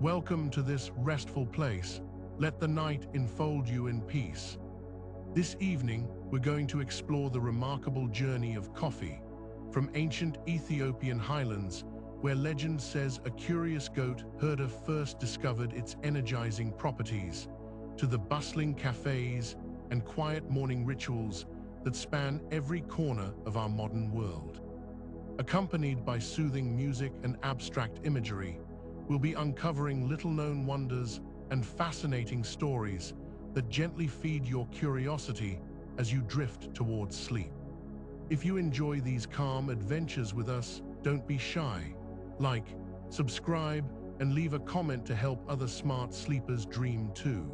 Welcome to this restful place. Let the night enfold you in peace. This evening, we're going to explore the remarkable journey of coffee, from ancient Ethiopian highlands, where legend says a curious goat herder first discovered its energizing properties, to the bustling cafes and quiet morning rituals that span every corner of our modern world. Accompanied by soothing music and abstract imagery, we'll be uncovering little-known wonders and fascinating stories that gently feed your curiosity as you drift towards sleep. If you enjoy these calm adventures with us, don't be shy. Like, subscribe, and leave a comment to help other smart sleepers dream too.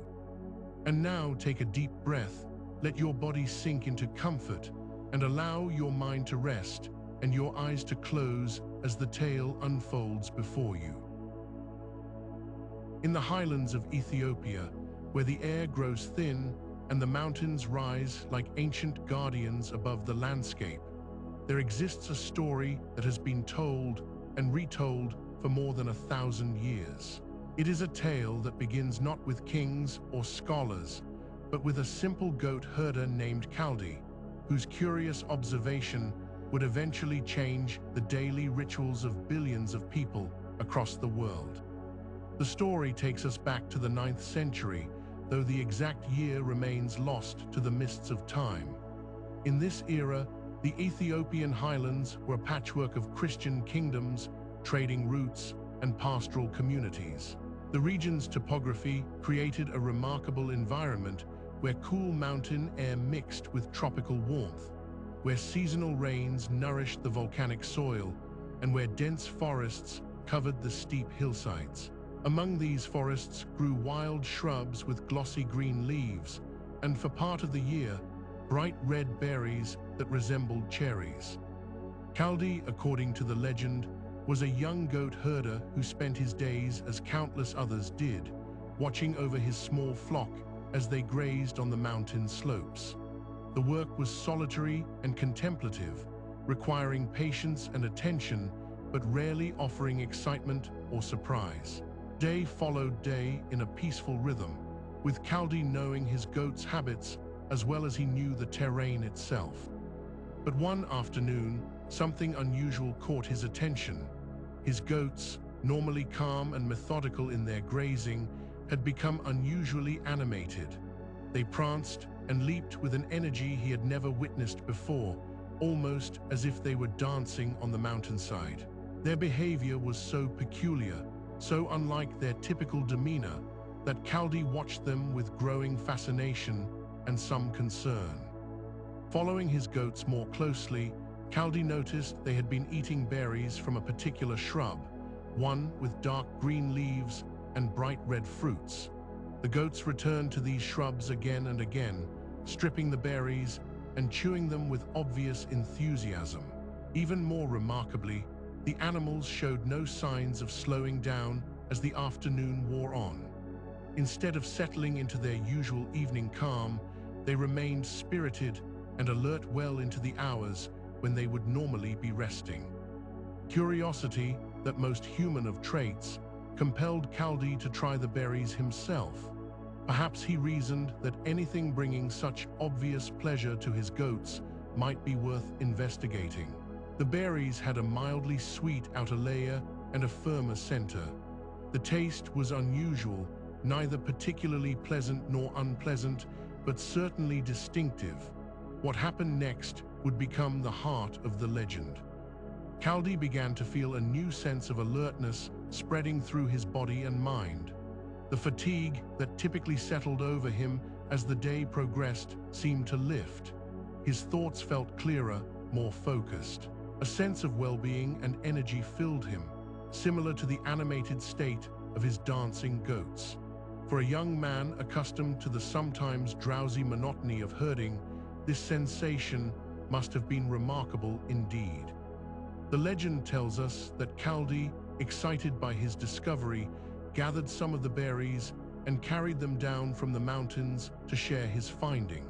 And now take a deep breath, let your body sink into comfort, and allow your mind to rest and your eyes to close as the tale unfolds before you. In the highlands of Ethiopia, where the air grows thin and the mountains rise like ancient guardians above the landscape, there exists a story that has been told and retold for more than 1,000 years. It is a tale that begins not with kings or scholars, but with a simple goat herder named Kaldi, whose curious observation would eventually change the daily rituals of billions of people across the world. The story takes us back to the 9th century, though the exact year remains lost to the mists of time. In this era, the Ethiopian highlands were a patchwork of Christian kingdoms, trading routes, and pastoral communities. The region's topography created a remarkable environment where cool mountain air mixed with tropical warmth, where seasonal rains nourished the volcanic soil, and where dense forests covered the steep hillsides. Among these forests grew wild shrubs with glossy green leaves, and for part of the year, bright red berries that resembled cherries. Kaldi, according to the legend, was a young goat herder who spent his days as countless others did, watching over his small flock as they grazed on the mountain slopes. The work was solitary and contemplative, requiring patience and attention, but rarely offering excitement or surprise. Day followed day in a peaceful rhythm, with Kaldi knowing his goats' habits as well as he knew the terrain itself. But one afternoon, something unusual caught his attention. His goats, normally calm and methodical in their grazing, had become unusually animated. They pranced and leaped with an energy he had never witnessed before, almost as if they were dancing on the mountainside. Their behavior was so peculiar, so unlike their typical demeanor, that Kaldi watched them with growing fascination and some concern. Following his goats more closely, Kaldi noticed they had been eating berries from a particular shrub, one with dark green leaves and bright red fruits. The goats returned to these shrubs again and again, stripping the berries and chewing them with obvious enthusiasm. Even more remarkably, the animals showed no signs of slowing down as the afternoon wore on. Instead of settling into their usual evening calm, they remained spirited and alert well into the hours when they would normally be resting. Curiosity, that most human of traits, compelled Kaldi to try the berries himself. Perhaps he reasoned that anything bringing such obvious pleasure to his goats might be worth investigating. The berries had a mildly sweet outer layer and a firmer center. The taste was unusual, neither particularly pleasant nor unpleasant, but certainly distinctive. What happened next would become the heart of the legend. Kaldi began to feel a new sense of alertness spreading through his body and mind. The fatigue that typically settled over him as the day progressed seemed to lift. His thoughts felt clearer, more focused. A sense of well-being and energy filled him, similar to the animated state of his dancing goats. For a young man accustomed to the sometimes drowsy monotony of herding, this sensation must have been remarkable indeed. The legend tells us that Kaldi, excited by his discovery, gathered some of the berries and carried them down from the mountains to share his finding.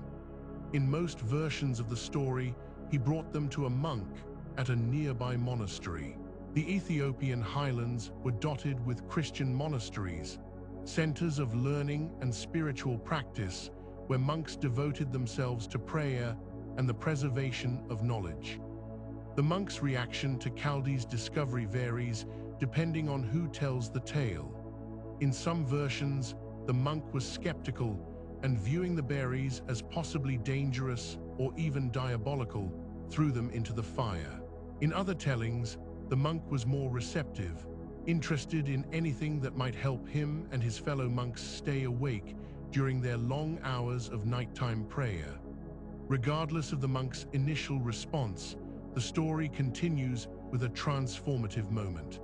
In most versions of the story, he brought them to a monk at a nearby monastery. The Ethiopian Highlands were dotted with Christian monasteries, centers of learning and spiritual practice where monks devoted themselves to prayer and the preservation of knowledge. The monk's reaction to Kaldi's discovery varies depending on who tells the tale. In some versions, the monk was skeptical and, viewing the berries as possibly dangerous or even diabolical, threw them into the fire. In other tellings, the monk was more receptive, interested in anything that might help him and his fellow monks stay awake during their long hours of nighttime prayer. Regardless of the monk's initial response, the story continues with a transformative moment.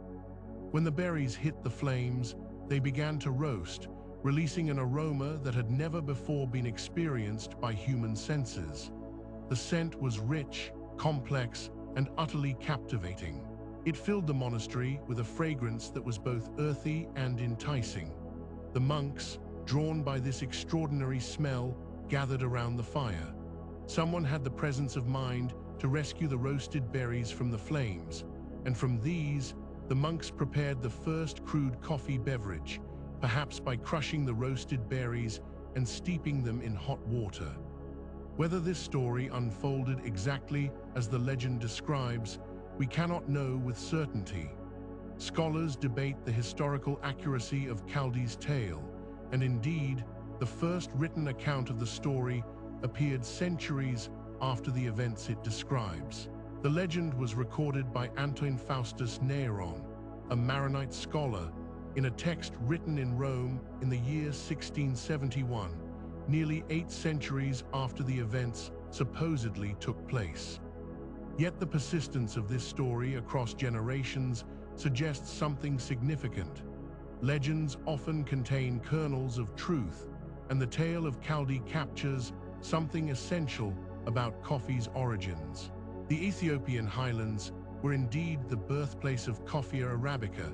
When the berries hit the flames, they began to roast, releasing an aroma that had never before been experienced by human senses. The scent was rich, complex, and utterly captivating. It filled the monastery with a fragrance that was both earthy and enticing. The monks, drawn by this extraordinary smell, gathered around the fire. Someone had the presence of mind to rescue the roasted berries from the flames, and from these, the monks prepared the first crude coffee beverage, perhaps by crushing the roasted berries and steeping them in hot water. Whether this story unfolded exactly as the legend describes, we cannot know with certainty. Scholars debate the historical accuracy of Kaldi's tale, and indeed, the first written account of the story appeared centuries after the events it describes. The legend was recorded by Anton Faustus Néron, a Maronite scholar, in a text written in Rome in the year 1671, nearly 8 centuries after the events supposedly took place. Yet the persistence of this story across generations suggests something significant. Legends often contain kernels of truth, and the tale of Kaldi captures something essential about coffee's origins. The Ethiopian Highlands were indeed the birthplace of Coffea arabica,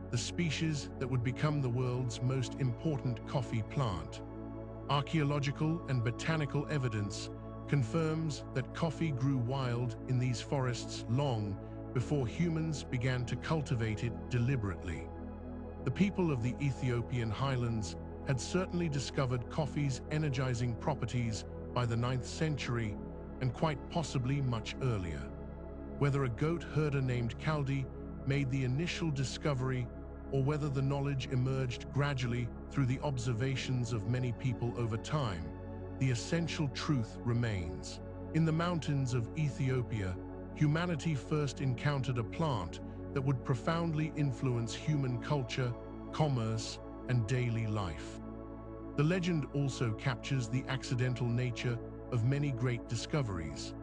the species that would become the world's most important coffee plant. Archaeological and botanical evidence confirms that coffee grew wild in these forests long before humans began to cultivate it deliberately. The people of the Ethiopian Highlands had certainly discovered coffee's energizing properties by the 9th century, and quite possibly much earlier. Whether a goat herder named Kaldi made the initial discovery, or whether the knowledge emerged gradually through the observations of many people over time, the essential truth remains. In the mountains of Ethiopia, humanity first encountered a plant that would profoundly influence human culture, commerce, and daily life. The legend also captures the accidental nature of many great discoveries.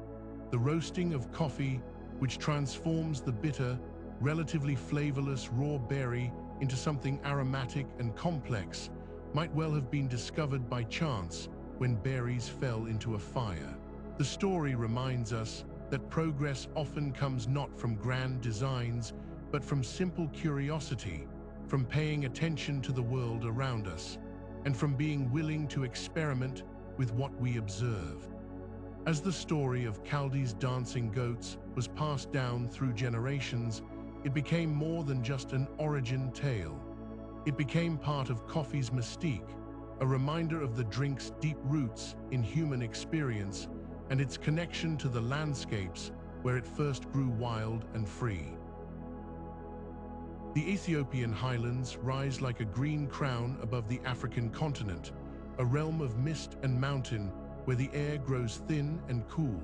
The roasting of coffee, which transforms the bitter, relatively flavorless raw berry into something aromatic and complex, might well have been discovered by chance when berries fell into a fire. The story reminds us that progress often comes not from grand designs, but from simple curiosity, from paying attention to the world around us, and from being willing to experiment with what we observe. As the story of Kaldi's dancing goats was passed down through generations, it became more than just an origin tale. It became part of coffee's mystique, a reminder of the drink's deep roots in human experience and its connection to the landscapes where it first grew wild and free. The Ethiopian highlands rise like a green crown above the African continent, a realm of mist and mountain where the air grows thin and cool.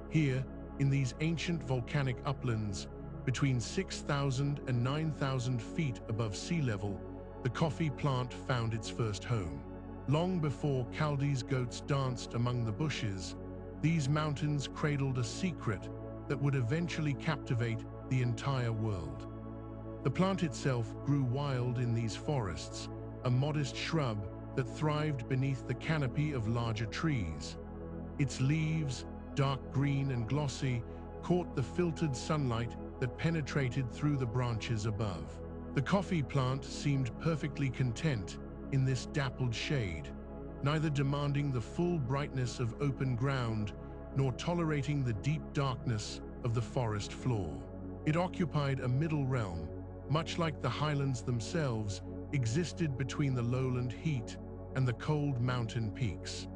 Here, in these ancient volcanic uplands, between 6,000 and 9,000 feet above sea level, the coffee plant found its first home. Long before Kaldi's goats danced among the bushes, these mountains cradled a secret that would eventually captivate the entire world. The plant itself grew wild in these forests, a modest shrub that thrived beneath the canopy of larger trees. Its leaves, dark green and glossy, caught the filtered sunlight that penetrated through the branches above. The coffee plant seemed perfectly content in this dappled shade, neither demanding the full brightness of open ground nor tolerating the deep darkness of the forest floor. It occupied a middle realm, much like the Highlands themselves, existed between the lowland heat and the cold mountain peaks.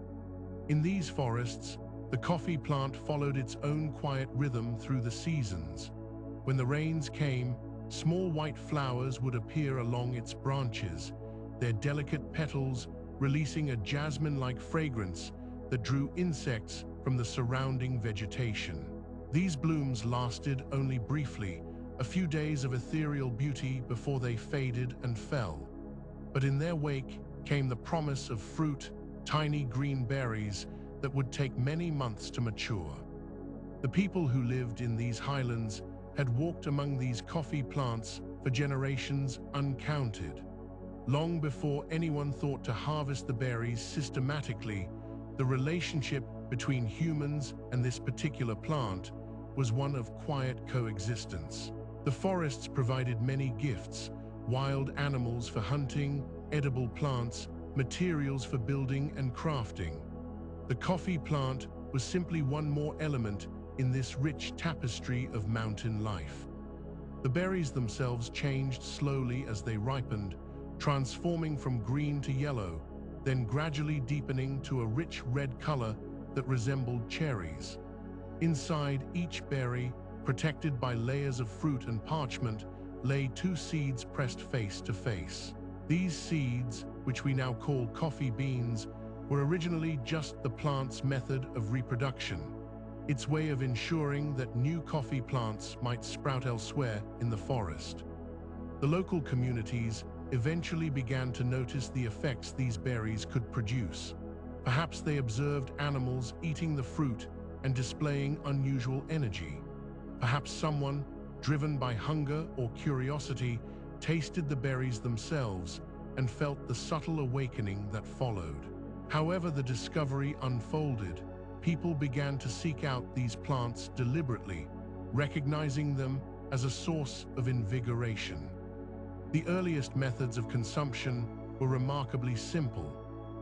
In these forests, the coffee plant followed its own quiet rhythm through the seasons. When the rains came, small white flowers would appear along its branches, their delicate petals releasing a jasmine-like fragrance that drew insects from the surrounding vegetation. These blooms lasted only briefly, a few days of ethereal beauty before they faded and fell. But in their wake came the promise of fruit, tiny green berries that would take many months to mature. The people who lived in these highlands had walked among these coffee plants for generations uncounted. Long before anyone thought to harvest the berries systematically, the relationship between humans and this particular plant was one of quiet coexistence. The forests provided many gifts: wild animals for hunting, edible plants, materials for building and crafting. The coffee plant was simply one more element in this rich tapestry of mountain life. The berries themselves changed slowly as they ripened, transforming from green to yellow, then gradually deepening to a rich red color that resembled cherries. Inside each berry, protected by layers of fruit and parchment, lay two seeds pressed face to face. These seeds, which we now call coffee beans, were originally just the plant's method of reproduction, its way of ensuring that new coffee plants might sprout elsewhere in the forest. The local communities eventually began to notice the effects these berries could produce. Perhaps they observed animals eating the fruit and displaying unusual energy. Perhaps someone, driven by hunger or curiosity, tasted the berries themselves and felt the subtle awakening that followed. However the discovery unfolded, people began to seek out these plants deliberately, recognizing them as a source of invigoration. The earliest methods of consumption were remarkably simple.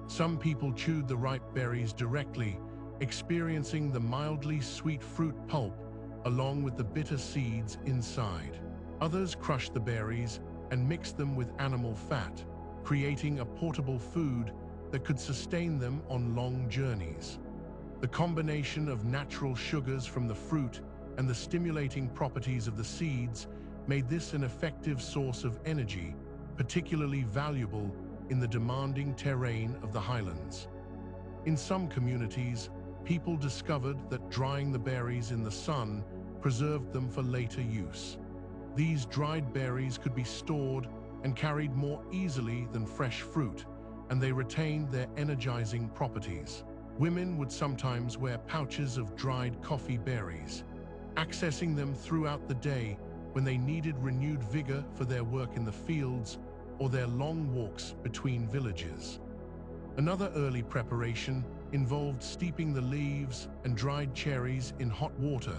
Some people chewed the ripe berries directly, experiencing the mildly sweet fruit pulp along with the bitter seeds inside. Others crushed the berries and mixed them with animal fat, creating a portable food that could sustain them on long journeys. The combination of natural sugars from the fruit and the stimulating properties of the seeds made this an effective source of energy, particularly valuable in the demanding terrain of the highlands. In some communities, people discovered that drying the berries in the sun preserved them for later use. These dried berries could be stored and carried more easily than fresh fruit, and they retained their energizing properties. Women would sometimes wear pouches of dried coffee berries, accessing them throughout the day when they needed renewed vigor for their work in the fields or their long walks between villages. Another early preparation involved steeping the leaves and dried cherries in hot water,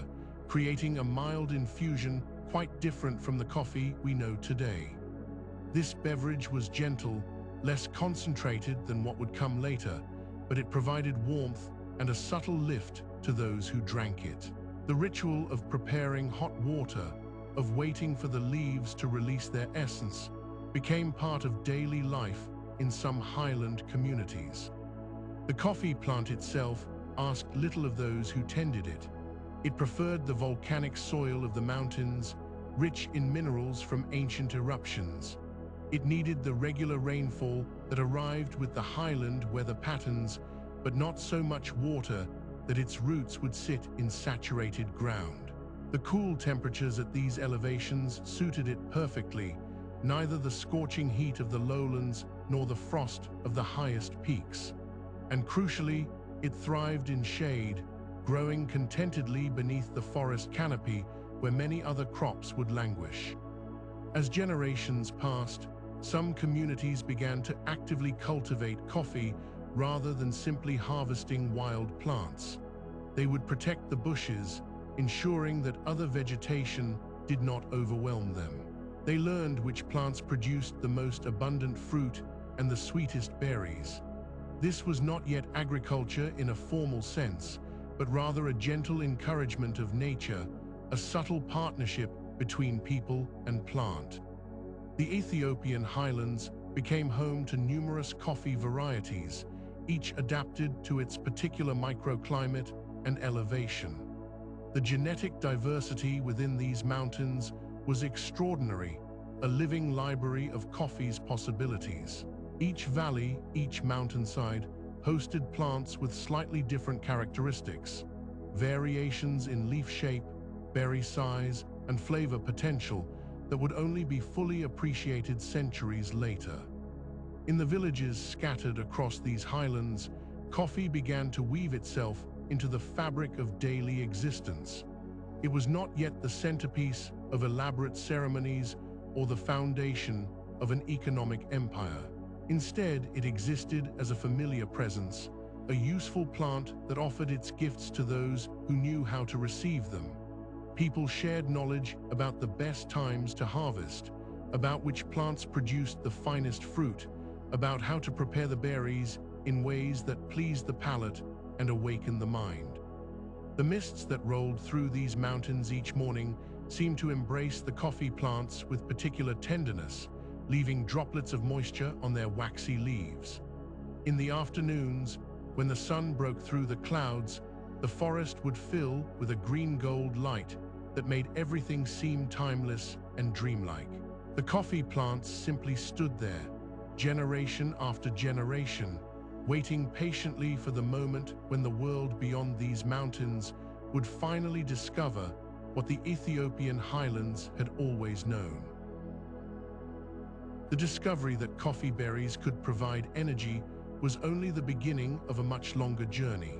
creating a mild infusion quite different from the coffee we know today. This beverage was gentle, less concentrated than what would come later, but it provided warmth and a subtle lift to those who drank it. The ritual of preparing hot water, of waiting for the leaves to release their essence, became part of daily life in some highland communities. The coffee plant itself asked little of those who tended it. It preferred the volcanic soil of the mountains, rich in minerals from ancient eruptions. It needed the regular rainfall that arrived with the highland weather patterns, but not so much water that its roots would sit in saturated ground. The cool temperatures at these elevations suited it perfectly, neither the scorching heat of the lowlands nor the frost of the highest peaks. And crucially, it thrived in shade, growing contentedly beneath the forest canopy where many other crops would languish. As generations passed, some communities began to actively cultivate coffee rather than simply harvesting wild plants. They would protect the bushes, ensuring that other vegetation did not overwhelm them. They learned which plants produced the most abundant fruit and the sweetest berries. This was not yet agriculture in a formal sense, but rather a gentle encouragement of nature, a subtle partnership between people and plant. The Ethiopian Highlands became home to numerous coffee varieties, each adapted to its particular microclimate and elevation. The genetic diversity within these mountains was extraordinary, a living library of coffee's possibilities. Each valley, each mountainside, hosted plants with slightly different characteristics, variations in leaf shape, berry size, and flavor potential that would only be fully appreciated centuries later. In the villages scattered across these highlands, coffee began to weave itself into the fabric of daily existence. It was not yet the centerpiece of elaborate ceremonies or the foundation of an economic empire. Instead, it existed as a familiar presence, a useful plant that offered its gifts to those who knew how to receive them. People shared knowledge about the best times to harvest, about which plants produced the finest fruit, about how to prepare the berries in ways that pleased the palate and awakened the mind. The mists that rolled through these mountains each morning seemed to embrace the coffee plants with particular tenderness, leaving droplets of moisture on their waxy leaves. In the afternoons, when the sun broke through the clouds, the forest would fill with a green-gold light that made everything seem timeless and dreamlike. The coffee plants simply stood there, generation after generation, waiting patiently for the moment when the world beyond these mountains would finally discover what the Ethiopian highlands had always known. The discovery that coffee berries could provide energy was only the beginning of a much longer journey.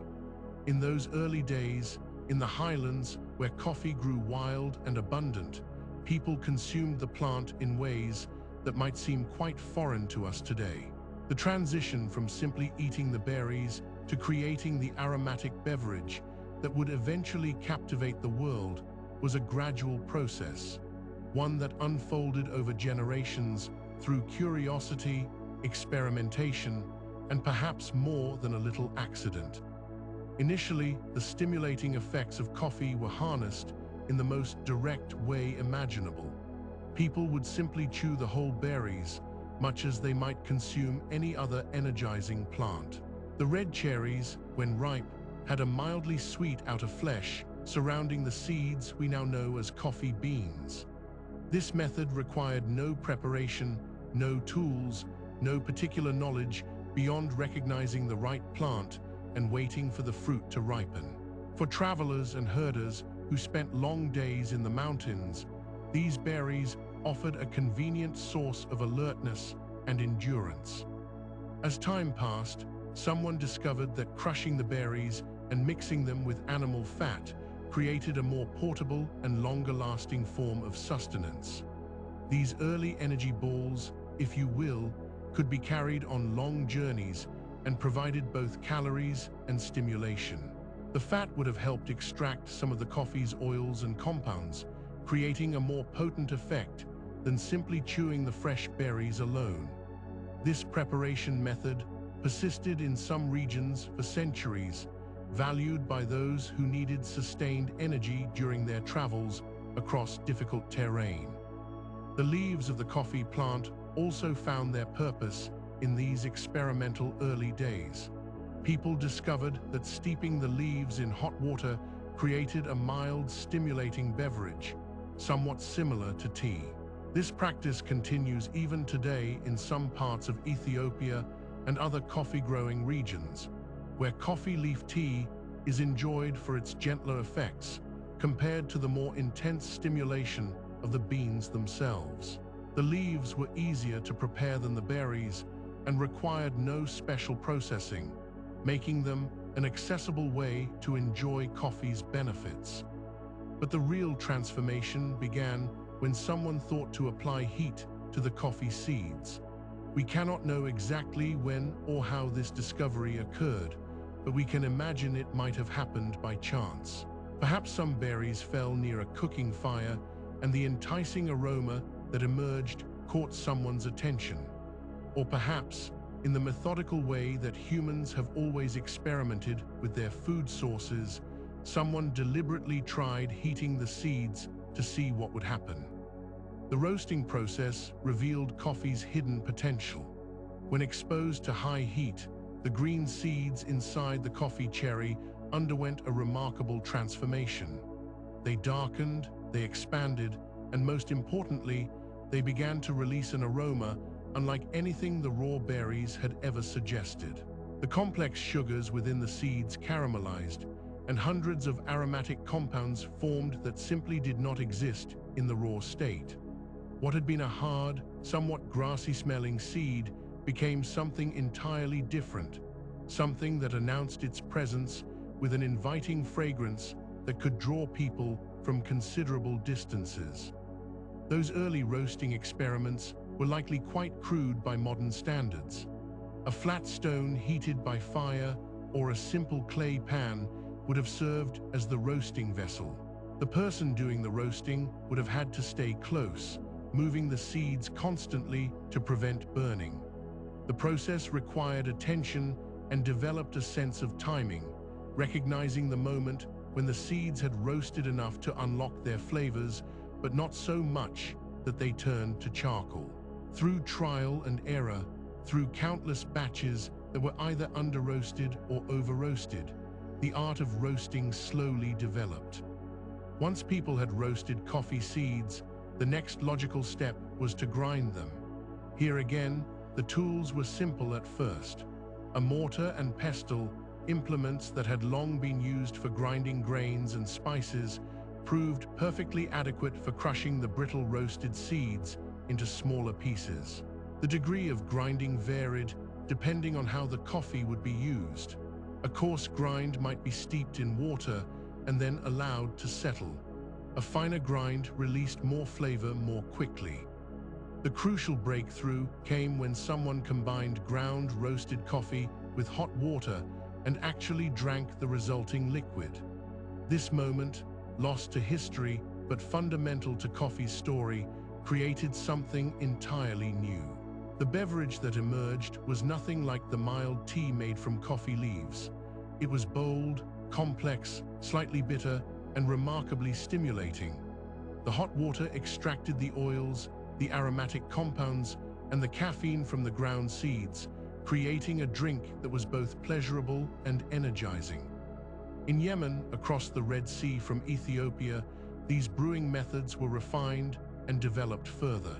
In those early days, in the highlands where coffee grew wild and abundant, people consumed the plant in ways that might seem quite foreign to us today. The transition from simply eating the berries to creating the aromatic beverage that would eventually captivate the world was a gradual process, one that unfolded over generations through curiosity, experimentation, and perhaps more than a little accident. Initially, the stimulating effects of coffee were harnessed in the most direct way imaginable. People would simply chew the whole berries, much as they might consume any other energizing plant. The red cherries, when ripe, had a mildly sweet outer flesh surrounding the seeds we now know as coffee beans. This method required no preparation, no tools, no particular knowledge beyond recognizing the right plant and waiting for the fruit to ripen. For travelers and herders who spent long days in the mountains, these berries offered a convenient source of alertness and endurance. As time passed, someone discovered that crushing the berries and mixing them with animal fat created a more portable and longer-lasting form of sustenance. These early energy balls, if you will, could be carried on long journeys and provided both calories and stimulation. The fat would have helped extract some of the coffee's oils and compounds, creating a more potent effect than simply chewing the fresh berries alone. This preparation method persisted in some regions for centuries, valued by those who needed sustained energy during their travels across difficult terrain. The leaves of the coffee plant also found their purpose in these experimental early days. People discovered that steeping the leaves in hot water created a mild, stimulating beverage, somewhat similar to tea. This practice continues even today in some parts of Ethiopia and other coffee-growing regions, where coffee leaf tea is enjoyed for its gentler effects compared to the more intense stimulation of the beans themselves. The leaves were easier to prepare than the berries and required no special processing, making them an accessible way to enjoy coffee's benefits. But the real transformation began when someone thought to apply heat to the coffee seeds. We cannot know exactly when or how this discovery occurred, but we can imagine it might have happened by chance. Perhaps some berries fell near a cooking fire, and the enticing aroma that emerged caught someone's attention. Or perhaps, in the methodical way that humans have always experimented with their food sources, someone deliberately tried heating the seeds to to see what would happen. The roasting process revealed coffee's hidden potential. When exposed to high heat, the green seeds inside the coffee cherry underwent a remarkable transformation. They darkened, they expanded, and most importantly, they began to release an aroma unlike anything the raw berries had ever suggested. The complex sugars within the seeds caramelized, and hundreds of aromatic compounds formed that simply did not exist in the raw state. What had been a hard, somewhat grassy-smelling seed became something entirely different, something that announced its presence with an inviting fragrance that could draw people from considerable distances. Those early roasting experiments were likely quite crude by modern standards. A flat stone heated by fire or a simple clay pan would have served as the roasting vessel. The person doing the roasting would have had to stay close, moving the seeds constantly to prevent burning. The process required attention and developed a sense of timing, recognizing the moment when the seeds had roasted enough to unlock their flavors, but not so much that they turned to charcoal. Through trial and error, through countless batches that were either under-roasted or over-roasted, the art of roasting slowly developed. Once people had roasted coffee seeds, the next logical step was to grind them. Here again, the tools were simple at first. A mortar and pestle, implements that had long been used for grinding grains and spices, proved perfectly adequate for crushing the brittle roasted seeds into smaller pieces. The degree of grinding varied depending on how the coffee would be used. A coarse grind might be steeped in water and then allowed to settle. A finer grind released more flavor more quickly. The crucial breakthrough came when someone combined ground roasted coffee with hot water and actually drank the resulting liquid. This moment, lost to history but fundamental to coffee's story, created something entirely new. The beverage that emerged was nothing like the mild tea made from coffee leaves. It was bold, complex, slightly bitter, and remarkably stimulating. The hot water extracted the oils, the aromatic compounds, and the caffeine from the ground seeds, creating a drink that was both pleasurable and energizing. In Yemen, across the Red Sea from Ethiopia, these brewing methods were refined and developed further.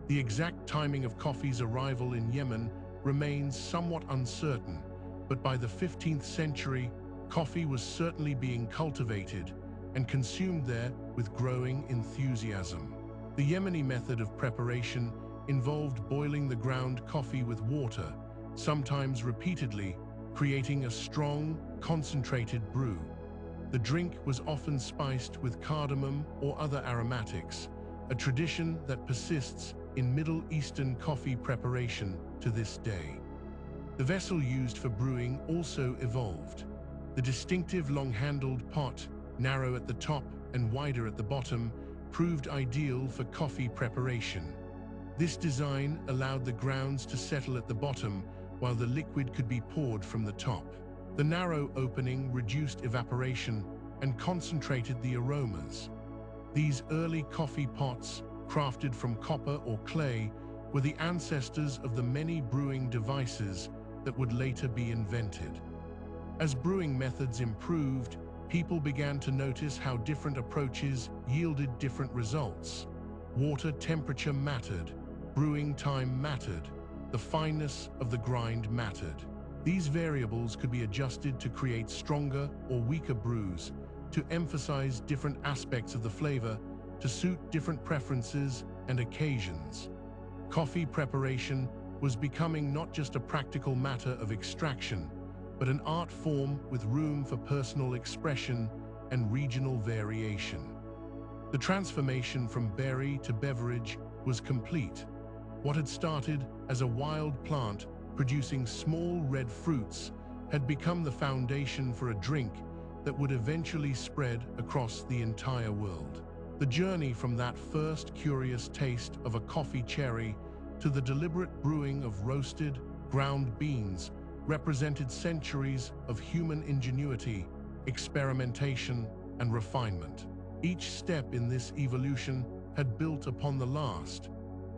The exact timing of coffee's arrival in Yemen remains somewhat uncertain, but by the 15th century, coffee was certainly being cultivated and consumed there with growing enthusiasm. The Yemeni method of preparation involved boiling the ground coffee with water, sometimes repeatedly, creating a strong, concentrated brew. The drink was often spiced with cardamom or other aromatics, a tradition that persists in Middle Eastern coffee preparation to this day. The vessel used for brewing also evolved. The distinctive long-handled pot, narrow at the top and wider at the bottom, proved ideal for coffee preparation. This design allowed the grounds to settle at the bottom while the liquid could be poured from the top. The narrow opening reduced evaporation and concentrated the aromas. These early coffee pots, crafted from copper or clay, were the ancestors of the many brewing devices that would later be invented. As brewing methods improved, people began to notice how different approaches yielded different results. Water temperature mattered, brewing time mattered, the fineness of the grind mattered. These variables could be adjusted to create stronger or weaker brews, to emphasize different aspects of the flavor, to suit different preferences and occasions. Coffee preparation was becoming not just a practical matter of extraction, but an art form with room for personal expression and regional variation. The transformation from berry to beverage was complete. What had started as a wild plant producing small red fruits had become the foundation for a drink that would eventually spread across the entire world. The journey from that first curious taste of a coffee cherry to the deliberate brewing of roasted, ground beans represented centuries of human ingenuity, experimentation, and refinement. Each step in this evolution had built upon the last,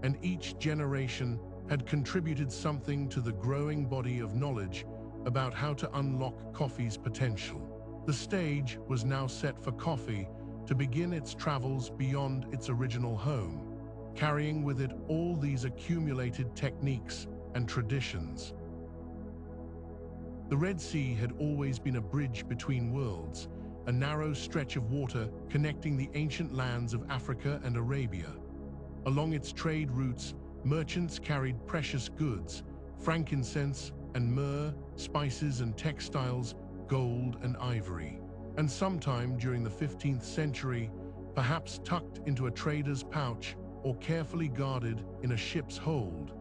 and each generation had contributed something to the growing body of knowledge about how to unlock coffee's potential. The stage was now set for coffee to begin its travels beyond its original home, carrying with it all these accumulated techniques and traditions. The Red Sea had always been a bridge between worlds, a narrow stretch of water connecting the ancient lands of Africa and Arabia. Along its trade routes, merchants carried precious goods, frankincense and myrrh, spices and textiles, gold and ivory. And sometime during the 15th century, perhaps tucked into a trader's pouch or carefully guarded in a ship's hold,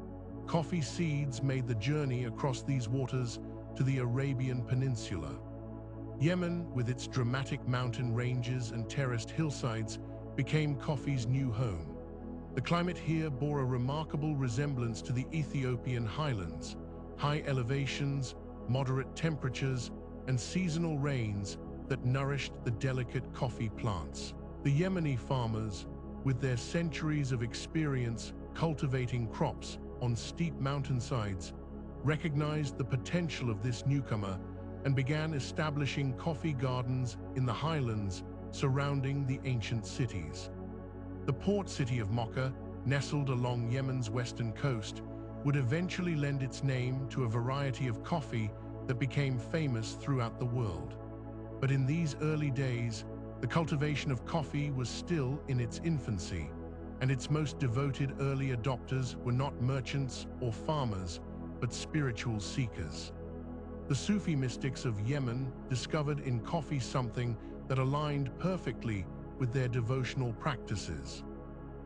coffee seeds made the journey across these waters to the Arabian Peninsula. Yemen, with its dramatic mountain ranges and terraced hillsides, became coffee's new home. The climate here bore a remarkable resemblance to the Ethiopian Highlands: high elevations, moderate temperatures, and seasonal rains that nourished the delicate coffee plants. The Yemeni farmers, with their centuries of experience cultivating crops on steep mountainsides, recognized the potential of this newcomer and began establishing coffee gardens in the highlands surrounding the ancient cities. The port city of Mocha, nestled along Yemen's western coast, would eventually lend its name to a variety of coffee that became famous throughout the world. But in these early days, the cultivation of coffee was still in its infancy, and its most devoted early adopters were not merchants or farmers, but spiritual seekers. The Sufi mystics of Yemen discovered in coffee something that aligned perfectly with their devotional practices.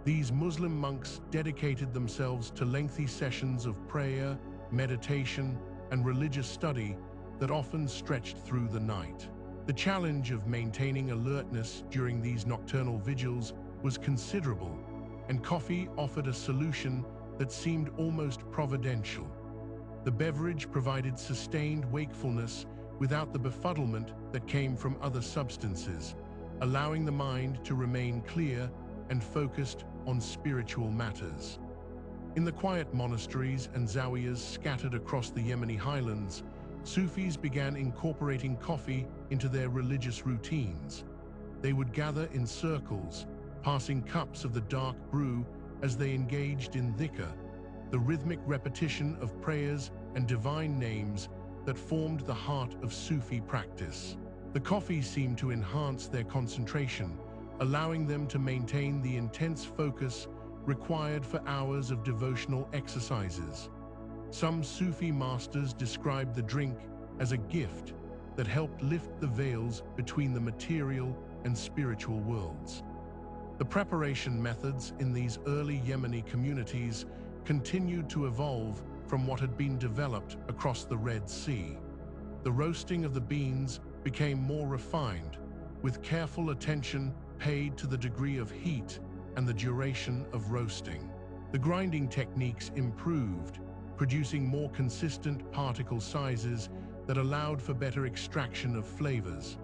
These Muslim monks dedicated themselves to lengthy sessions of prayer, meditation, and religious study that often stretched through the night. The challenge of maintaining alertness during these nocturnal vigils was considerable, and coffee offered a solution that seemed almost providential. The beverage provided sustained wakefulness without the befuddlement that came from other substances, allowing the mind to remain clear and focused on spiritual matters. In the quiet monasteries and zawiyas scattered across the Yemeni highlands, Sufis began incorporating coffee into their religious routines. They would gather in circles, passing cups of the dark brew as they engaged in dhikr, the rhythmic repetition of prayers and divine names that formed the heart of Sufi practice. The coffee seemed to enhance their concentration, allowing them to maintain the intense focus required for hours of devotional exercises. Some Sufi masters described the drink as a gift that helped lift the veils between the material and spiritual worlds. The preparation methods in these early Yemeni communities continued to evolve from what had been developed across the Red Sea. The roasting of the beans became more refined, with careful attention paid to the degree of heat and the duration of roasting. The grinding techniques improved, producing more consistent particle sizes that allowed for better extraction of flavors.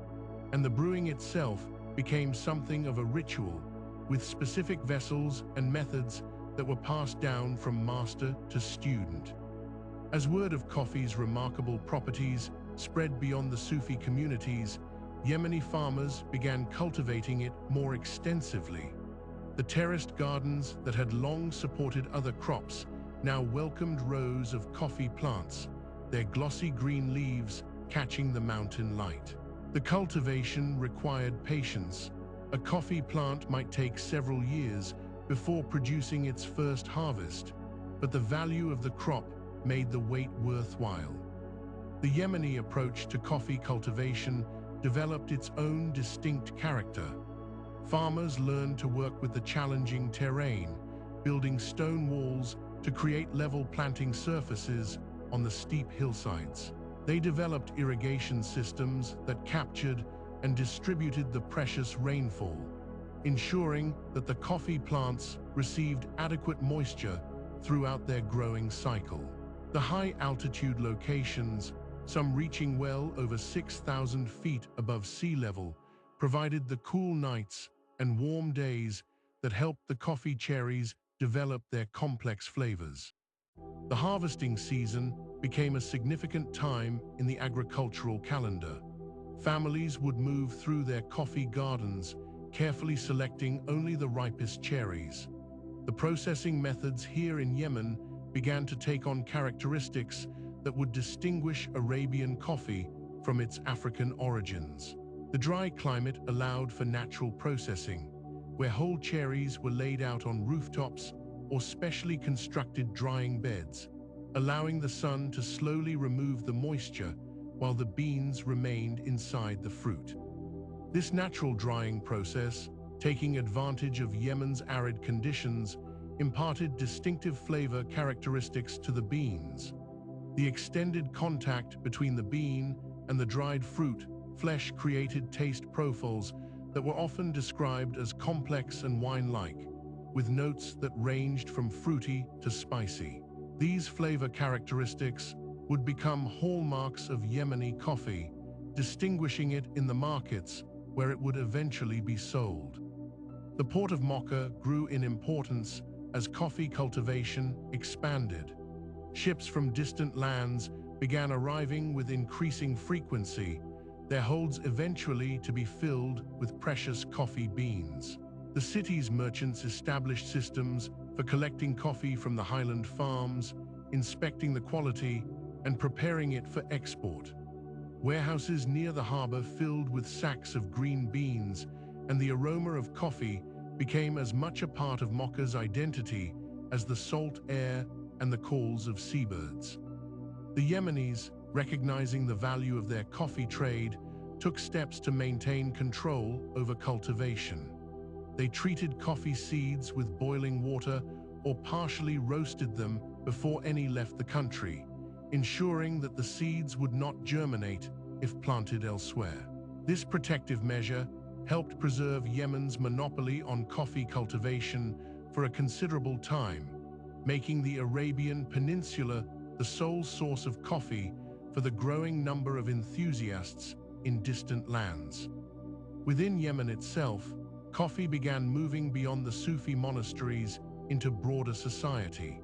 And the brewing itself became something of a ritual, with specific vessels and methods that were passed down from master to student. As word of coffee's remarkable properties spread beyond the Sufi communities, Yemeni farmers began cultivating it more extensively. The terraced gardens that had long supported other crops now welcomed rows of coffee plants, their glossy green leaves catching the mountain light. The cultivation required patience. A coffee plant might take several years before producing its first harvest, but the value of the crop made the wait worthwhile. The Yemeni approach to coffee cultivation developed its own distinct character. Farmers learned to work with the challenging terrain, building stone walls to create level planting surfaces on the steep hillsides. They developed irrigation systems that captured and distributed the precious rainfall, ensuring that the coffee plants received adequate moisture throughout their growing cycle. The high-altitude locations, some reaching well over 6,000 feet above sea level, provided the cool nights and warm days that helped the coffee cherries develop their complex flavors. The harvesting season became a significant time in the agricultural calendar. Families would move through their coffee gardens, carefully selecting only the ripest cherries. The processing methods here in Yemen began to take on characteristics that would distinguish Arabian coffee from its African origins. The dry climate allowed for natural processing, where whole cherries were laid out on rooftops or specially constructed drying beds, allowing the sun to slowly remove the moisture while the beans remained inside the fruit. This natural drying process, taking advantage of Yemen's arid conditions, imparted distinctive flavor characteristics to the beans. The extended contact between the bean and the dried fruit flesh created taste profiles that were often described as complex and wine-like, with notes that ranged from fruity to spicy. These flavor characteristics would become hallmarks of Yemeni coffee, distinguishing it in the markets where it would eventually be sold. The port of Mocha grew in importance as coffee cultivation expanded. Ships from distant lands began arriving with increasing frequency, their holds eventually to be filled with precious coffee beans. The city's merchants established systems for collecting coffee from the highland farms, inspecting the quality, and preparing it for export. Warehouses near the harbor filled with sacks of green beans, and the aroma of coffee became as much a part of Mocha's identity as the salt air and the calls of seabirds. The Yemenis, recognizing the value of their coffee trade, took steps to maintain control over cultivation. They treated coffee seeds with boiling water or partially roasted them before any left the country, ensuring that the seeds would not germinate if planted elsewhere. This protective measure helped preserve Yemen's monopoly on coffee cultivation for a considerable time, making the Arabian Peninsula the sole source of coffee for the growing number of enthusiasts in distant lands. Within Yemen itself, coffee began moving beyond the Sufi monasteries into broader society.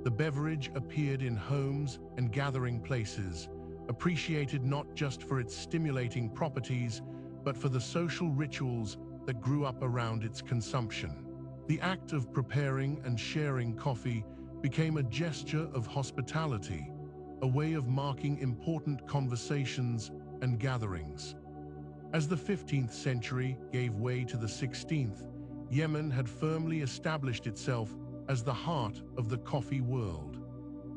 The beverage appeared in homes and gathering places, appreciated not just for its stimulating properties, but for the social rituals that grew up around its consumption. The act of preparing and sharing coffee became a gesture of hospitality, a way of marking important conversations and gatherings. As the 15th century gave way to the 16th, Yemen had firmly established itself as the heart of the coffee world.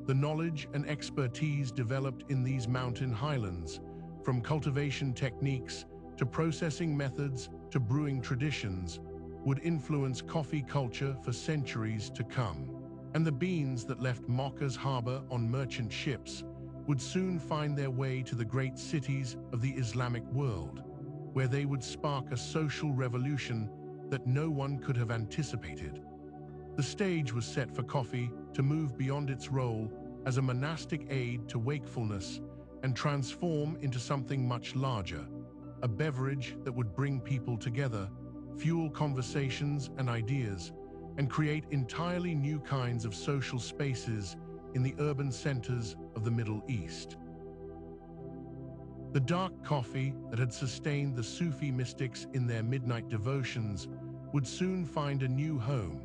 The knowledge and expertise developed in these mountain highlands, from cultivation techniques to processing methods to brewing traditions, would influence coffee culture for centuries to come. And the beans that left Mocha's harbor on merchant ships would soon find their way to the great cities of the Islamic world, where they would spark a social revolution that no one could have anticipated. The stage was set for coffee to move beyond its role as a monastic aid to wakefulness and transform into something much larger, a beverage that would bring people together, fuel conversations and ideas, and create entirely new kinds of social spaces in the urban centers of the Middle East. The dark coffee that had sustained the Sufi mystics in their midnight devotions would soon find a new home,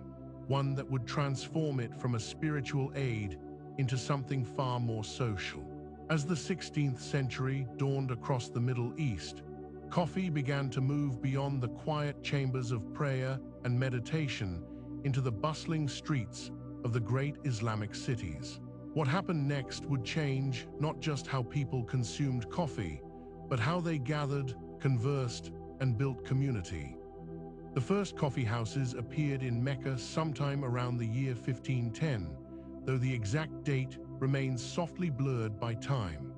one that would transform it from a spiritual aid into something far more social. As the 16th century dawned across the Middle East, coffee began to move beyond the quiet chambers of prayer and meditation into the bustling streets of the great Islamic cities. What happened next would change not just how people consumed coffee, but how they gathered, conversed, and built community. The first coffee houses appeared in Mecca sometime around the year 1510, though the exact date remains softly blurred by time.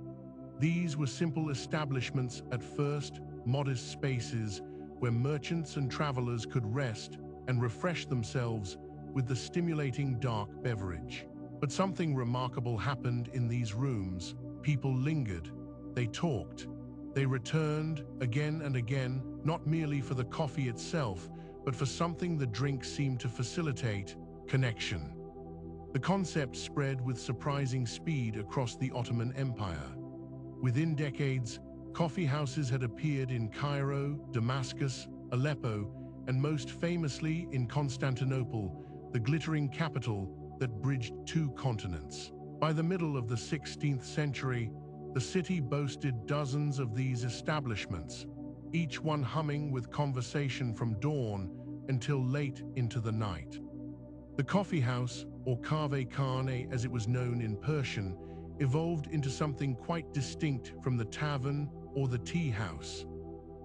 These were simple establishments at first, modest spaces where merchants and travelers could rest and refresh themselves with the stimulating dark beverage. But something remarkable happened in these rooms. People lingered, they talked, they returned again and again, not merely for the coffee itself, but for something the drink seemed to facilitate: connection. The concept spread with surprising speed across the Ottoman Empire. Within decades, coffee houses had appeared in Cairo, Damascus, Aleppo, and most famously in Constantinople, the glittering capital that bridged two continents. By the middle of the 16th century, the city boasted dozens of these establishments, each one humming with conversation from dawn until late into the night. The coffee house, or kahvekhane as it was known in Persian, evolved into something quite distinct from the tavern or the tea house.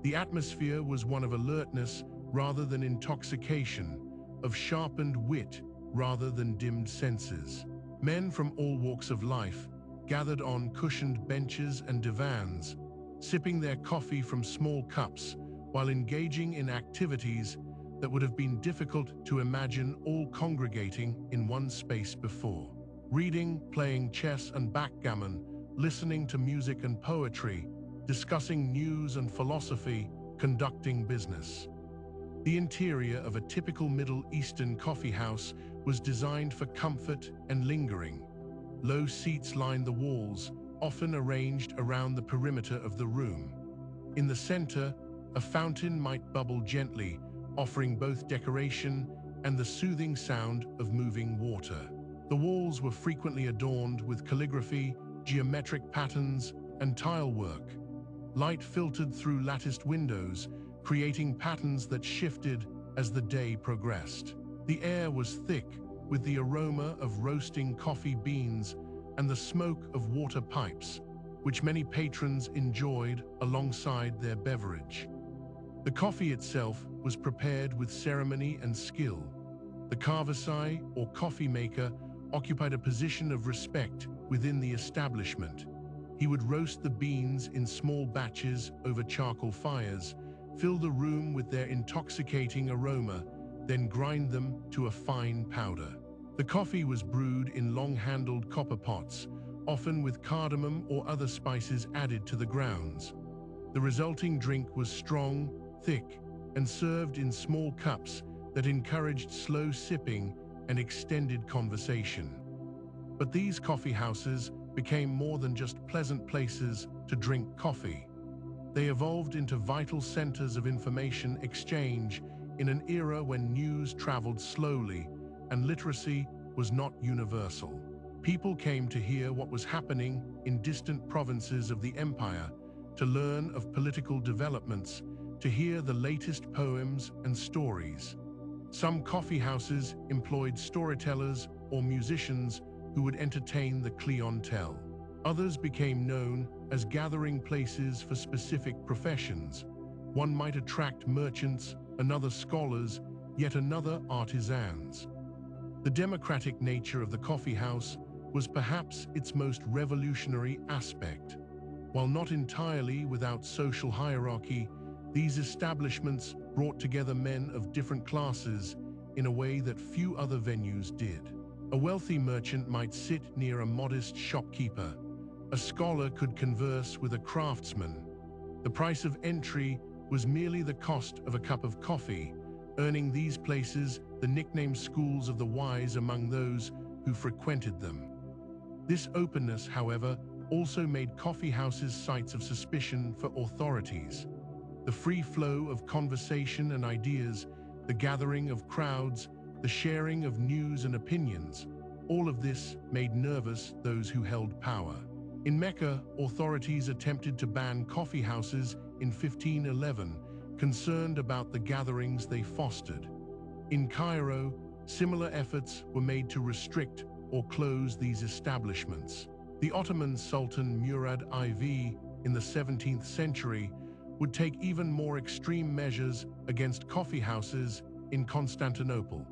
The atmosphere was one of alertness rather than intoxication, of sharpened wit rather than dimmed senses. Men from all walks of life gathered on cushioned benches and divans, sipping their coffee from small cups while engaging in activities that would have been difficult to imagine all congregating in one space before. Reading, playing chess and backgammon, listening to music and poetry, discussing news and philosophy, conducting business. The interior of a typical Middle Eastern coffee house was designed for comfort and lingering. Low seats lined the walls, often arranged around the perimeter of the room. In the center, a fountain might bubble gently, offering both decoration and the soothing sound of moving water. The walls were frequently adorned with calligraphy, geometric patterns, and tile work. Light filtered through latticed windows, creating patterns that shifted as the day progressed. The air was thick, with the aroma of roasting coffee beans and the smoke of water pipes, which many patrons enjoyed alongside their beverage. The coffee itself was prepared with ceremony and skill. The kavasai, or coffee maker, occupied a position of respect within the establishment. He would roast the beans in small batches over charcoal fires, fill the room with their intoxicating aroma, then grind them to a fine powder. The coffee was brewed in long-handled copper pots, often with cardamom or other spices added to the grounds. The resulting drink was strong, thick, and served in small cups that encouraged slow sipping and extended conversation. But these coffee houses became more than just pleasant places to drink coffee. They evolved into vital centers of information exchange in an era when news traveled slowly and literacy was not universal. People came to hear what was happening in distant provinces of the empire, to learn of political developments, to hear the latest poems and stories. Some coffee houses employed storytellers or musicians who would entertain the clientele. Others became known as gathering places for specific professions. One might attract merchants, another scholars, yet another artisans. The democratic nature of the coffee house was perhaps its most revolutionary aspect. While not entirely without social hierarchy, these establishments brought together men of different classes in a way that few other venues did. A wealthy merchant might sit near a modest shopkeeper. A scholar could converse with a craftsman. The price of entry was merely the cost of a cup of coffee, earning these places the nickname schools of the wise among those who frequented them. This openness, however, also made coffee houses sites of suspicion for authorities. The free flow of conversation and ideas, the gathering of crowds, the sharing of news and opinions, all of this made nervous those who held power. In Mecca, authorities attempted to ban coffee houses in 1511, concerned about the gatherings they fostered. In Cairo, similar efforts were made to restrict or close these establishments. The Ottoman Sultan Murad IV in the 17th century would take even more extreme measures against coffee houses in Constantinople,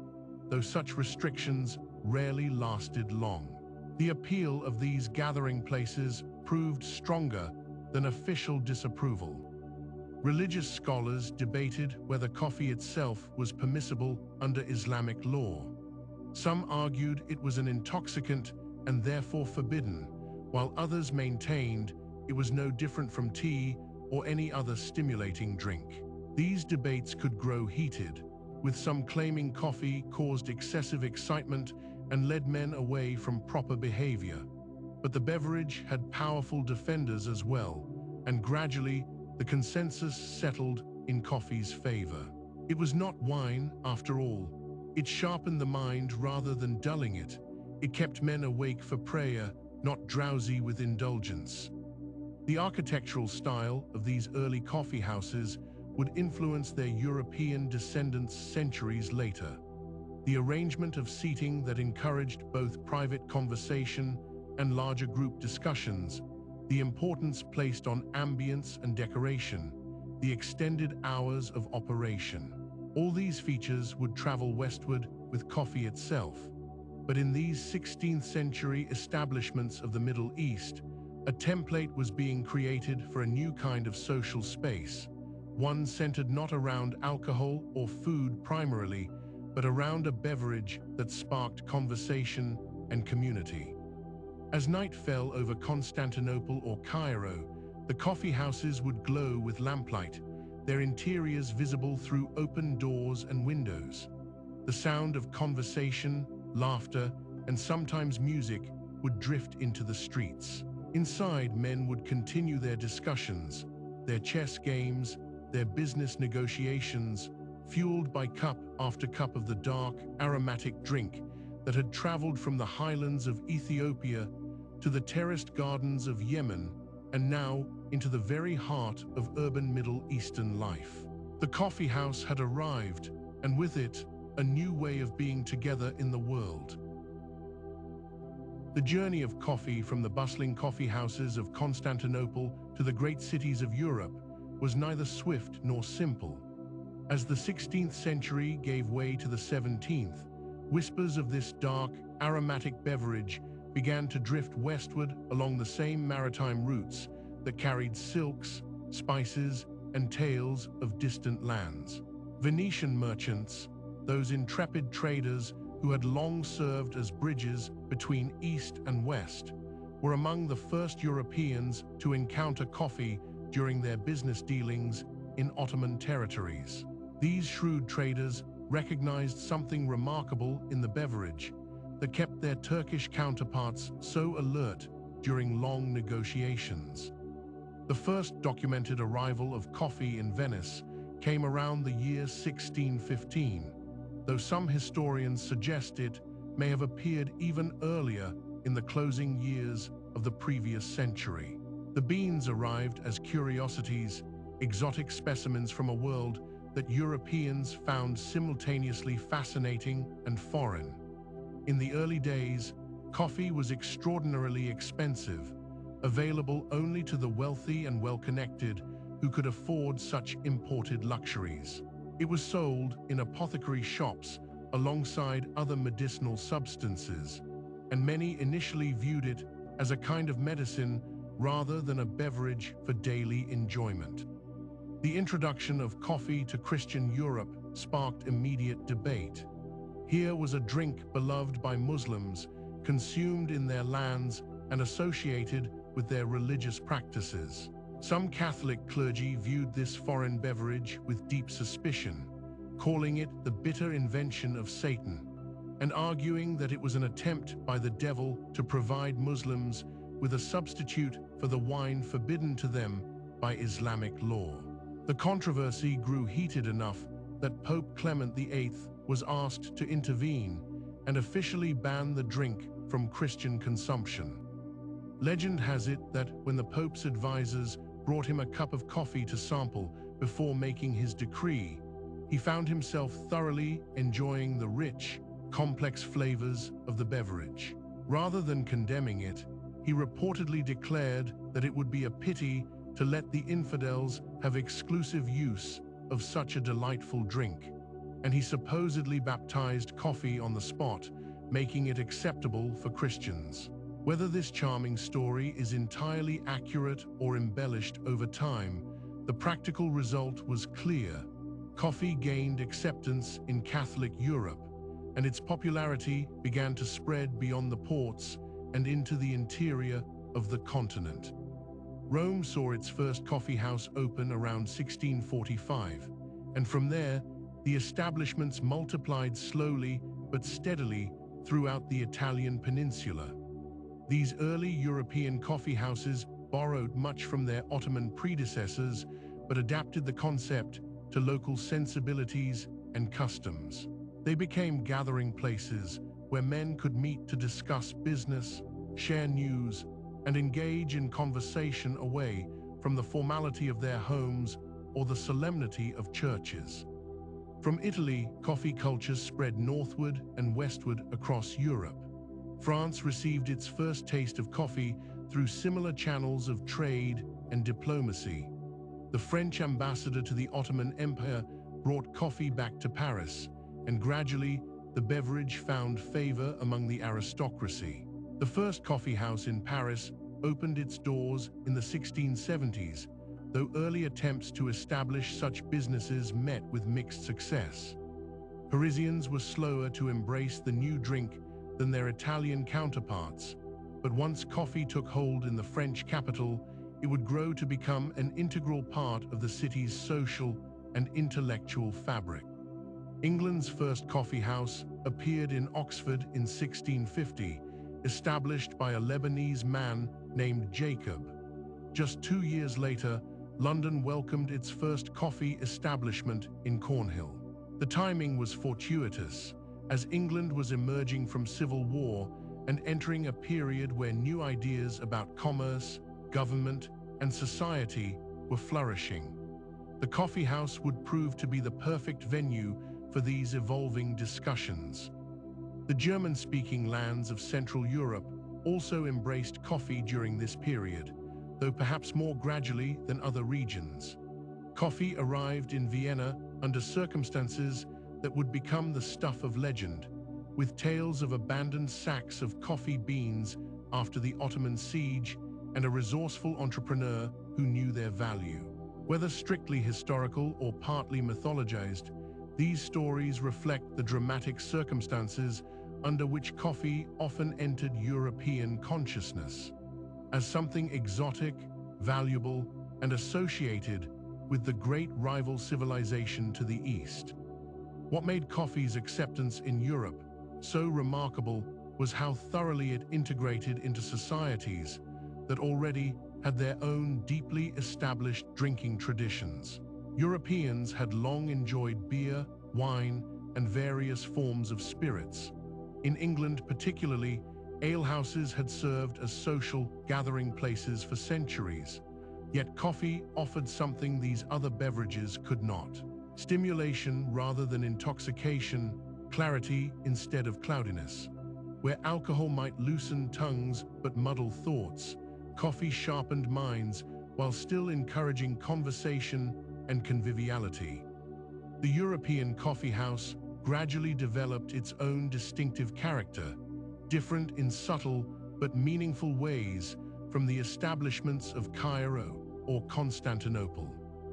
though such restrictions rarely lasted long. The appeal of these gathering places proved stronger than official disapproval. Religious scholars debated whether coffee itself was permissible under Islamic law. Some argued it was an intoxicant and therefore forbidden, while others maintained it was no different from tea or any other stimulating drink. These debates could grow heated, with some claiming coffee caused excessive excitement and led men away from proper behavior. But the beverage had powerful defenders as well, and gradually the consensus settled in coffee's favor. It was not wine, after all. It sharpened the mind rather than dulling it. It kept men awake for prayer, not drowsy with indulgence. The architectural style of these early coffee houses would influence their European descendants centuries later. The arrangement of seating that encouraged both private conversation and larger group discussions, the importance placed on ambience and decoration, the extended hours of operation. All these features would travel westward with coffee itself. But in these 16th century establishments of the Middle East, a template was being created for a new kind of social space, one centered not around alcohol or food primarily, but around a beverage that sparked conversation and community. As night fell over Constantinople or Cairo, the coffee houses would glow with lamplight, their interiors visible through open doors and windows. The sound of conversation, laughter, and sometimes music would drift into the streets. Inside, men would continue their discussions, their chess games, their business negotiations, fueled by cup after cup of the dark, aromatic drink that had traveled from the highlands of Ethiopia to the terraced gardens of Yemen and now into the very heart of urban Middle Eastern life. The coffee house had arrived, and with it, a new way of being together in the world. The journey of coffee from the bustling coffee houses of Constantinople to the great cities of Europe was neither swift nor simple. As the 16th century gave way to the 17th, whispers of this dark, aromatic beverage began to drift westward along the same maritime routes that carried silks, spices, and tales of distant lands. Venetian merchants, those intrepid traders who had long served as bridges between East and West, were among the first Europeans to encounter coffee during their business dealings in Ottoman territories. These shrewd traders recognized something remarkable in the beverage that kept their Turkish counterparts so alert during long negotiations. The first documented arrival of coffee in Venice came around the year 1615, though some historians suggest it may have appeared even earlier in the closing years of the previous century. The beans arrived as curiosities, exotic specimens from a world that Europeans found simultaneously fascinating and foreign. In the early days, coffee was extraordinarily expensive, available only to the wealthy and well-connected who could afford such imported luxuries. It was sold in apothecary shops alongside other medicinal substances, and many initially viewed it as a kind of medicine rather than a beverage for daily enjoyment. The introduction of coffee to Christian Europe sparked immediate debate. Here was a drink beloved by Muslims, consumed in their lands and associated with their religious practices. Some Catholic clergy viewed this foreign beverage with deep suspicion, calling it the bitter invention of Satan, and arguing that it was an attempt by the devil to provide Muslims with a substitute for the wine forbidden to them by Islamic law. The controversy grew heated enough that Pope Clement VIII was asked to intervene and officially ban the drink from Christian consumption. Legend has it that when the Pope's advisors brought him a cup of coffee to sample before making his decree, he found himself thoroughly enjoying the rich, complex flavors of the beverage. Rather than condemning it, he reportedly declared that it would be a pity to let the infidels have exclusive use of such a delightful drink, and he supposedly baptized coffee on the spot, making it acceptable for Christians. Whether this charming story is entirely accurate or embellished over time, the practical result was clear. Coffee gained acceptance in Catholic Europe, and its popularity began to spread beyond the ports and into the interior of the continent. Rome saw its first coffee house open around 1645, and from there, The establishments multiplied slowly but steadily throughout the Italian peninsula. These early European coffee houses borrowed much from their Ottoman predecessors, but adapted the concept to local sensibilities and customs. They became gathering places where men could meet to discuss business, share news, and engage in conversation away from the formality of their homes or the solemnity of churches. From Italy, coffee cultures spread northward and westward across Europe. France received its first taste of coffee through similar channels of trade and diplomacy. The French ambassador to the Ottoman Empire brought coffee back to Paris, and gradually the beverage found favor among the aristocracy. The first coffee house in Paris opened its doors in the 1670s, though early attempts to establish such businesses met with mixed success. Parisians were slower to embrace the new drink than their Italian counterparts, but once coffee took hold in the French capital, it would grow to become an integral part of the city's social and intellectual fabric. England's first coffee house appeared in Oxford in 1650, established by a Lebanese man named Jacob. Just 2 years later, London welcomed its first coffee establishment in Cornhill. The timing was fortuitous, as England was emerging from civil war and entering a period where new ideas about commerce, government, and society were flourishing. The coffee house would prove to be the perfect venue for these evolving discussions. The German-speaking lands of Central Europe also embraced coffee during this period, though perhaps more gradually than other regions. Coffee arrived in Vienna under circumstances that would become the stuff of legend, with tales of abandoned sacks of coffee beans after the Ottoman siege and a resourceful entrepreneur who knew their value. Whether strictly historical or partly mythologized, these stories reflect the dramatic circumstances under which coffee often entered European consciousness, as something exotic, valuable, and associated with the great rival civilization to the east. What made coffee's acceptance in Europe so remarkable was how thoroughly it integrated into societies that already had their own deeply established drinking traditions. Europeans had long enjoyed beer, wine, and various forms of spirits. In England particularly, alehouses had served as social gathering places for centuries, yet coffee offered something these other beverages could not: stimulation rather than intoxication, clarity instead of cloudiness. Where alcohol might loosen tongues but muddle thoughts, coffee sharpened minds while still encouraging conversation and conviviality. The European coffee house gradually developed its own distinctive character, different in subtle but meaningful ways from the establishments of Cairo or Constantinople.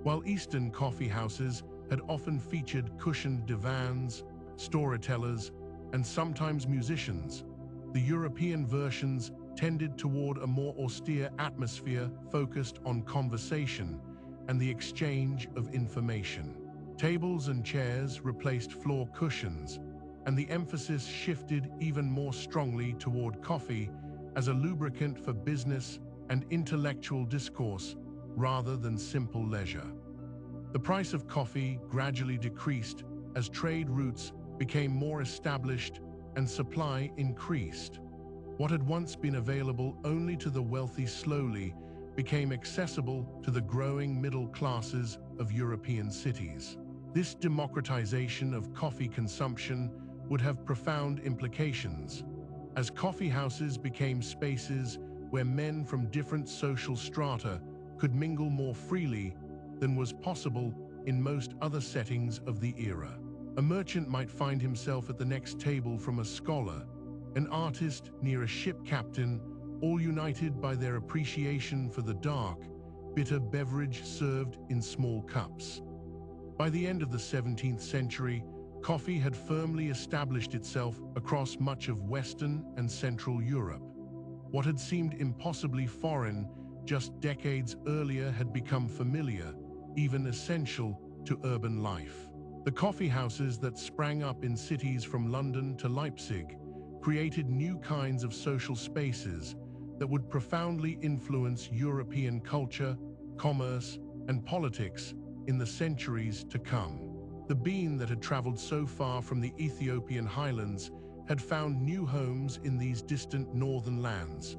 While Eastern coffee houses had often featured cushioned divans, storytellers, and sometimes musicians, the European versions tended toward a more austere atmosphere focused on conversation and the exchange of information. Tables and chairs replaced floor cushions, and the emphasis shifted even more strongly toward coffee as a lubricant for business and intellectual discourse rather than simple leisure. The price of coffee gradually decreased as trade routes became more established and supply increased. What had once been available only to the wealthy slowly became accessible to the growing middle classes of European cities. This democratization of coffee consumption would have profound implications, as coffee houses became spaces where men from different social strata could mingle more freely than was possible in most other settings of the era. A merchant might find himself at the next table from a scholar, an artist near a ship captain, all united by their appreciation for the dark, bitter beverage served in small cups. By the end of the 17th century, coffee had firmly established itself across much of Western and Central Europe. What had seemed impossibly foreign just decades earlier had become familiar, even essential to urban life. The coffee houses that sprang up in cities from London to Leipzig created new kinds of social spaces that would profoundly influence European culture, commerce, and politics in the centuries to come. The bean that had traveled so far from the Ethiopian Highlands had found new homes in these distant northern lands,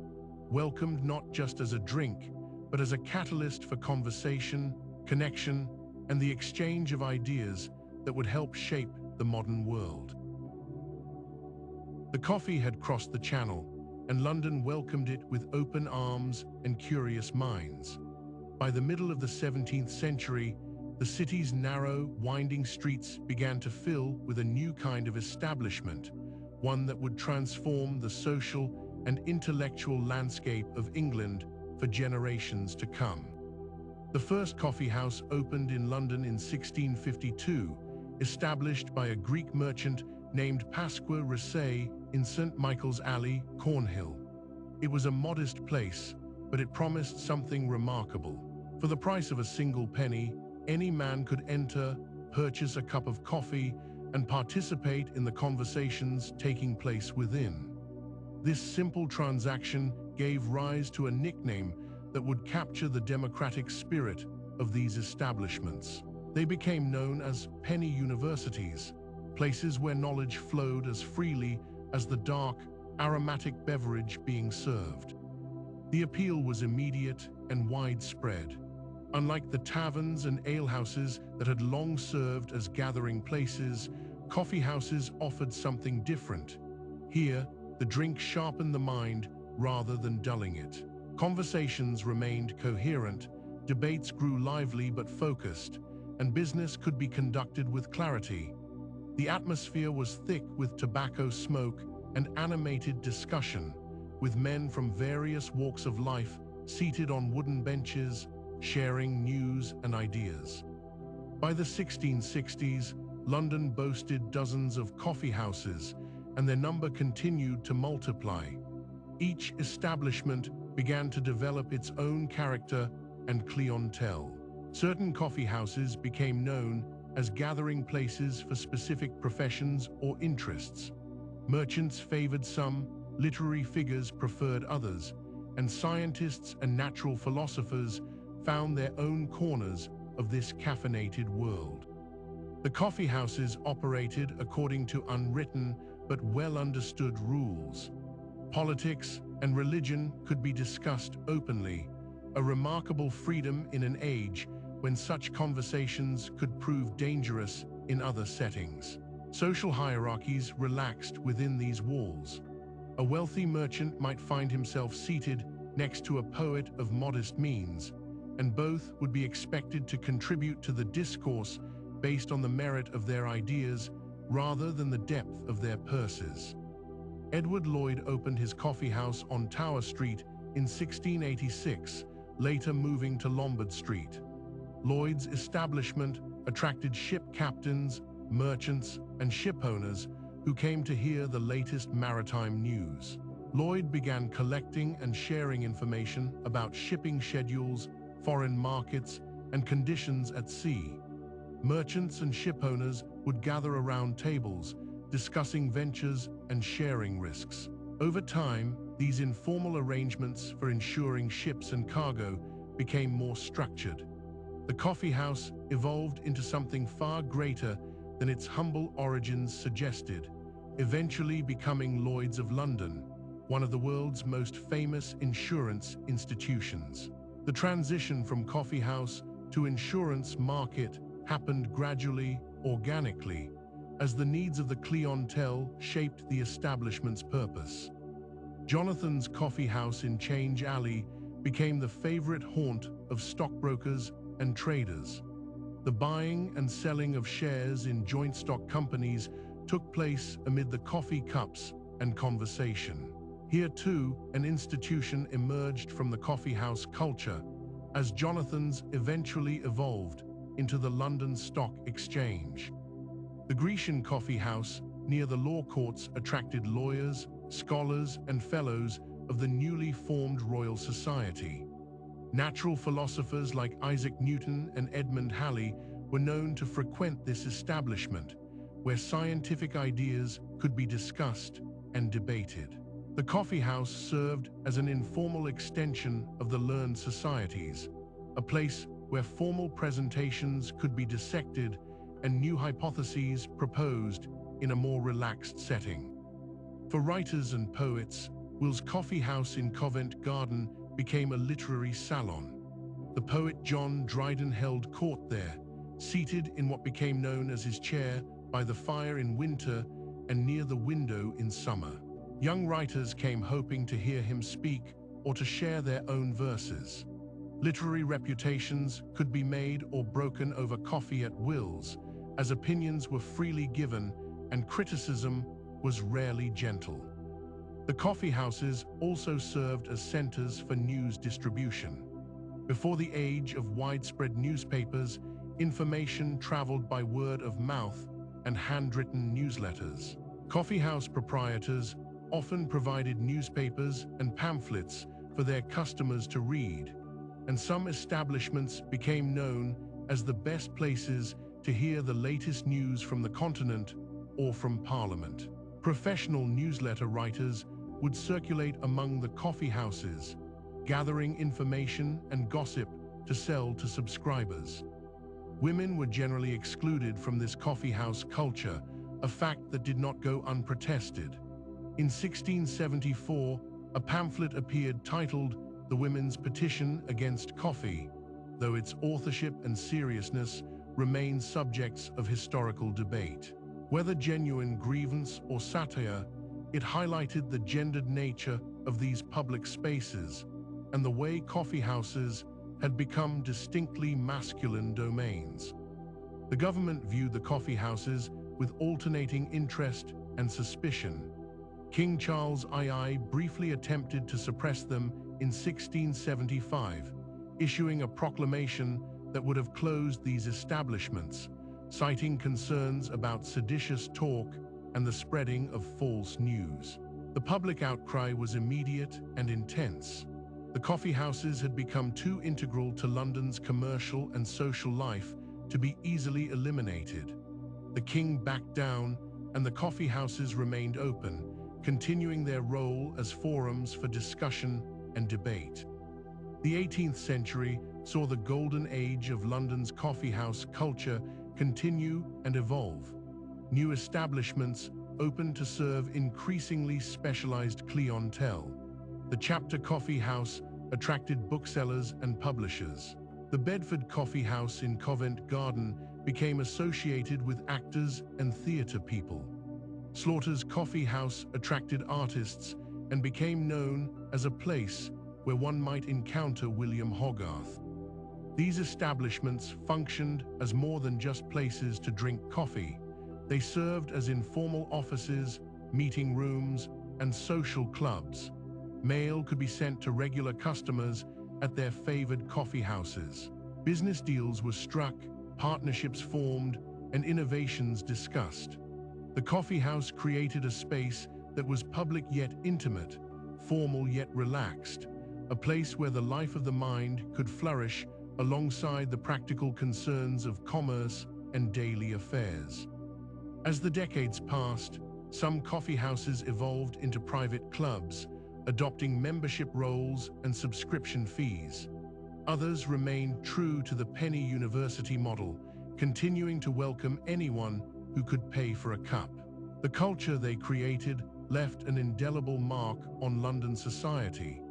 welcomed not just as a drink, but as a catalyst for conversation, connection, and the exchange of ideas that would help shape the modern world. The coffee had crossed the Channel, and London welcomed it with open arms and curious minds. By the middle of the 17th century, the city's narrow, winding streets began to fill with a new kind of establishment, one that would transform the social and intellectual landscape of England for generations to come. The first coffee house opened in London in 1652, established by a Greek merchant named Pasqua Risset in St. Michael's Alley, Cornhill. It was a modest place, but it promised something remarkable. For the price of a single penny, any man could enter, purchase a cup of coffee, and participate in the conversations taking place within. This simple transaction gave rise to a nickname that would capture the democratic spirit of these establishments. They became known as penny universities, places where knowledge flowed as freely as the dark, aromatic beverage being served. The appeal was immediate and widespread. Unlike the taverns and alehouses that had long served as gathering places, coffee houses offered something different. Here, the drink sharpened the mind rather than dulling it. Conversations remained coherent, debates grew lively but focused, and business could be conducted with clarity. The atmosphere was thick with tobacco smoke and animated discussion, with men from various walks of life seated on wooden benches, sharing news and ideas. By the 1660s, London boasted dozens of coffee houses, and their number continued to multiply. Each establishment began to develop its own character and clientele. Certain coffee houses became known as gathering places for specific professions or interests. Merchants favored some, literary figures preferred others, and scientists and natural philosophers found their own corners of this caffeinated world. The coffee houses operated according to unwritten but well-understood rules. Politics and religion could be discussed openly, a remarkable freedom in an age when such conversations could prove dangerous in other settings. Social hierarchies relaxed within these walls. A wealthy merchant might find himself seated next to a poet of modest means, and both would be expected to contribute to the discourse based on the merit of their ideas rather than the depth of their purses. Edward Lloyd opened his coffee house on Tower Street in 1686, later moving to Lombard Street. Lloyd's establishment attracted ship captains, merchants, and shipowners who came to hear the latest maritime news. Lloyd began collecting and sharing information about shipping schedules, foreign markets, and conditions at sea. Merchants and shipowners would gather around tables, discussing ventures and sharing risks. Over time, these informal arrangements for insuring ships and cargo became more structured. The coffee house evolved into something far greater than its humble origins suggested, eventually becoming Lloyd's of London, one of the world's most famous insurance institutions. The transition from coffee house to insurance market happened gradually, organically, as the needs of the clientele shaped the establishment's purpose. Jonathan's Coffee House in Change Alley became the favorite haunt of stockbrokers and traders. The buying and selling of shares in joint stock companies took place amid the coffee cups and conversation. Here too, an institution emerged from the coffee house culture, as Jonathan's eventually evolved into the London Stock Exchange. The Grecian Coffee House near the law courts attracted lawyers, scholars, and fellows of the newly formed Royal Society. Natural philosophers like Isaac Newton and Edmund Halley were known to frequent this establishment, where scientific ideas could be discussed and debated. The coffee house served as an informal extension of the learned societies, a place where formal presentations could be dissected and new hypotheses proposed in a more relaxed setting. For writers and poets, Will's Coffee House in Covent Garden became a literary salon. The poet John Dryden held court there, seated in what became known as his chair by the fire in winter and near the window in summer. Young writers came hoping to hear him speak or to share their own verses. Literary reputations could be made or broken over coffee at Will's, as opinions were freely given and criticism was rarely gentle. The coffee houses also served as centers for news distribution. Before the age of widespread newspapers, information traveled by word of mouth and handwritten newsletters. Coffeehouse proprietors often provided newspapers and pamphlets for their customers to read, and some establishments became known as the best places to hear the latest news from the continent or from Parliament. Professional newsletter writers would circulate among the coffee houses, gathering information and gossip to sell to subscribers. Women were generally excluded from this coffee house culture, a fact that did not go unprotested. In 1674, a pamphlet appeared titled The Women's Petition Against Coffee, though its authorship and seriousness remain subjects of historical debate. Whether genuine grievance or satire, it highlighted the gendered nature of these public spaces and the way coffee houses had become distinctly masculine domains. The government viewed the coffee houses with alternating interest and suspicion. King Charles II briefly attempted to suppress them in 1675, issuing a proclamation that would have closed these establishments, citing concerns about seditious talk and the spreading of false news. The public outcry was immediate and intense. The coffee houses had become too integral to London's commercial and social life to be easily eliminated. The king backed down, and the coffee houses remained open, continuing their role as forums for discussion and debate. The 18th century saw the golden age of London's coffee house culture continue and evolve. New establishments opened to serve increasingly specialized clientele. The Chapter Coffee House attracted booksellers and publishers. The Bedford Coffee House in Covent Garden became associated with actors and theatre people. Slaughter's Coffee House attracted artists and became known as a place where one might encounter William Hogarth. These establishments functioned as more than just places to drink coffee. They served as informal offices, meeting rooms, and social clubs. Mail could be sent to regular customers at their favored coffee houses. Business deals were struck, partnerships formed, and innovations discussed. The coffee house created a space that was public yet intimate, formal yet relaxed, a place where the life of the mind could flourish alongside the practical concerns of commerce and daily affairs. As the decades passed, some coffee houses evolved into private clubs, adopting membership roles and subscription fees. Others remained true to the penny university model, continuing to welcome anyone who could pay for a cup. The culture they created left an indelible mark on London society,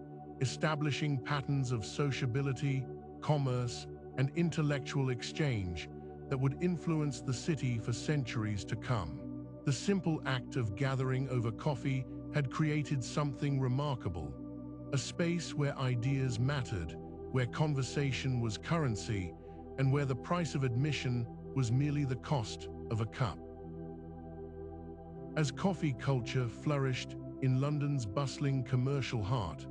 establishing patterns of sociability, commerce, and intellectual exchange that would influence the city for centuries to come. The simple act of gathering over coffee had created something remarkable, a space where ideas mattered, where conversation was currency, and where the price of admission was merely the cost of a cup. As coffee culture flourished in London's bustling commercial heart,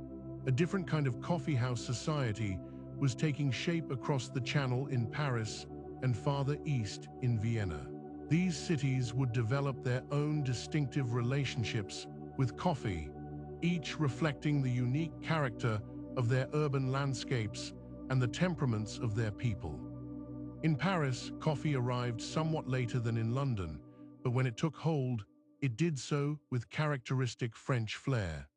a different kind of coffeehouse society was taking shape across the Channel in Paris and farther east in Vienna. These cities would develop their own distinctive relationships with coffee, each reflecting the unique character of their urban landscapes and the temperaments of their people. In Paris, coffee arrived somewhat later than in London, but when it took hold, it did so with characteristic French flair.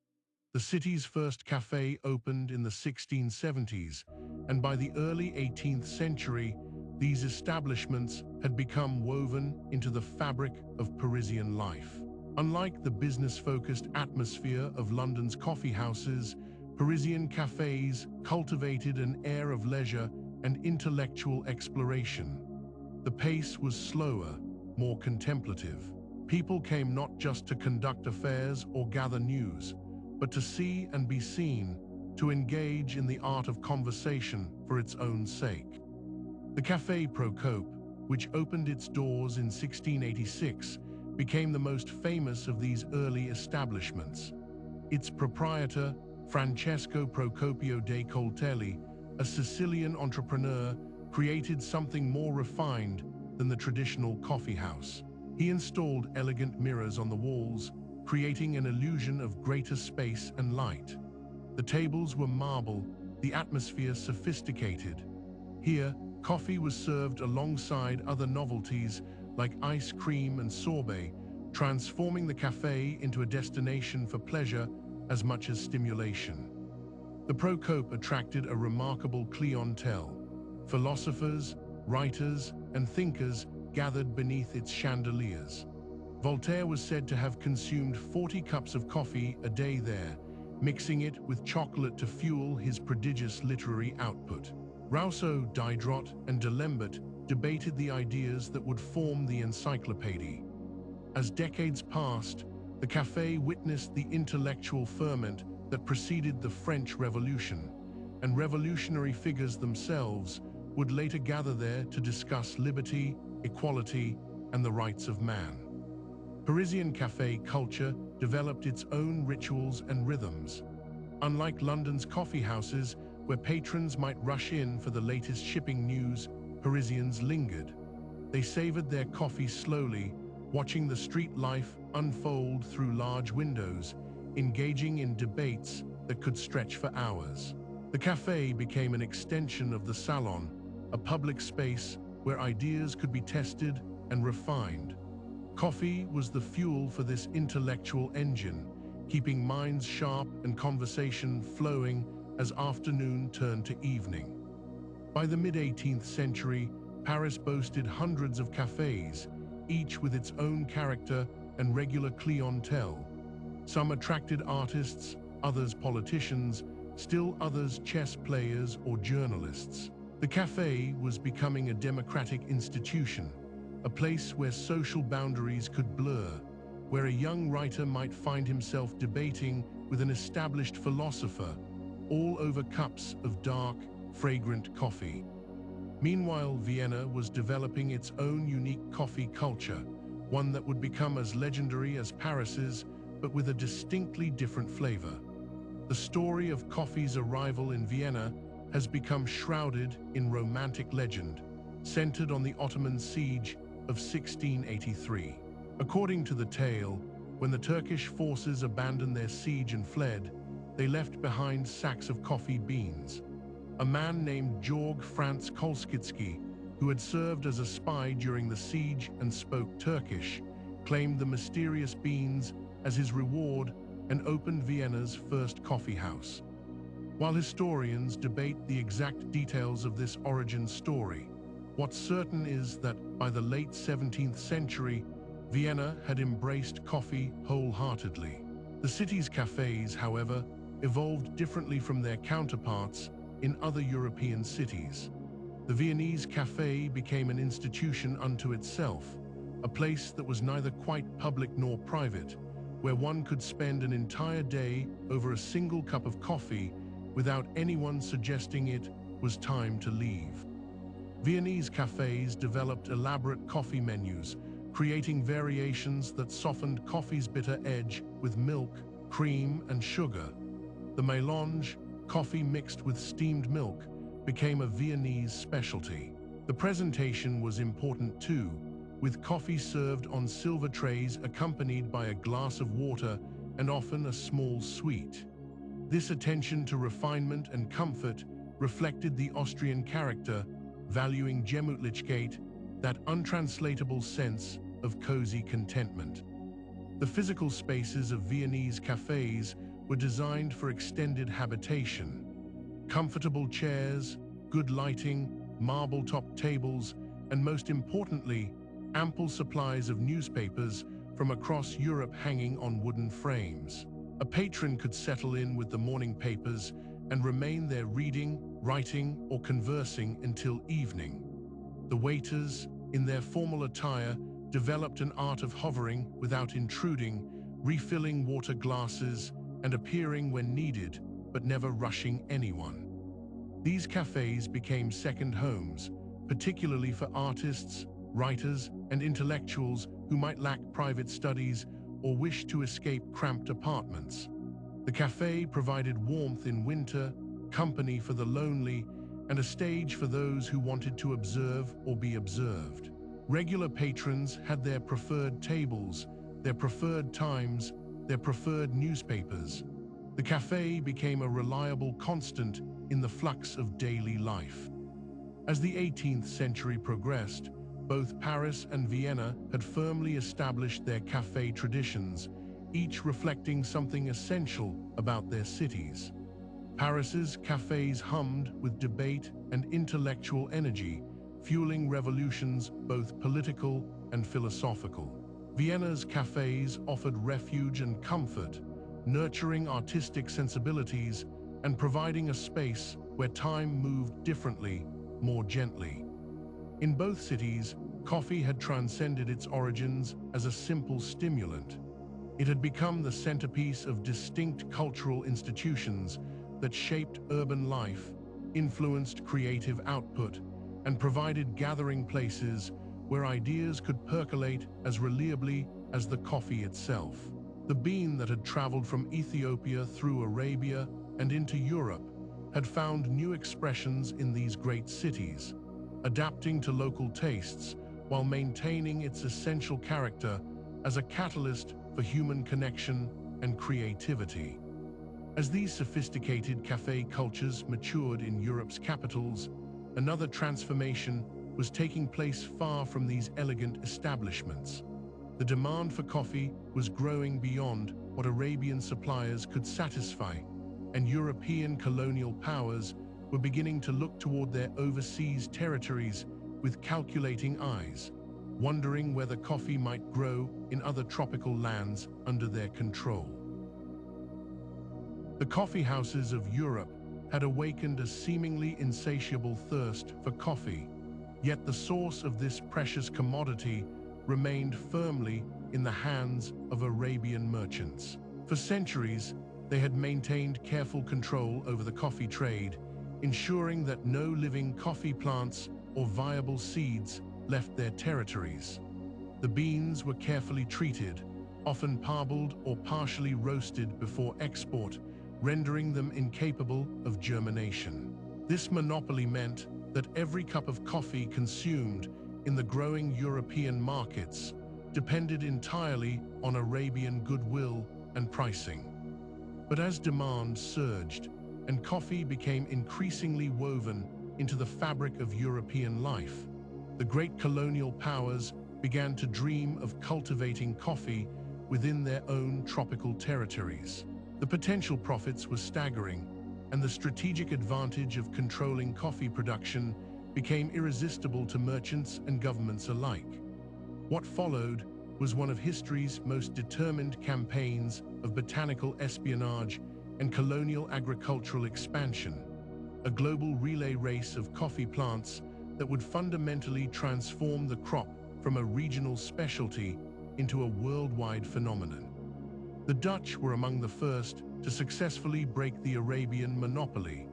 The city's first café opened in the 1670s, and by the early 18th century, these establishments had become woven into the fabric of Parisian life. Unlike the business-focused atmosphere of London's coffeehouses, Parisian cafés cultivated an air of leisure and intellectual exploration. The pace was slower, more contemplative. People came not just to conduct affairs or gather news, but to see and be seen, to engage in the art of conversation for its own sake. The Café Procope, which opened its doors in 1686, became the most famous of these early establishments. Its proprietor, Francesco Procopio de Coltelli, a Sicilian entrepreneur, created something more refined than the traditional coffee house. He installed elegant mirrors on the walls, creating an illusion of greater space and light. The tables were marble, the atmosphere sophisticated. Here, coffee was served alongside other novelties like ice cream and sorbet, transforming the café into a destination for pleasure as much as stimulation. The Procope attracted a remarkable clientele. Philosophers, writers, and thinkers gathered beneath its chandeliers. Voltaire was said to have consumed 40 cups of coffee a day there, mixing it with chocolate to fuel his prodigious literary output. Rousseau, Diderot, and D'Alembert debated the ideas that would form the encyclopedia. As decades passed, the café witnessed the intellectual ferment that preceded the French Revolution, and revolutionary figures themselves would later gather there to discuss liberty, equality, and the rights of man. Parisian café culture developed its own rituals and rhythms. Unlike London's coffee houses, where patrons might rush in for the latest shipping news, Parisians lingered. They savored their coffee slowly, watching the street life unfold through large windows, engaging in debates that could stretch for hours. The café became an extension of the salon, a public space where ideas could be tested and refined. Coffee was the fuel for this intellectual engine, keeping minds sharp and conversation flowing as afternoon turned to evening. By the mid-18th century, Paris boasted hundreds of cafés, each with its own character and regular clientele. Some attracted artists, others politicians, still others chess players or journalists. The café was becoming a democratic institution, a place where social boundaries could blur, where a young writer might find himself debating with an established philosopher, all over cups of dark, fragrant coffee. Meanwhile, Vienna was developing its own unique coffee culture, one that would become as legendary as Paris's, but with a distinctly different flavor. The story of coffee's arrival in Vienna has become shrouded in romantic legend, centered on the Ottoman siege of 1683. According to the tale, when the Turkish forces abandoned their siege and fled, they left behind sacks of coffee beans. A man named Georg Franz Kolskitsky, who had served as a spy during the siege and spoke Turkish, claimed the mysterious beans as his reward and opened Vienna's first coffee house. While historians debate the exact details of this origin story, what's certain is that by the late 17th century, Vienna had embraced coffee wholeheartedly. The city's cafés, however, evolved differently from their counterparts in other European cities. The Viennese café became an institution unto itself, a place that was neither quite public nor private, where one could spend an entire day over a single cup of coffee without anyone suggesting it was time to leave. Viennese cafés developed elaborate coffee menus, creating variations that softened coffee's bitter edge with milk, cream, and sugar. The mélange, coffee mixed with steamed milk, became a Viennese specialty. The presentation was important too, with coffee served on silver trays accompanied by a glass of water and often a small sweet. This attention to refinement and comfort reflected the Austrian character, valuing gemütlichkeit, that untranslatable sense of cozy contentment. The physical spaces of Viennese cafes were designed for extended habitation. Comfortable chairs, good lighting, marble-topped tables, and most importantly, ample supplies of newspapers from across Europe hanging on wooden frames. A patron could settle in with the morning papers and remain there reading, writing, or conversing until evening. The waiters, in their formal attire, developed an art of hovering without intruding, refilling water glasses and appearing when needed, but never rushing anyone. These cafes became second homes, particularly for artists, writers, and intellectuals who might lack private studies or wish to escape cramped apartments. The cafe provided warmth in winter, company for the lonely, and a stage for those who wanted to observe or be observed. Regular patrons had their preferred tables, their preferred times, their preferred newspapers. The cafe became a reliable constant in the flux of daily life. As the 18th century progressed, both Paris and Vienna had firmly established their cafe traditions, each reflecting something essential about their cities. Paris's cafes hummed with debate and intellectual energy, fueling revolutions both political and philosophical. Vienna's cafes offered refuge and comfort, nurturing artistic sensibilities and providing a space where time moved differently, more gently. In both cities, coffee had transcended its origins as a simple stimulant. It had become the centerpiece of distinct cultural institutions that shaped urban life, influenced creative output, and provided gathering places where ideas could percolate as reliably as the coffee itself. The bean that had traveled from Ethiopia through Arabia and into Europe had found new expressions in these great cities, adapting to local tastes while maintaining its essential character as a catalyst for human connection and creativity. As these sophisticated cafe cultures matured in Europe's capitals, another transformation was taking place far from these elegant establishments. The demand for coffee was growing beyond what Arabian suppliers could satisfy, and European colonial powers were beginning to look toward their overseas territories with calculating eyes, wondering whether coffee might grow in other tropical lands under their control. The coffeehouses of Europe had awakened a seemingly insatiable thirst for coffee, yet the source of this precious commodity remained firmly in the hands of Arabian merchants. For centuries, they had maintained careful control over the coffee trade, ensuring that no living coffee plants or viable seeds left their territories. The beans were carefully treated, often parboiled or partially roasted before export, rendering them incapable of germination. This monopoly meant that every cup of coffee consumed in the growing European markets depended entirely on Arabian goodwill and pricing. But as demand surged and coffee became increasingly woven into the fabric of European life, the great colonial powers began to dream of cultivating coffee within their own tropical territories. The potential profits were staggering, and the strategic advantage of controlling coffee production became irresistible to merchants and governments alike. What followed was one of history's most determined campaigns of botanical espionage and colonial agricultural expansion, a global relay race of coffee plants that would fundamentally transform the crop from a regional specialty into a worldwide phenomenon. The Dutch were among the first to successfully break the Arabian monopoly.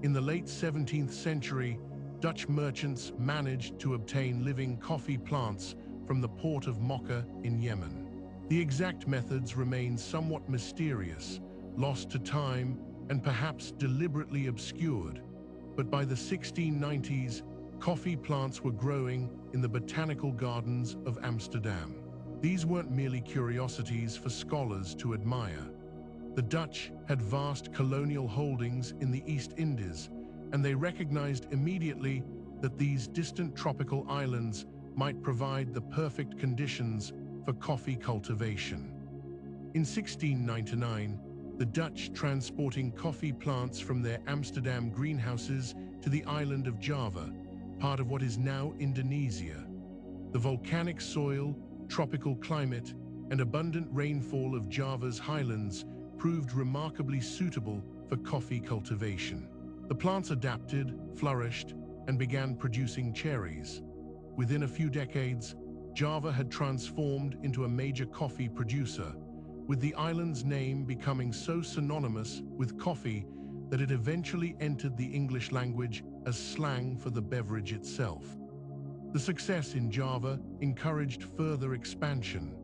In the late 17th century, Dutch merchants managed to obtain living coffee plants from the port of Mocha in Yemen. The exact methods remain somewhat mysterious, lost to time, and perhaps deliberately obscured. But by the 1690s, coffee plants were growing in the botanical gardens of Amsterdam. These weren't merely curiosities for scholars to admire. The Dutch had vast colonial holdings in the East Indies, and they recognized immediately that these distant tropical islands might provide the perfect conditions for coffee cultivation. In 1699, the Dutch transporting coffee plants from their Amsterdam greenhouses to the island of Java, part of what is now Indonesia. The volcanic soil, tropical climate, and abundant rainfall of Java's highlands proved remarkably suitable for coffee cultivation. The plants adapted, flourished, and began producing cherries. Within a few decades, Java had transformed into a major coffee producer, with the island's name becoming so synonymous with coffee that it eventually entered the English language as slang for the beverage itself. The success in Java encouraged further expansion.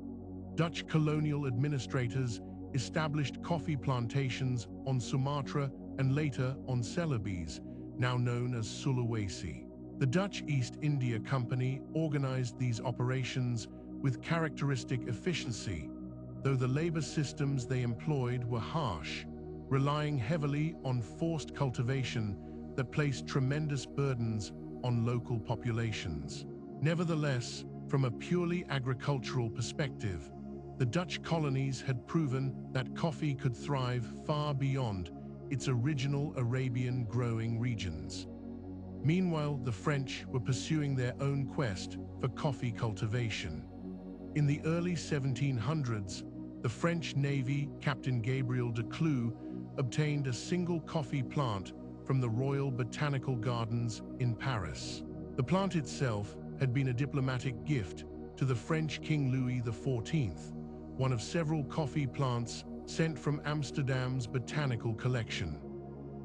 Dutch colonial administrators established coffee plantations on Sumatra and later on Celebes, now known as Sulawesi. The Dutch East India Company organized these operations with characteristic efficiency, though the labor systems they employed were harsh, relying heavily on forced cultivation that placed tremendous burdens on local populations. Nevertheless, from a purely agricultural perspective, the Dutch colonies had proven that coffee could thrive far beyond its original Arabian growing regions. Meanwhile, the French were pursuing their own quest for coffee cultivation. In the early 1700s, the French Navy Captain Gabriel de Clou obtained a single coffee plant from the Royal Botanical Gardens in Paris. The plant itself had been a diplomatic gift to the French King Louis XIV, one of several coffee plants sent from Amsterdam's botanical collection.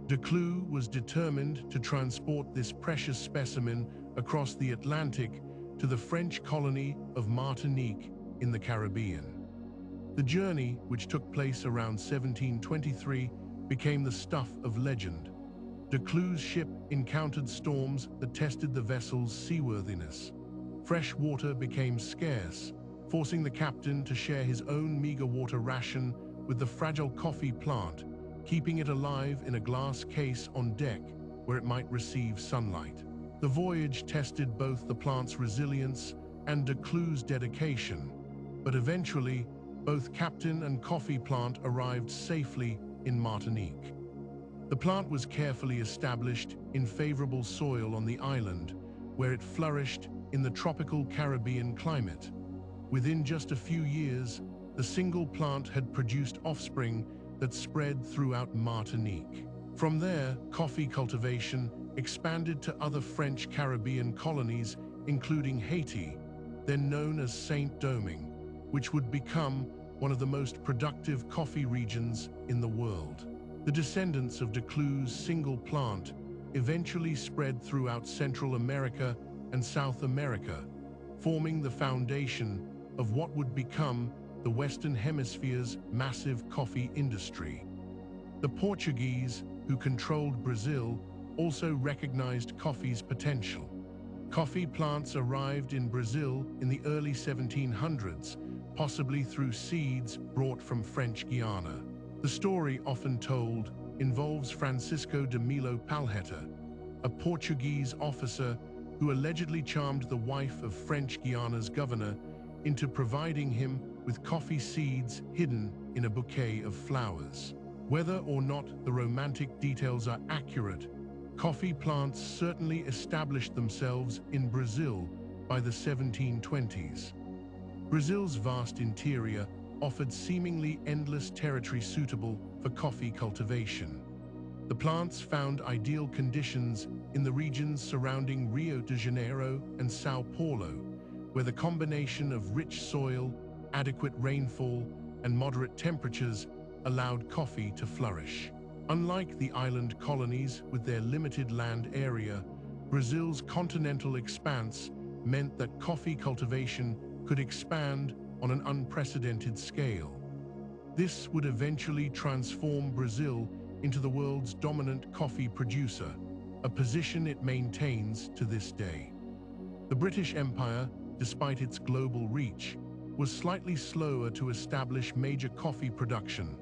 De Clou was determined to transport this precious specimen across the Atlantic to the French colony of Martinique in the Caribbean. The journey, which took place around 1723, became the stuff of legend. De Clou's ship encountered storms that tested the vessel's seaworthiness. Fresh water became scarce, forcing the captain to share his own meager water ration with the fragile coffee plant, keeping it alive in a glass case on deck where it might receive sunlight. The voyage tested both the plant's resilience and De Clou's dedication, but eventually, both captain and coffee plant arrived safely in Martinique. The plant was carefully established in favorable soil on the island, where it flourished in the tropical Caribbean climate. Within just a few years, the single plant had produced offspring that spread throughout Martinique. From there, coffee cultivation expanded to other French Caribbean colonies, including Haiti, then known as Saint-Domingue, which would become one of the most productive coffee regions in the world. The descendants of De Clou's single plant eventually spread throughout Central America and South America, forming the foundation of what would become the Western Hemisphere's massive coffee industry. The Portuguese, who controlled Brazil, also recognized coffee's potential. Coffee plants arrived in Brazil in the early 1700s, possibly through seeds brought from French Guiana. The story often told involves Francisco de Melo Palheta, a Portuguese officer who allegedly charmed the wife of French Guiana's governor into providing him with coffee seeds hidden in a bouquet of flowers. Whether or not the romantic details are accurate, coffee plants certainly established themselves in Brazil by the 1720s. Brazil's vast interior offered seemingly endless territory suitable for coffee cultivation. The plants found ideal conditions in the regions surrounding Rio de Janeiro and Sao Paulo, where the combination of rich soil, adequate rainfall, and moderate temperatures allowed coffee to flourish. Unlike the island colonies with their limited land area, Brazil's continental expanse meant that coffee cultivation could expand on an unprecedented scale. This would eventually transform Brazil into the world's dominant coffee producer, a position it maintains to this day. The British Empire, despite its global reach, was slightly slower to establish major coffee production,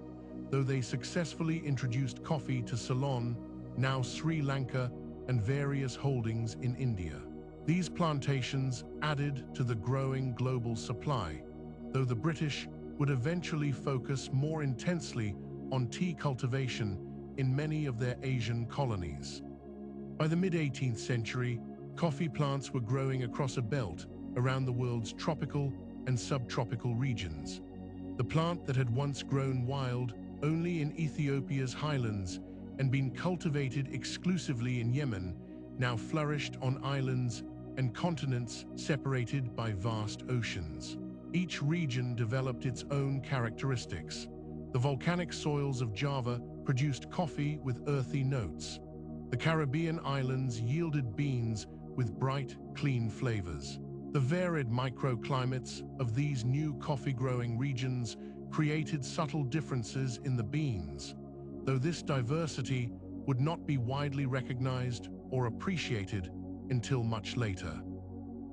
though they successfully introduced coffee to Ceylon, now Sri Lanka, and various holdings in India. These plantations added to the growing global supply, though the British would eventually focus more intensely on tea cultivation in many of their Asian colonies. By the mid-18th century, coffee plants were growing across a belt around the world's tropical and subtropical regions. The plant that had once grown wild only in Ethiopia's highlands and been cultivated exclusively in Yemen now flourished on islands and continents separated by vast oceans. Each region developed its own characteristics. The volcanic soils of Java produced coffee with earthy notes. The Caribbean islands yielded beans with bright, clean flavors. The varied microclimates of these new coffee-growing regions created subtle differences in the beans, though this diversity would not be widely recognized or appreciated until much later.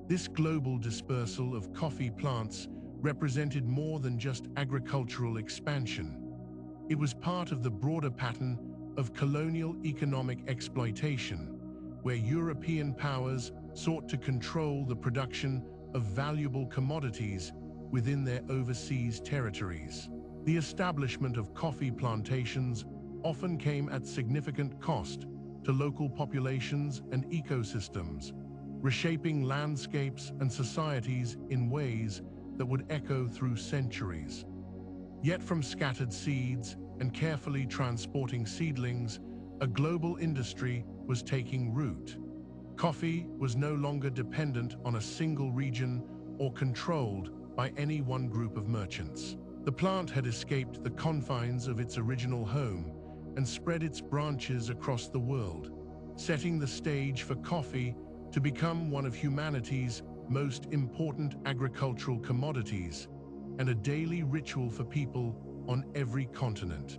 This global dispersal of coffee plants represented more than just agricultural expansion. It was part of the broader pattern of colonial economic exploitation, where European powers sought to control the production of valuable commodities within their overseas territories. The establishment of coffee plantations often came at significant cost to local populations and ecosystems, reshaping landscapes and societies in ways that would echo through centuries. Yet from scattered seeds and carefully transporting seedlings, a global industry was taking root. Coffee was no longer dependent on a single region or controlled by any one group of merchants. The plant had escaped the confines of its original home and spread its branches across the world, setting the stage for coffee to become one of humanity's most important agricultural commodities and a daily ritual for people on every continent.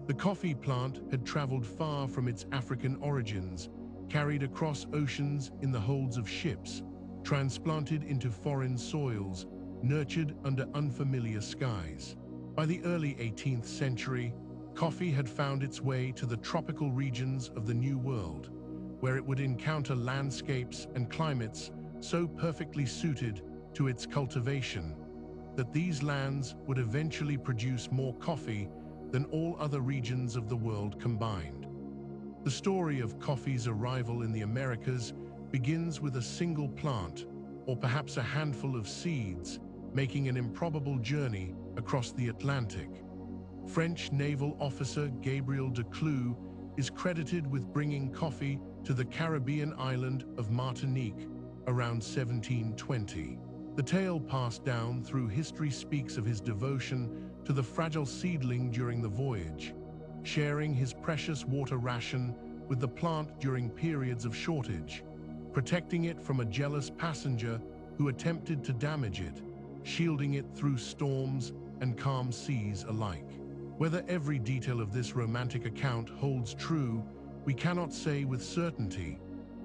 The coffee plant had traveled far from its African origins, carried across oceans in the holds of ships, transplanted into foreign soils, nurtured under unfamiliar skies. By the early 18th century, coffee had found its way to the tropical regions of the New World, where it would encounter landscapes and climates so perfectly suited to its cultivation that these lands would eventually produce more coffee than all other regions of the world combined. The story of coffee's arrival in the Americas begins with a single plant, or perhaps a handful of seeds, making an improbable journey across the Atlantic. French naval officer Gabriel de Clou is credited with bringing coffee to the Caribbean island of Martinique around 1720. The tale passed down through history speaks of his devotion to the fragile seedling during the voyage, sharing his precious water ration with the plant during periods of shortage, protecting it from a jealous passenger who attempted to damage it, shielding it through storms and calm seas alike. Whether every detail of this romantic account holds true, we cannot say with certainty,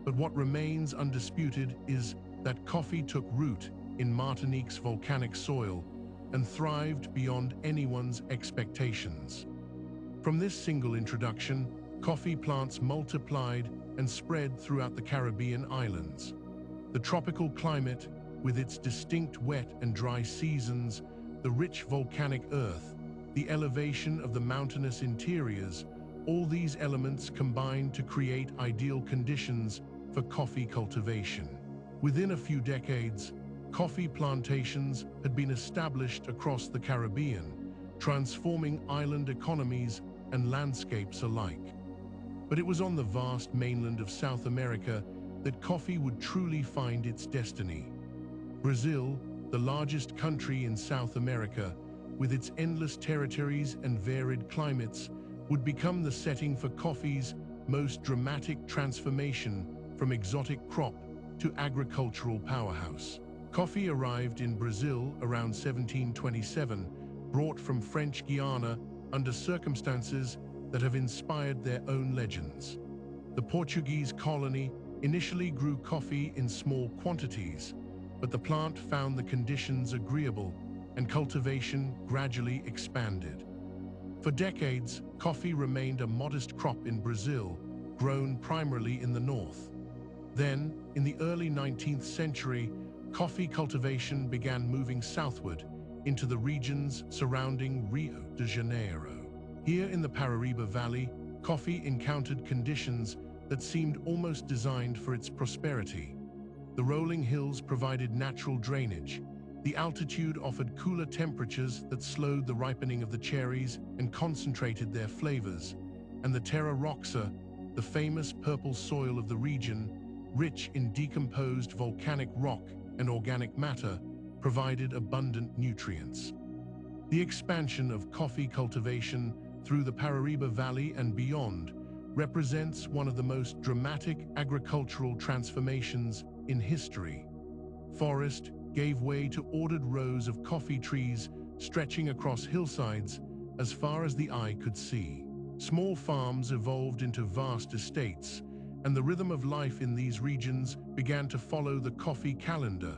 but what remains undisputed is that coffee took root in Martinique's volcanic soil and thrived beyond anyone's expectations. From this single introduction, coffee plants multiplied and spread throughout the Caribbean islands. The tropical climate, with its distinct wet and dry seasons, the rich volcanic earth, the elevation of the mountainous interiors, all these elements combined to create ideal conditions for coffee cultivation. Within a few decades, coffee plantations had been established across the Caribbean, transforming island economies and landscapes alike. But it was on the vast mainland of South America that coffee would truly find its destiny. Brazil, the largest country in South America, with its endless territories and varied climates, would become the setting for coffee's most dramatic transformation from exotic crop to agricultural powerhouse. Coffee arrived in Brazil around 1727, brought from French Guiana under circumstances that have inspired their own legends. The Portuguese colony initially grew coffee in small quantities, but the plant found the conditions agreeable and cultivation gradually expanded. For decades, coffee remained a modest crop in Brazil, grown primarily in the north. Then, in the early 19th century, coffee cultivation began moving southward into the regions surrounding Rio de Janeiro. Here in the Paraíba Valley, coffee encountered conditions that seemed almost designed for its prosperity. The rolling hills provided natural drainage. The altitude offered cooler temperatures that slowed the ripening of the cherries and concentrated their flavors. And the terra roxa, the famous purple soil of the region, rich in decomposed volcanic rock and organic matter, provided abundant nutrients. The expansion of coffee cultivation through the Paraíba Valley and beyond represents one of the most dramatic agricultural transformations in history. Forest gave way to ordered rows of coffee trees stretching across hillsides as far as the eye could see. Small farms evolved into vast estates, and the rhythm of life in these regions began to follow the coffee calendar: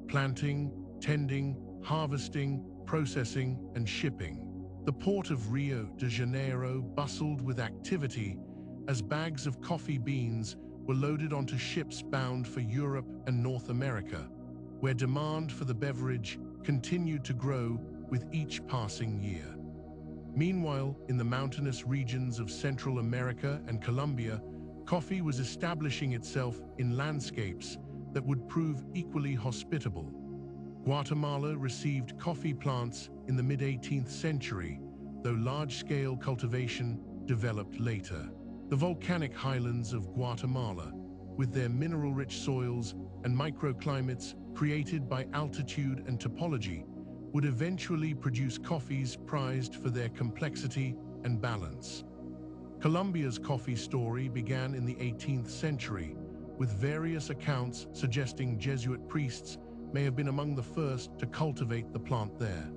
planting, tending, harvesting, processing, and shipping. The port of Rio de Janeiro bustled with activity as bags of coffee beans were loaded onto ships bound for Europe and North America, where demand for the beverage continued to grow with each passing year. Meanwhile, in the mountainous regions of Central America and Colombia, coffee was establishing itself in landscapes that would prove equally hospitable. Guatemala received coffee plants in the mid-18th century, though large-scale cultivation developed later. The volcanic highlands of Guatemala, with their mineral-rich soils and microclimates created by altitude and topology, would eventually produce coffees prized for their complexity and balance. Colombia's coffee story began in the 18th century, with various accounts suggesting Jesuit priests may have been among the first to cultivate the plant there.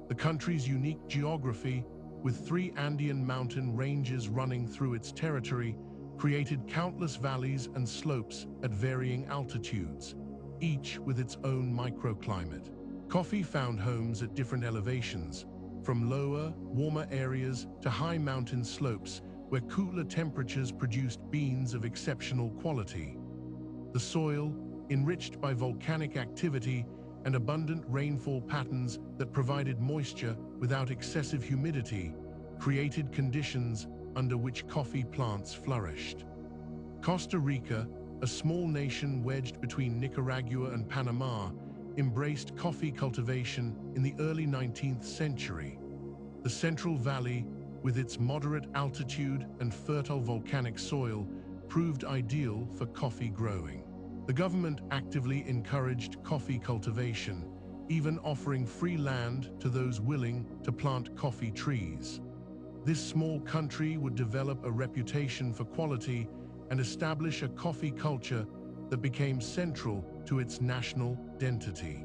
The country's unique geography, with 3 Andean mountain ranges running through its territory, created countless valleys and slopes at varying altitudes, each with its own microclimate. Coffee found homes at different elevations, from lower, warmer areas to high mountain slopes where cooler temperatures produced beans of exceptional quality. The soil, enriched by volcanic activity and abundant rainfall patterns that provided moisture without excessive humidity, created conditions under which coffee plants flourished. Costa Rica, a small nation wedged between Nicaragua and Panama, embraced coffee cultivation in the early 19th century. The Central Valley, with its moderate altitude and fertile volcanic soil, proved ideal for coffee growing. The government actively encouraged coffee cultivation, even offering free land to those willing to plant coffee trees. This small country would develop a reputation for quality and establish a coffee culture that became central to its national identity.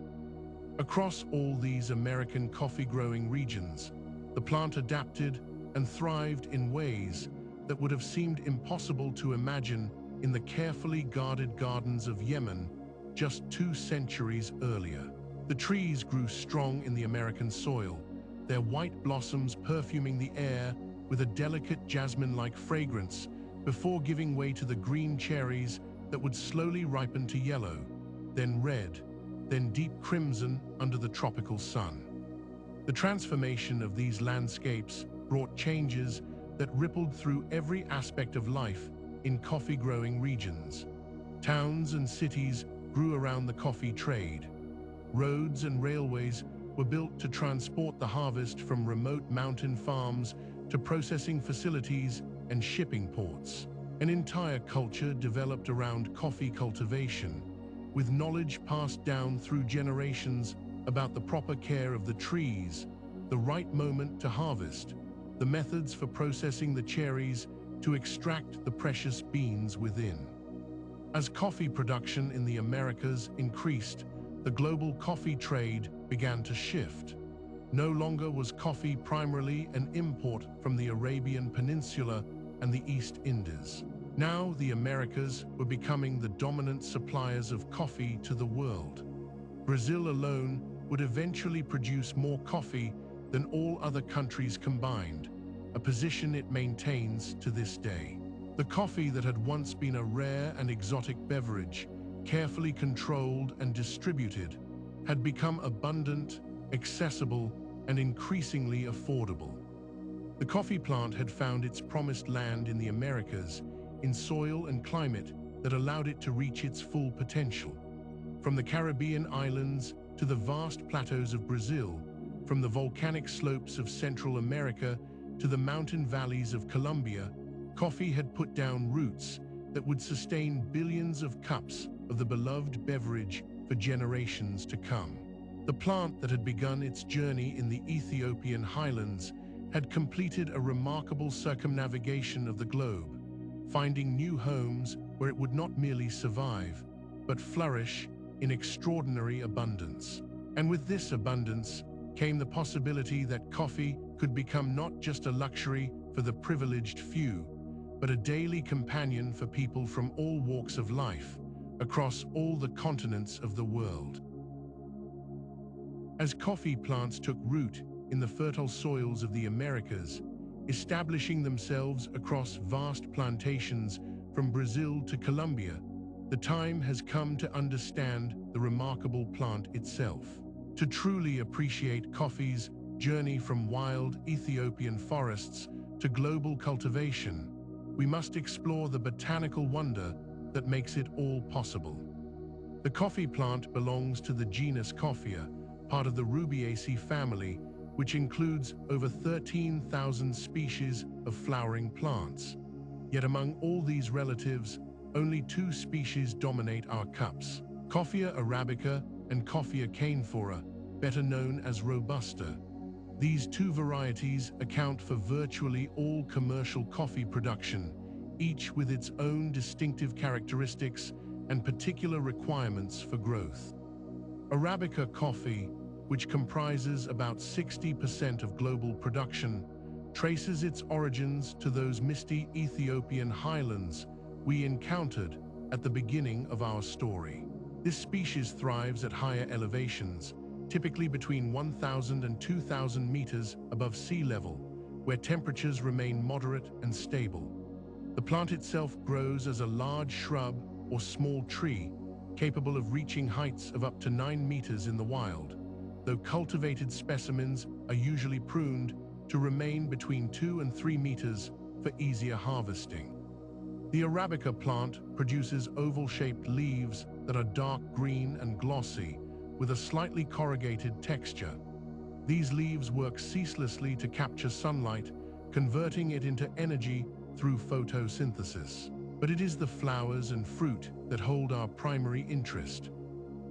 Across all these American coffee-growing regions, the plant adapted and thrived in ways that would have seemed impossible to imagine in the carefully guarded gardens of Yemen just 2 centuries earlier. The trees grew strong in the American soil, their white blossoms perfuming the air with a delicate jasmine-like fragrance before giving way to the green cherries that would slowly ripen to yellow, then red, then deep crimson under the tropical sun. The transformation of these landscapes brought changes that rippled through every aspect of life in coffee-growing regions. Towns and cities grew around the coffee trade. Roads and railways were built to transport the harvest from remote mountain farms to processing facilities and shipping ports. An entire culture developed around coffee cultivation, with knowledge passed down through generations about the proper care of the trees, the right moment to harvest, the methods for processing the cherries to extract the precious beans within. As coffee production in the Americas increased, the global coffee trade began to shift. No longer was coffee primarily an import from the Arabian Peninsula and the East Indies. Now the Americas were becoming the dominant suppliers of coffee to the world. Brazil alone would eventually produce more coffee than all other countries combined, a position it maintains to this day. The coffee that had once been a rare and exotic beverage, carefully controlled and distributed, had become abundant, accessible, and increasingly affordable. The coffee plant had found its promised land in the Americas, in soil and climate that allowed it to reach its full potential. From the Caribbean islands to the vast plateaus of Brazil, from the volcanic slopes of Central America to the mountain valleys of Colombia, coffee had put down roots that would sustain billions of cups of the beloved beverage for generations to come. The plant that had begun its journey in the Ethiopian Highlands had completed a remarkable circumnavigation of the globe, finding new homes where it would not merely survive, but flourish in extraordinary abundance. And with this abundance came the possibility that coffee could become not just a luxury for the privileged few, but a daily companion for people from all walks of life, across all the continents of the world. As coffee plants took root in the fertile soils of the Americas, establishing themselves across vast plantations from Brazil to Colombia, the time has come to understand the remarkable plant itself. To truly appreciate coffee's journey from wild Ethiopian forests to global cultivation, we must explore the botanical wonder that makes it all possible. The coffee plant belongs to the genus Coffea, part of the Rubiaceae family, which includes over 13,000 species of flowering plants. Yet among all these relatives, only 2 species dominate our cups: Coffea arabica and Coffea canephora, better known as Robusta. These 2 varieties account for virtually all commercial coffee production, each with its own distinctive characteristics and particular requirements for growth. Arabica coffee, which comprises about 60% of global production, traces its origins to those misty Ethiopian highlands we encountered at the beginning of our story. This species thrives at higher elevations, typically between 1,000 and 2,000 meters above sea level, where temperatures remain moderate and stable. The plant itself grows as a large shrub or small tree, capable of reaching heights of up to 9 meters in the wild, though cultivated specimens are usually pruned to remain between 2 and 3 meters for easier harvesting. The Arabica plant produces oval-shaped leaves that are dark green and glossy, with a slightly corrugated texture. These leaves work ceaselessly to capture sunlight, converting it into energy through photosynthesis. But it is the flowers and fruit that hold our primary interest.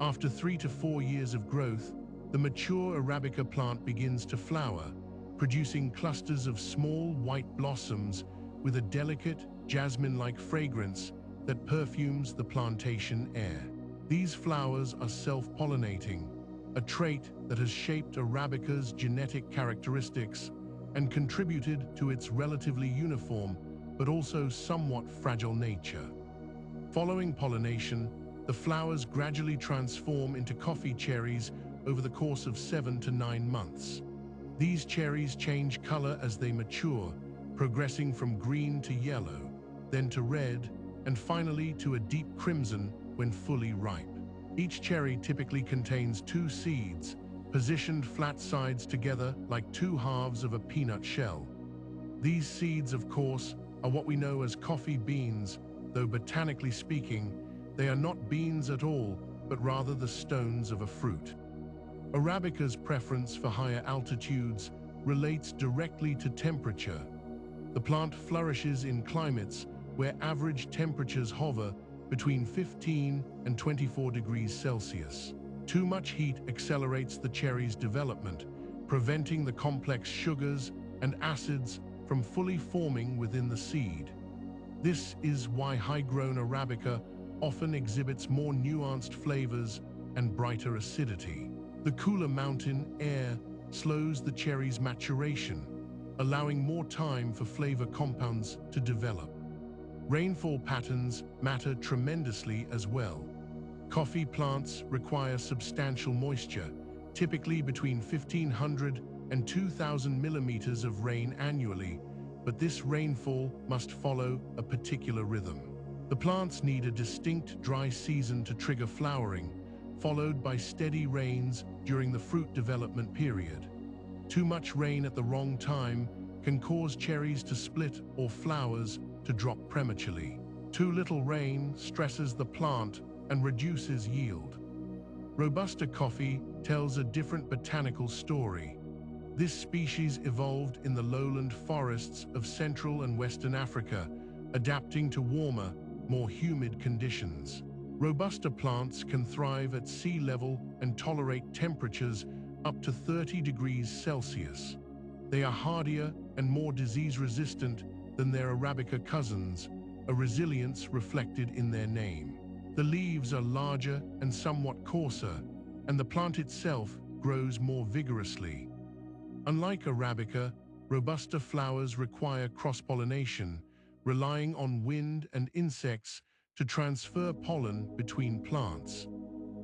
After 3 to 4 years of growth, the mature Arabica plant begins to flower, producing clusters of small white blossoms with a delicate, jasmine-like fragrance that perfumes the plantation air. These flowers are self-pollinating, a trait that has shaped Arabica's genetic characteristics and contributed to its relatively uniform but also somewhat fragile nature. Following pollination, the flowers gradually transform into coffee cherries over the course of 7 to 9 months. These cherries change color as they mature, progressing from green to yellow, then to red, and finally to a deep crimson when fully ripe. Each cherry typically contains 2 seeds, positioned flat sides together like 2 halves of a peanut shell. These seeds, of course, are what we know as coffee beans, though botanically speaking, they are not beans at all, but rather the stones of a fruit. Arabica's preference for higher altitudes relates directly to temperature. The plant flourishes in climates where average temperatures hover between 15 and 24 degrees Celsius. Too much heat accelerates the cherry's development, preventing the complex sugars and acids from fully forming within the seed. This is why high-grown Arabica often exhibits more nuanced flavors and brighter acidity. The cooler mountain air slows the cherry's maturation, allowing more time for flavor compounds to develop. Rainfall patterns matter tremendously as well. Coffee plants require substantial moisture, typically between 1,500 and 2,000 millimeters of rain annually, but this rainfall must follow a particular rhythm. The plants need a distinct dry season to trigger flowering, followed by steady rains during the fruit development period. Too much rain at the wrong time can cause cherries to split or flowers to drop prematurely. Too little rain stresses the plant and reduces yield. Robusta coffee tells a different botanical story. This species evolved in the lowland forests of Central and Western Africa, adapting to warmer, more humid conditions. Robusta plants can thrive at sea level and tolerate temperatures up to 30 degrees Celsius. They are hardier and more disease-resistant than their Arabica cousins, a resilience reflected in their name. The leaves are larger and somewhat coarser, and the plant itself grows more vigorously. Unlike Arabica, Robusta flowers require cross-pollination, relying on wind and insects to transfer pollen between plants.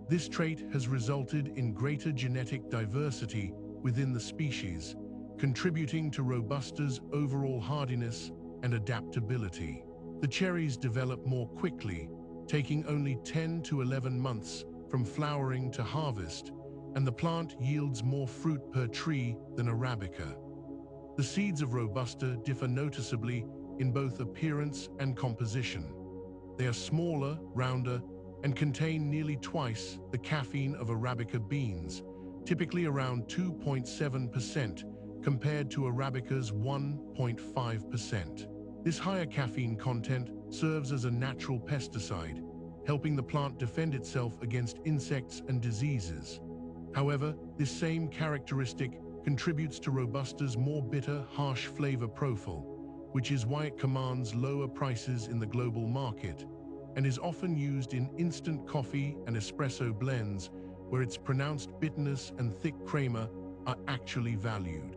This trait has resulted in greater genetic diversity within the species, contributing to Robusta's overall hardiness and adaptability. The cherries develop more quickly, taking only 10 to 11 months from flowering to harvest, and the plant yields more fruit per tree than Arabica. The seeds of Robusta differ noticeably in both appearance and composition. They are smaller, rounder, and contain nearly twice the caffeine of Arabica beans, typically around 2.7% compared to Arabica's 1.5%. This higher caffeine content serves as a natural pesticide, helping the plant defend itself against insects and diseases. However, this same characteristic contributes to Robusta's more bitter, harsh flavor profile, which is why it commands lower prices in the global market and is often used in instant coffee and espresso blends, where its pronounced bitterness and thick crema are actually valued.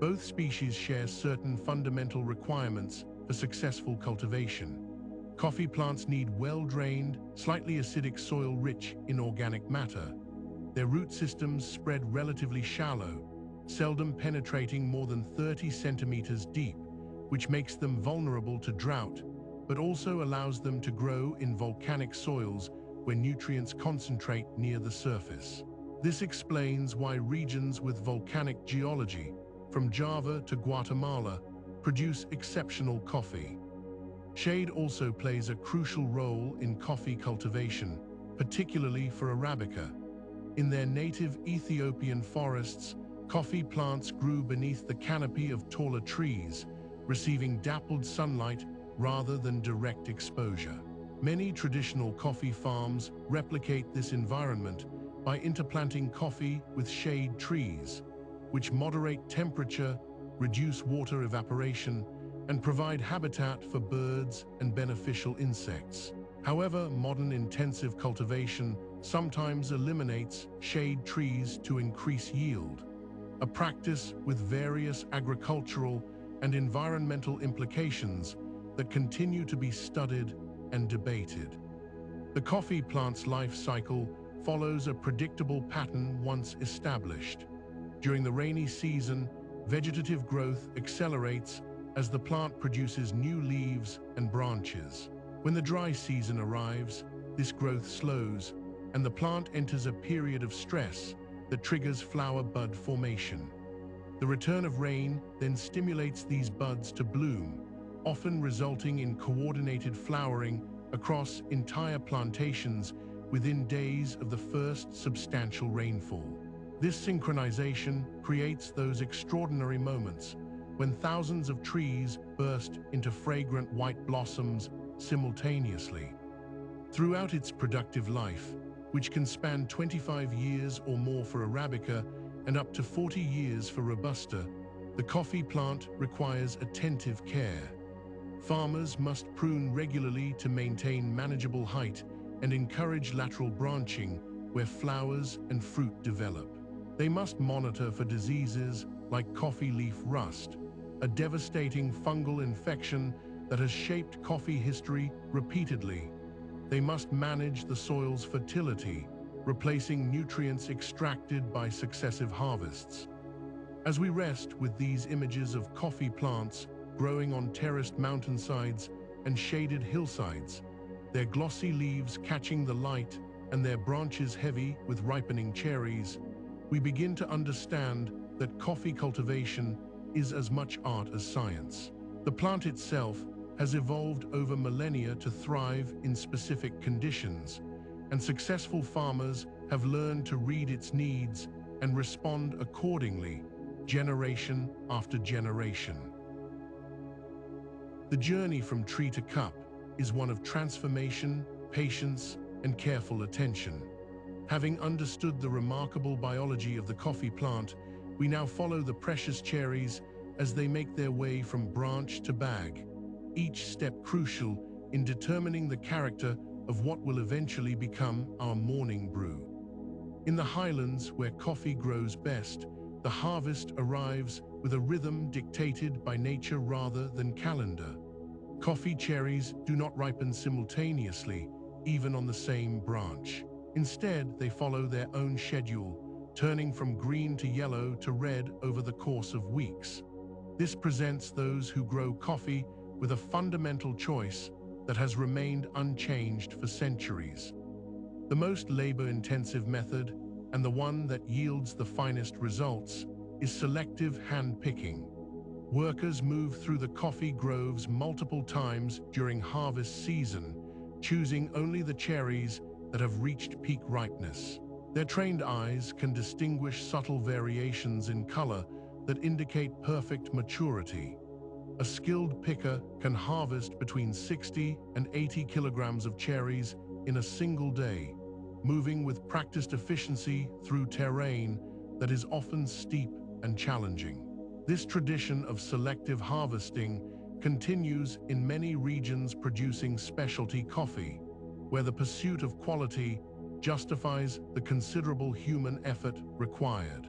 Both species share certain fundamental requirements for successful cultivation. Coffee plants need well-drained, slightly acidic soil rich in organic matter. Their root systems spread relatively shallow, seldom penetrating more than 30 centimeters deep, which makes them vulnerable to drought, but also allows them to grow in volcanic soils where nutrients concentrate near the surface. This explains why regions with volcanic geology, from Java to Guatemala, produce exceptional coffee. Shade also plays a crucial role in coffee cultivation, particularly for Arabica. In their native Ethiopian forests, coffee plants grew beneath the canopy of taller trees, receiving dappled sunlight rather than direct exposure. Many traditional coffee farms replicate this environment by interplanting coffee with shade trees, which moderate temperature, reduce water evaporation, and provide habitat for birds and beneficial insects. However, modern intensive cultivation sometimes eliminates shade trees to increase yield, a practice with various agricultural and environmental implications that continue to be studied and debated. The coffee plant's life cycle follows a predictable pattern once established. During the rainy season, vegetative growth accelerates as the plant produces new leaves and branches. When the dry season arrives, this growth slows, and the plant enters a period of stress that triggers flower bud formation. The return of rain then stimulates these buds to bloom, often resulting in coordinated flowering across entire plantations within days of the first substantial rainfall. This synchronization creates those extraordinary moments when thousands of trees burst into fragrant white blossoms simultaneously. Throughout its productive life, which can span 25 years or more for Arabica and up to 40 years for Robusta, the coffee plant requires attentive care. Farmers must prune regularly to maintain manageable height and encourage lateral branching where flowers and fruit develop. They must monitor for diseases like coffee leaf rust, a devastating fungal infection that has shaped coffee history repeatedly. They must manage the soil's fertility, replacing nutrients extracted by successive harvests. As we rest with these images of coffee plants, growing on terraced mountainsides and shaded hillsides, their glossy leaves catching the light and their branches heavy with ripening cherries, we begin to understand that coffee cultivation is as much art as science. The plant itself has evolved over millennia to thrive in specific conditions, and successful farmers have learned to read its needs and respond accordingly, generation after generation. The journey from tree to cup is one of transformation, patience, and careful attention. Having understood the remarkable biology of the coffee plant, we now follow the precious cherries as they make their way from branch to bag, each step crucial in determining the character of what will eventually become our morning brew. In the Highlands, where coffee grows best, the harvest arrives with a rhythm dictated by nature rather than calendar. Coffee cherries do not ripen simultaneously, even on the same branch. Instead, they follow their own schedule, turning from green to yellow to red over the course of weeks. This presents those who grow coffee with a fundamental choice that has remained unchanged for centuries. The most labor-intensive method, and the one that yields the finest results, is selective hand-picking. Workers move through the coffee groves multiple times during harvest season, choosing only the cherries that have reached peak ripeness. Their trained eyes can distinguish subtle variations in color that indicate perfect maturity. A skilled picker can harvest between 60 and 80 kilograms of cherries in a single day, moving with practiced efficiency through terrain that is often steep and challenging. This tradition of selective harvesting continues in many regions producing specialty coffee, where the pursuit of quality justifies the considerable human effort required.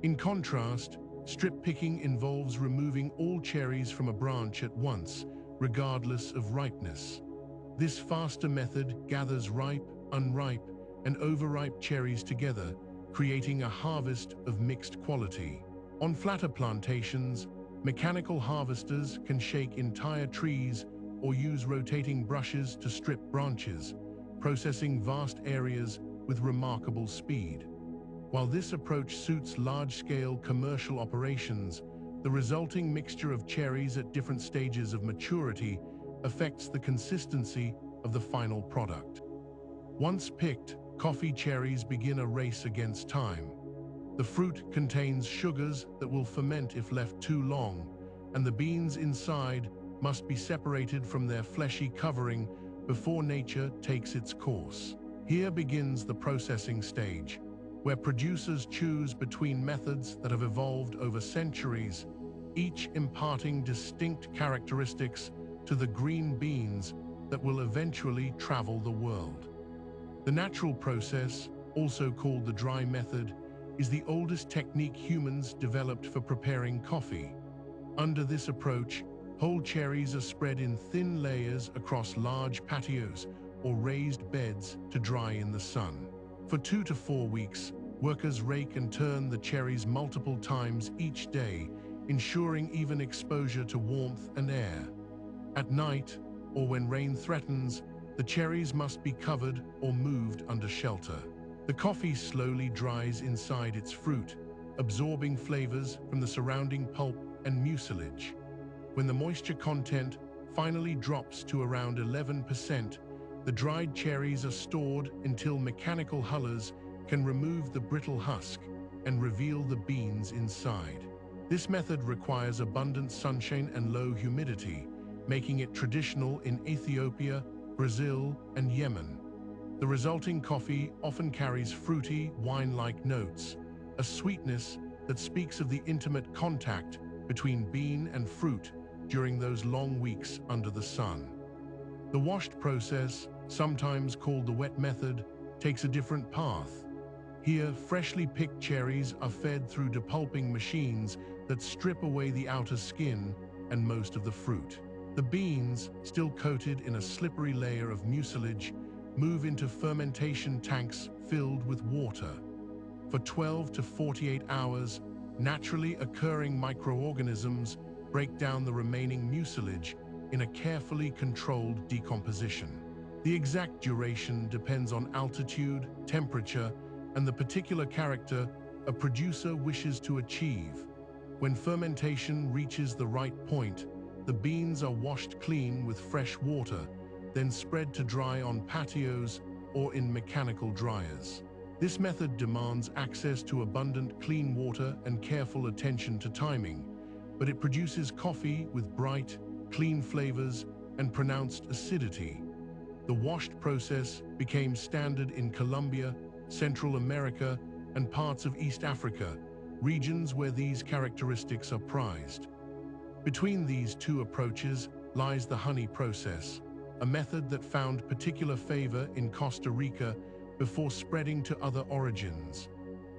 In contrast, strip picking involves removing all cherries from a branch at once, regardless of ripeness. This faster method gathers ripe, unripe, and overripe cherries together, creating a harvest of mixed quality. On flatter plantations, mechanical harvesters can shake entire trees or use rotating brushes to strip branches, processing vast areas with remarkable speed. While this approach suits large-scale commercial operations, the resulting mixture of cherries at different stages of maturity affects the consistency of the final product. Once picked, coffee cherries begin a race against time. The fruit contains sugars that will ferment if left too long, and the beans inside must be separated from their fleshy covering before nature takes its course. Here begins the processing stage, where producers choose between methods that have evolved over centuries, each imparting distinct characteristics to the green beans that will eventually travel the world. The natural process, also called the dry method, is the oldest technique humans developed for preparing coffee. Under this approach, whole cherries are spread in thin layers across large patios or raised beds to dry in the sun. For 2 to 4 weeks, workers rake and turn the cherries multiple times each day, ensuring even exposure to warmth and air. At night, or when rain threatens, the cherries must be covered or moved under shelter. The coffee slowly dries inside its fruit, absorbing flavors from the surrounding pulp and mucilage. When the moisture content finally drops to around 11%, the dried cherries are stored until mechanical hullers can remove the brittle husk and reveal the beans inside. This method requires abundant sunshine and low humidity, making it traditional in Ethiopia, Brazil, and Yemen. The resulting coffee often carries fruity, wine-like notes, a sweetness that speaks of the intimate contact between bean and fruit during those long weeks under the sun. The washed process, sometimes called the wet method, takes a different path. Here, freshly picked cherries are fed through depulping machines that strip away the outer skin and most of the fruit. The beans, still coated in a slippery layer of mucilage, move into fermentation tanks filled with water. For 12 to 48 hours, naturally occurring microorganisms break down the remaining mucilage in a carefully controlled decomposition. The exact duration depends on altitude, temperature, and the particular character a producer wishes to achieve. When fermentation reaches the right point, the beans are washed clean with fresh water, then spread to dry on patios or in mechanical dryers. This method demands access to abundant clean water and careful attention to timing, but it produces coffee with bright, clean flavors and pronounced acidity. The washed process became standard in Colombia, Central America, and parts of East Africa, regions where these characteristics are prized. Between these two approaches lies the honey process, a method that found particular favor in Costa Rica before spreading to other origins.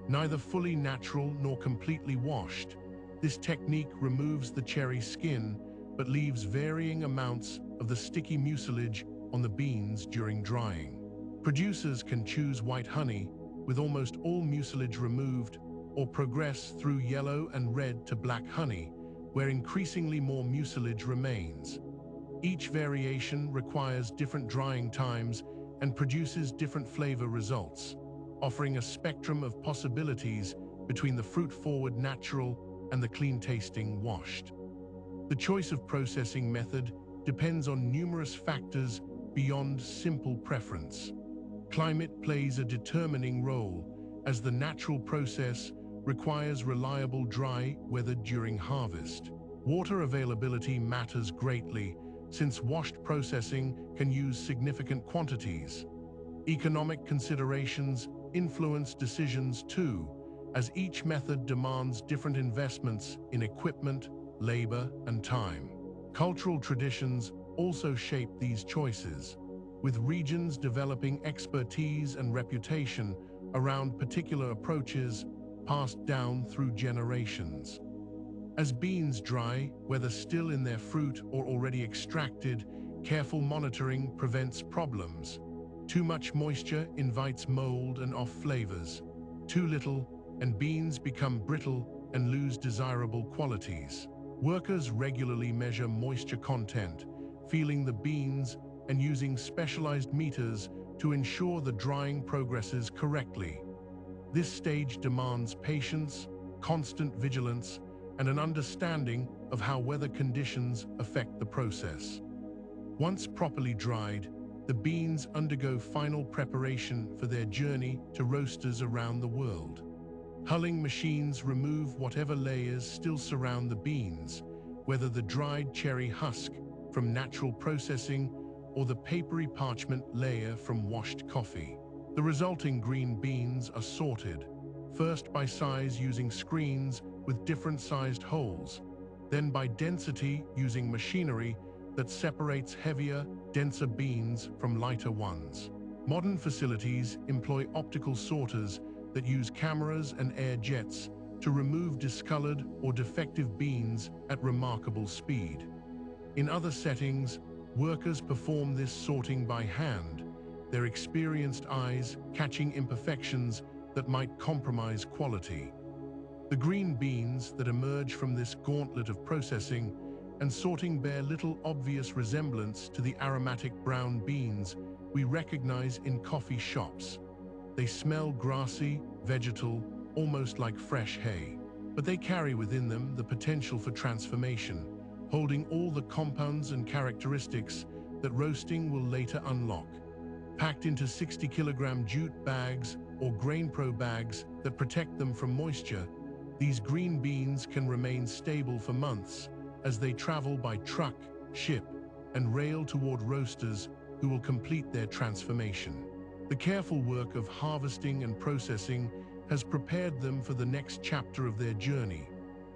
Neither fully natural nor completely washed, this technique removes the cherry skin but leaves varying amounts of the sticky mucilage on the beans during drying. Producers can choose white honey with almost all mucilage removed, or progress through yellow and red to black honey, where increasingly more mucilage remains. Each variation requires different drying times and produces different flavor results, offering a spectrum of possibilities between the fruit-forward natural and the clean-tasting washed. The choice of processing method depends on numerous factors beyond simple preference. Climate plays a determining role, as the natural process requires reliable dry weather during harvest. Water availability matters greatly, since washed processing can use significant quantities. Economic considerations influence decisions too, as each method demands different investments in equipment, labor, and time. Cultural traditions also shape these choices, with regions developing expertise and reputation around particular approaches passed down through generations. As beans dry, whether still in their fruit or already extracted, careful monitoring prevents problems. Too much moisture invites mold and off flavors. Too little, and beans become brittle and lose desirable qualities. Workers regularly measure moisture content, feeling the beans and using specialized meters to ensure the drying progresses correctly. This stage demands patience, constant vigilance, and an understanding of how weather conditions affect the process. Once properly dried, the beans undergo final preparation for their journey to roasters around the world. Hulling machines remove whatever layers still surround the beans, whether the dried cherry husk from natural processing or the papery parchment layer from washed coffee. The resulting green beans are sorted, first by size using screens with different sized holes, then by density using machinery that separates heavier, denser beans from lighter ones. Modern facilities employ optical sorters that use cameras and air jets to remove discolored or defective beans at remarkable speed. In other settings, workers perform this sorting by hand, their experienced eyes catching imperfections that might compromise quality. The green beans that emerge from this gauntlet of processing and sorting bear little obvious resemblance to the aromatic brown beans we recognize in coffee shops. They smell grassy, vegetal, almost like fresh hay, but they carry within them the potential for transformation, holding all the compounds and characteristics that roasting will later unlock. Packed into 60-kilogram jute bags or GrainPro bags that protect them from moisture, these green beans can remain stable for months as they travel by truck, ship, and rail toward roasters who will complete their transformation. The careful work of harvesting and processing has prepared them for the next chapter of their journey,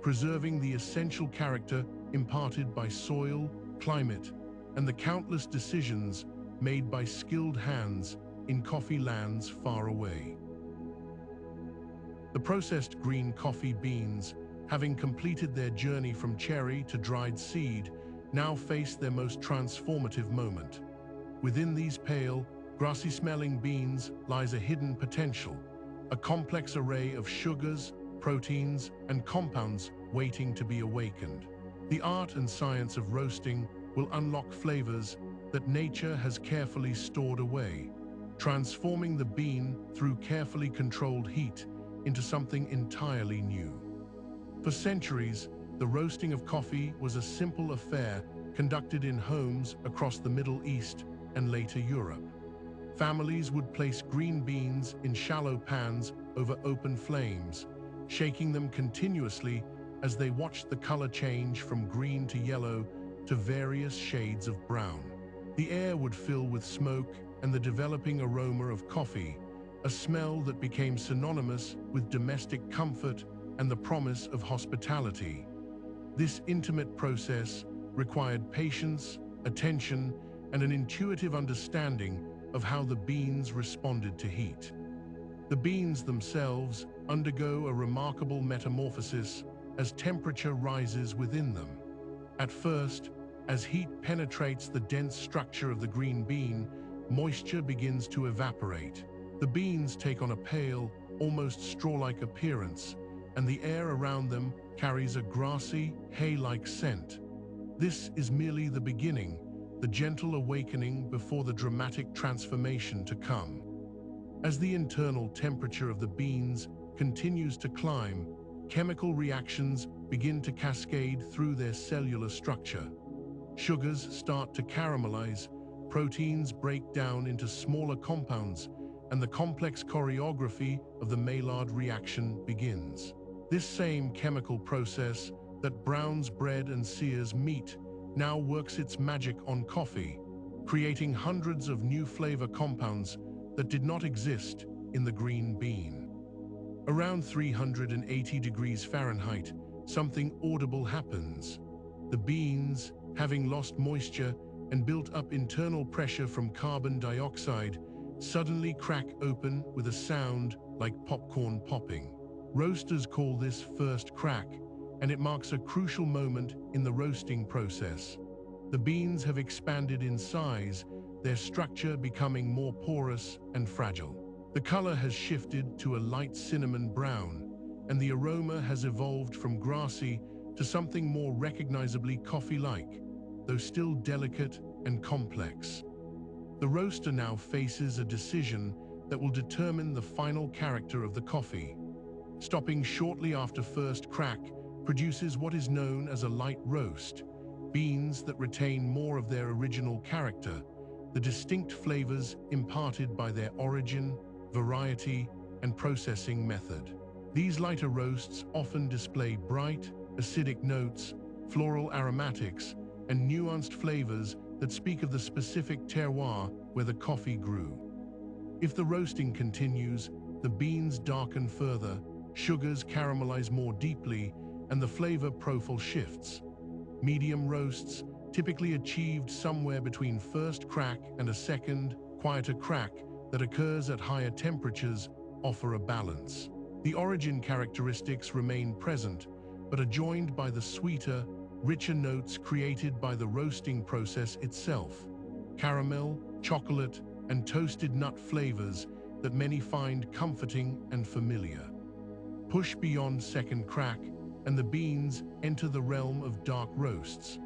preserving the essential character imparted by soil, climate, and the countless decisions made by skilled hands in coffee lands far away. The processed green coffee beans, having completed their journey from cherry to dried seed, now face their most transformative moment. Within these pale, grassy-smelling beans lies a hidden potential, a complex array of sugars, proteins, and compounds waiting to be awakened. The art and science of roasting will unlock flavors that nature has carefully stored away, transforming the bean through carefully controlled heat into something entirely new. For centuries, the roasting of coffee was a simple affair conducted in homes across the Middle East and later Europe. Families would place green beans in shallow pans over open flames, shaking them continuously as they watched the color change from green to yellow to various shades of brown. The air would fill with smoke and the developing aroma of coffee, a smell that became synonymous with domestic comfort and the promise of hospitality. This intimate process required patience, attention, and an intuitive understanding of how the beans responded to heat. The beans themselves undergo a remarkable metamorphosis as temperature rises within them. At first, as heat penetrates the dense structure of the green bean, moisture begins to evaporate. The beans take on a pale, almost straw-like appearance, and the air around them carries a grassy, hay-like scent. This is merely the beginning, the gentle awakening before the dramatic transformation to come. As the internal temperature of the beans continues to climb, chemical reactions begin to cascade through their cellular structure. Sugars start to caramelize, proteins break down into smaller compounds, and the complex choreography of the Maillard reaction begins. This same chemical process that browns bread and sears meat now works its magic on coffee, creating hundreds of new flavor compounds that did not exist in the green bean. Around 380 degrees Fahrenheit, something audible happens. The beans, having lost moisture and built up internal pressure from carbon dioxide, suddenly crack open with a sound like popcorn popping. Roasters call this first crack, and it marks a crucial moment in the roasting process. The beans have expanded in size, their structure becoming more porous and fragile. The color has shifted to a light cinnamon brown, and the aroma has evolved from grassy to something more recognizably coffee-like, though still delicate and complex. The roaster now faces a decision that will determine the final character of the coffee. Stopping shortly after first crack produces what is known as a light roast, beans that retain more of their original character, the distinct flavors imparted by their origin, variety, and processing method. These lighter roasts often display bright, acidic notes, floral aromatics, and nuanced flavors that speak of the specific terroir where the coffee grew. If the roasting continues, the beans darken further, sugars caramelize more deeply, and the flavor profile shifts. Medium roasts, typically achieved somewhere between first crack and a second, quieter crack that occurs at higher temperatures, offer a balance. The origin characteristics remain present, but are joined by the sweeter, richer notes created by the roasting process itself. Caramel, chocolate, and toasted nut flavors that many find comforting and familiar. Push beyond second crack, and the beans enter the realm of dark roasts.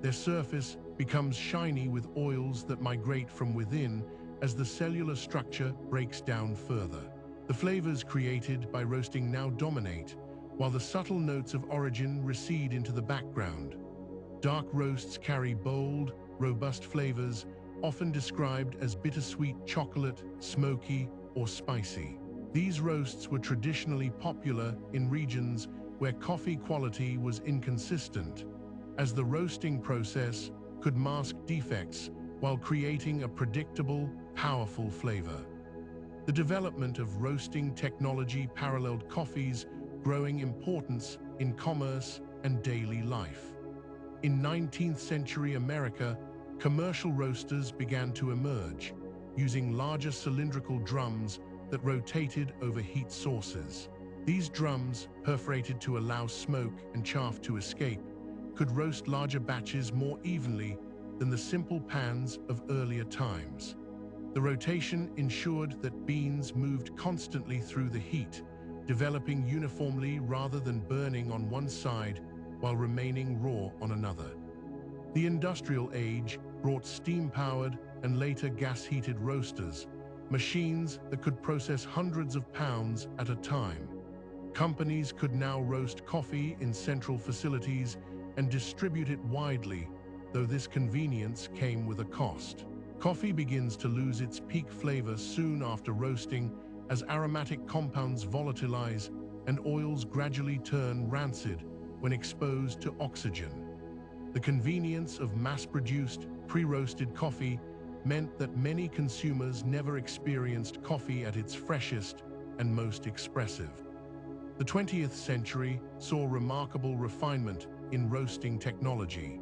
Their surface becomes shiny with oils that migrate from within as the cellular structure breaks down further. The flavors created by roasting now dominate, while the subtle notes of origin recede into the background. Dark roasts carry bold, robust flavors, often described as bittersweet chocolate, smoky, or spicy. These roasts were traditionally popular in regions where coffee quality was inconsistent, as the roasting process could mask defects while creating a predictable, powerful flavor. The development of roasting technology paralleled coffee's growing importance in commerce and daily life. In 19th century America, commercial roasters began to emerge, using larger cylindrical drums that rotated over heat sources. These drums, perforated to allow smoke and chaff to escape, could roast larger batches more evenly than the simple pans of earlier times. The rotation ensured that beans moved constantly through the heat, developing uniformly rather than burning on one side while remaining raw on another. The industrial age brought steam-powered and later gas-heated roasters, machines that could process hundreds of pounds at a time. Companies could now roast coffee in central facilities and distribute it widely, though this convenience came with a cost. Coffee begins to lose its peak flavor soon after roasting as aromatic compounds volatilize and oils gradually turn rancid when exposed to oxygen. The convenience of mass-produced, pre-roasted coffee meant that many consumers never experienced coffee at its freshest and most expressive. The 20th century saw remarkable refinement in roasting technology.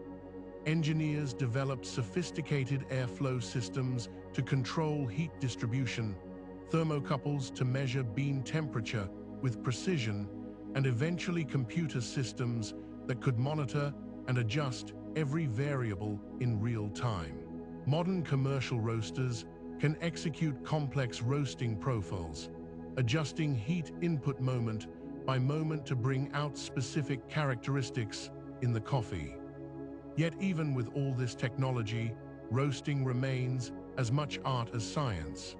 Engineers developed sophisticated airflow systems to control heat distribution, thermocouples to measure bean temperature with precision, and eventually computer systems that could monitor and adjust every variable in real time. Modern commercial roasters can execute complex roasting profiles, adjusting heat input moment by moment to bring out specific characteristics in the coffee. Yet even with all this technology, roasting remains as much art as science.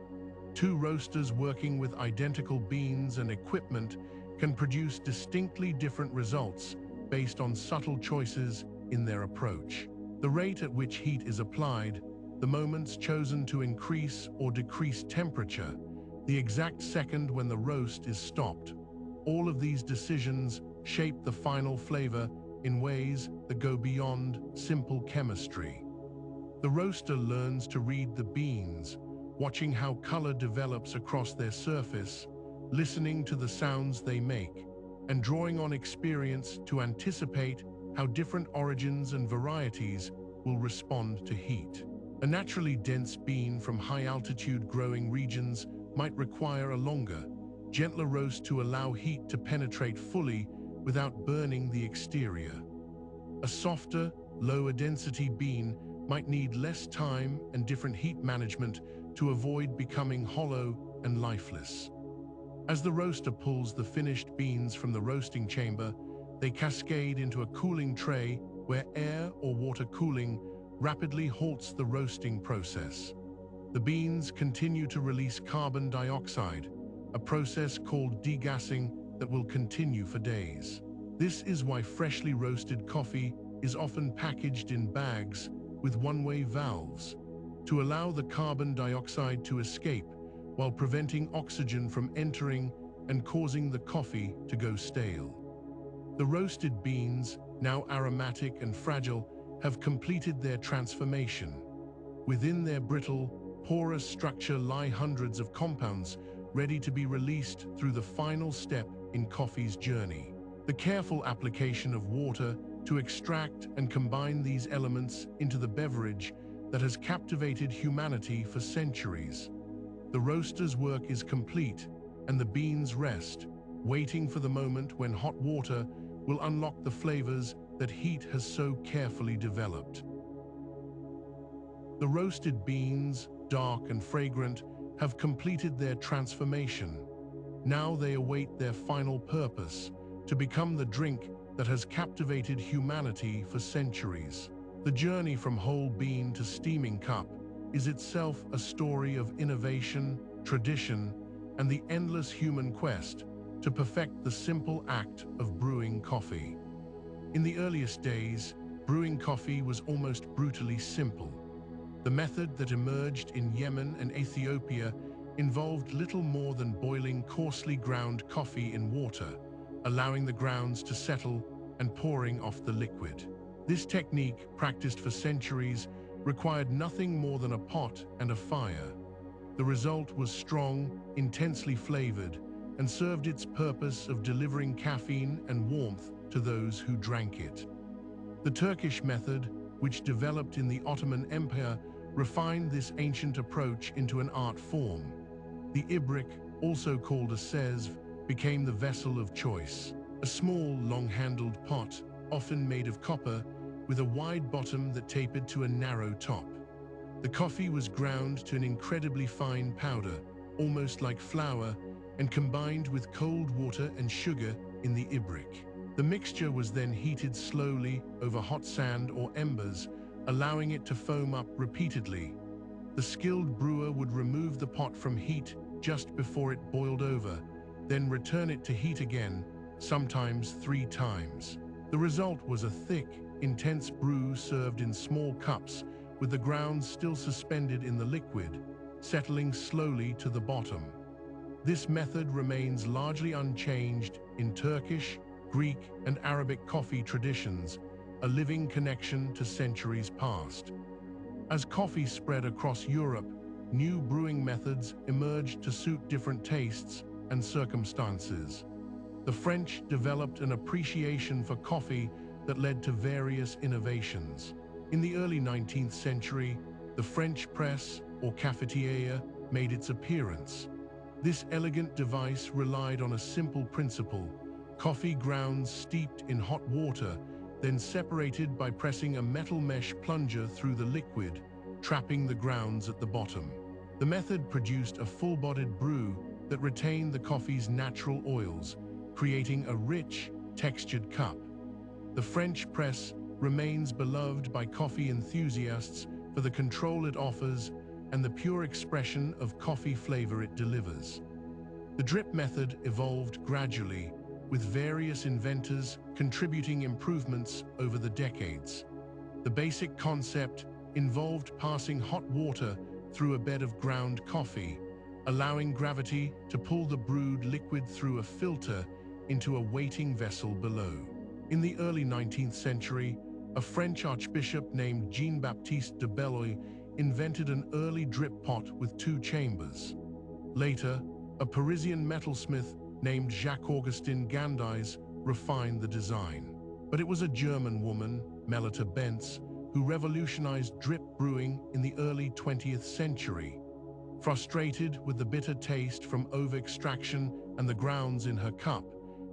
Two roasters working with identical beans and equipment can produce distinctly different results based on subtle choices in their approach. The rate at which heat is applied, the moments chosen to increase or decrease temperature, the exact second when the roast is stopped. All of these decisions shape the final flavor in ways that go beyond simple chemistry. The roaster learns to read the beans, watching how color develops across their surface, listening to the sounds they make, and drawing on experience to anticipate how different origins and varieties will respond to heat. A naturally dense bean from high-altitude growing regions might require a longer, gentler roast to allow heat to penetrate fully without burning the exterior. A softer, lower-density bean might need less time and different heat management to avoid becoming hollow and lifeless. As the roaster pulls the finished beans from the roasting chamber, they cascade into a cooling tray where air or water cooling rapidly halts the roasting process. The beans continue to release carbon dioxide, a process called degassing that will continue for days. This is why freshly roasted coffee is often packaged in bags with one-way valves to allow the carbon dioxide to escape while preventing oxygen from entering and causing the coffee to go stale. The roasted beans, now aromatic and fragile, have completed their transformation. Within their brittle, porous structure lie hundreds of compounds ready to be released through the final step in coffee's journey. The careful application of water to extract and combine these elements into the beverage that has captivated humanity for centuries. The roaster's work is complete, and the beans rest, waiting for the moment when hot water will unlock the flavors that heat has so carefully developed. The roasted beans, dark and fragrant, have completed their transformation. Now they await their final purpose, to become the drink that has captivated humanity for centuries. The journey from whole bean to steaming cup is itself a story of innovation, tradition, and the endless human quest to perfect the simple act of brewing coffee. In the earliest days, brewing coffee was almost brutally simple. The method that emerged in Yemen and Ethiopia involved little more than boiling coarsely ground coffee in water, allowing the grounds to settle and pouring off the liquid. This technique, practiced for centuries, required nothing more than a pot and a fire. The result was strong, intensely flavored, and served its purpose of delivering caffeine and warmth to those who drank it. The Turkish method, which developed in the Ottoman Empire, refined this ancient approach into an art form. The ibrik, also called a sezv, became the vessel of choice. A small, long-handled pot, often made of copper, with a wide bottom that tapered to a narrow top. The coffee was ground to an incredibly fine powder, almost like flour, and combined with cold water and sugar in the ibrik. The mixture was then heated slowly over hot sand or embers, allowing it to foam up repeatedly. The skilled brewer would remove the pot from heat just before it boiled over, then return it to heat again, sometimes 3 times. The result was a thick, intense brew served in small cups, with the grounds still suspended in the liquid, settling slowly to the bottom. This method remains largely unchanged in Turkish, Greek, and Arabic coffee traditions, a living connection to centuries past. As coffee spread across Europe, new brewing methods emerged to suit different tastes and circumstances. The French developed an appreciation for coffee that led to various innovations. In the early 19th century, the French press, or cafetière, made its appearance. This elegant device relied on a simple principle: coffee grounds steeped in hot water, then separated by pressing a metal mesh plunger through the liquid, trapping the grounds at the bottom. The method produced a full-bodied brew that retained the coffee's natural oils, creating a rich, textured cup. The French press remains beloved by coffee enthusiasts for the control it offers and the pure expression of coffee flavor it delivers. The drip method evolved gradually, with various inventors contributing improvements over the decades. The basic concept involved passing hot water through a bed of ground coffee, allowing gravity to pull the brewed liquid through a filter into a waiting vessel below. In the early 19th century, a French archbishop named Jean-Baptiste de Belloy invented an early drip pot with 2 chambers. Later, a Parisian metalsmith named Jacques-Augustin Gandais refined the design. But it was a German woman, Melita Benz, who revolutionized drip brewing in the early 20th century. Frustrated with the bitter taste from over-extraction and the grounds in her cup,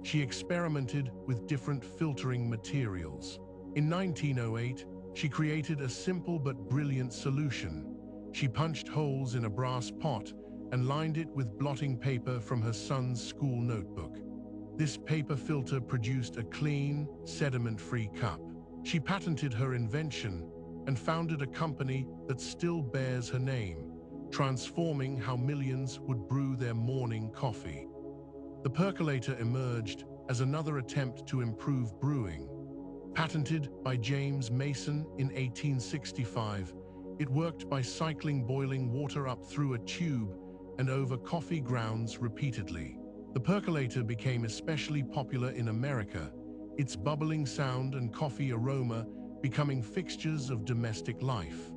she experimented with different filtering materials. In 1908, she created a simple but brilliant solution. She punched holes in a brass pot and lined it with blotting paper from her son's school notebook. This paper filter produced a clean, sediment-free cup. She patented her invention and founded a company that still bears her name, transforming how millions would brew their morning coffee. The percolator emerged as another attempt to improve brewing. Patented by James Mason in 1865, it worked by cycling boiling water up through a tube and over coffee grounds repeatedly. The percolator became especially popular in America, its bubbling sound and coffee aroma becoming fixtures of domestic life.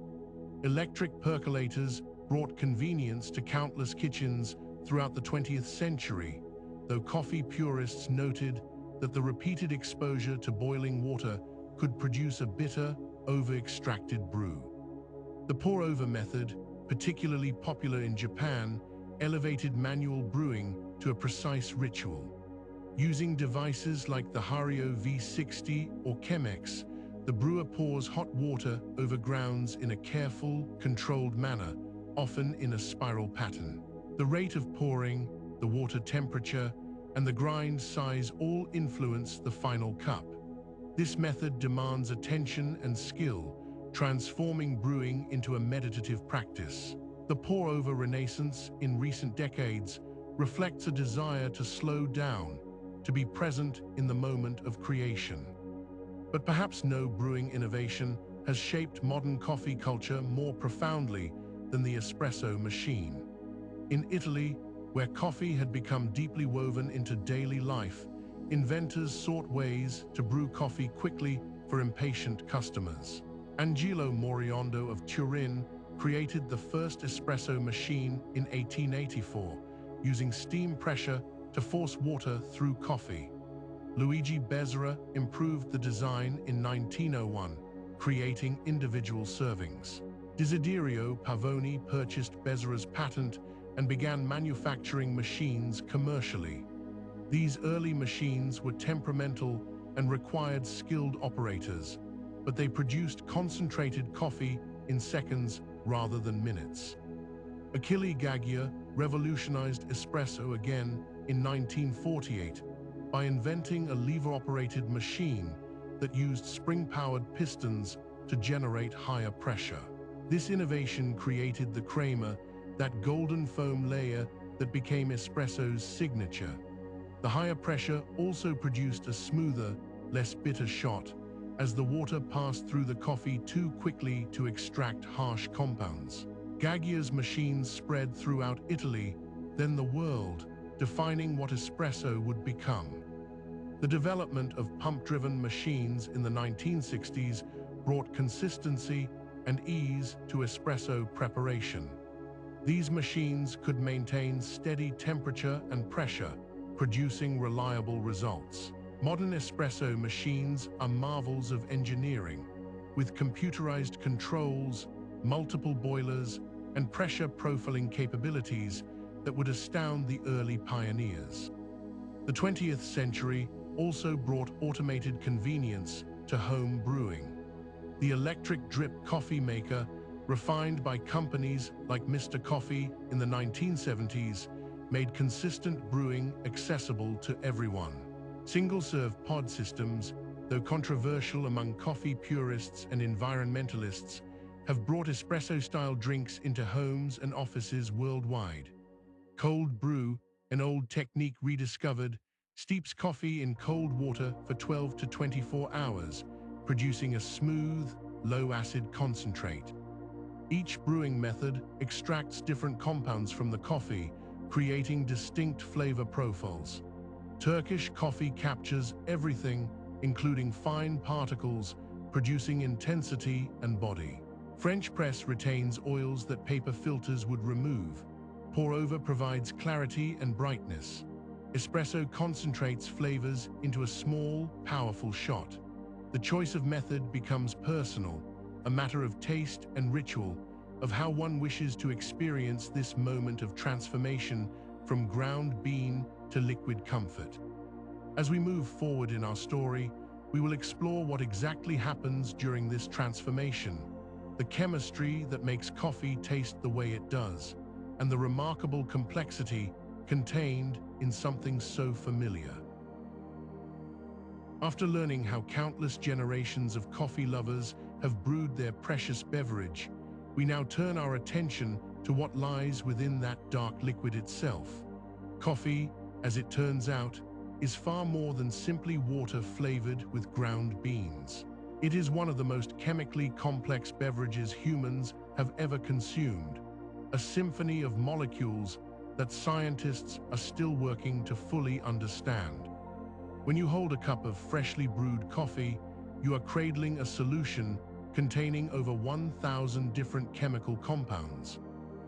Electric percolators brought convenience to countless kitchens throughout the 20th century, though coffee purists noted that the repeated exposure to boiling water could produce a bitter, over-extracted brew. The pour-over method, particularly popular in Japan, elevated manual brewing to a precise ritual. Using devices like the Hario V60 or Chemex, the brewer pours hot water over grounds in a careful, controlled manner, often in a spiral pattern. The rate of pouring, the water temperature, and the grind size all influence the final cup. This method demands attention and skill, transforming brewing into a meditative practice. The pour-over renaissance in recent decades reflects a desire to slow down, to be present in the moment of creation. But perhaps no brewing innovation has shaped modern coffee culture more profoundly than the espresso machine. In Italy, where coffee had become deeply woven into daily life, inventors sought ways to brew coffee quickly for impatient customers. Angelo Moriondo of Turin created the first espresso machine in 1884, using steam pressure to force water through coffee. Luigi Bezzera improved the design in 1901, creating individual servings. Desiderio Pavoni purchased Bezzera's patent and began manufacturing machines commercially. These early machines were temperamental and required skilled operators, but they produced concentrated coffee in seconds rather than minutes. Achille Gaggia revolutionized espresso again in 1948, by inventing a lever-operated machine that used spring-powered pistons to generate higher pressure. This innovation created the crema, that golden foam layer that became espresso's signature. The higher pressure also produced a smoother, less bitter shot, as the water passed through the coffee too quickly to extract harsh compounds. Gaggia's machines spread throughout Italy, then the world, defining what espresso would become. The development of pump-driven machines in the 1960s brought consistency and ease to espresso preparation. These machines could maintain steady temperature and pressure, producing reliable results. Modern espresso machines are marvels of engineering, with computerized controls, multiple boilers, and pressure profiling capabilities that would astound the early pioneers. The 20th century also brought automated convenience to home brewing. The electric drip coffee maker, refined by companies like Mr. Coffee in the 1970s, made consistent brewing accessible to everyone. Single-serve pod systems, though controversial among coffee purists and environmentalists, have brought espresso-style drinks into homes and offices worldwide. Cold brew, an old technique rediscovered, steeps coffee in cold water for 12 to 24 hours, producing a smooth, low-acid concentrate. Each brewing method extracts different compounds from the coffee, creating distinct flavor profiles. Turkish coffee captures everything, including fine particles, producing intensity and body. French press retains oils that paper filters would remove. Pour-over provides clarity and brightness. Espresso concentrates flavors into a small, powerful shot. The choice of method becomes personal, a matter of taste and ritual, of how one wishes to experience this moment of transformation from ground bean to liquid comfort. As we move forward in our story, we will explore what exactly happens during this transformation, the chemistry that makes coffee taste the way it does, and the remarkable complexity contained in something so familiar. After learning how countless generations of coffee lovers have brewed their precious beverage, we now turn our attention to what lies within that dark liquid itself. Coffee, as it turns out, is far more than simply water flavored with ground beans. It is one of the most chemically complex beverages humans have ever consumed, a symphony of molecules that scientists are still working to fully understand. When you hold a cup of freshly brewed coffee, you are cradling a solution containing over 1,000 different chemical compounds.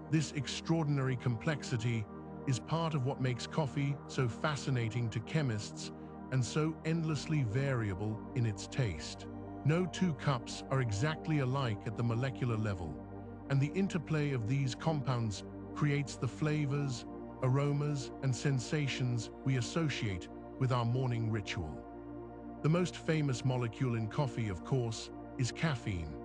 This extraordinary complexity is part of what makes coffee so fascinating to chemists and so endlessly variable in its taste. No two cups are exactly alike at the molecular level, and the interplay of these compounds creates the flavors, aromas, and sensations we associate with our morning ritual. The most famous molecule in coffee, of course, is caffeine.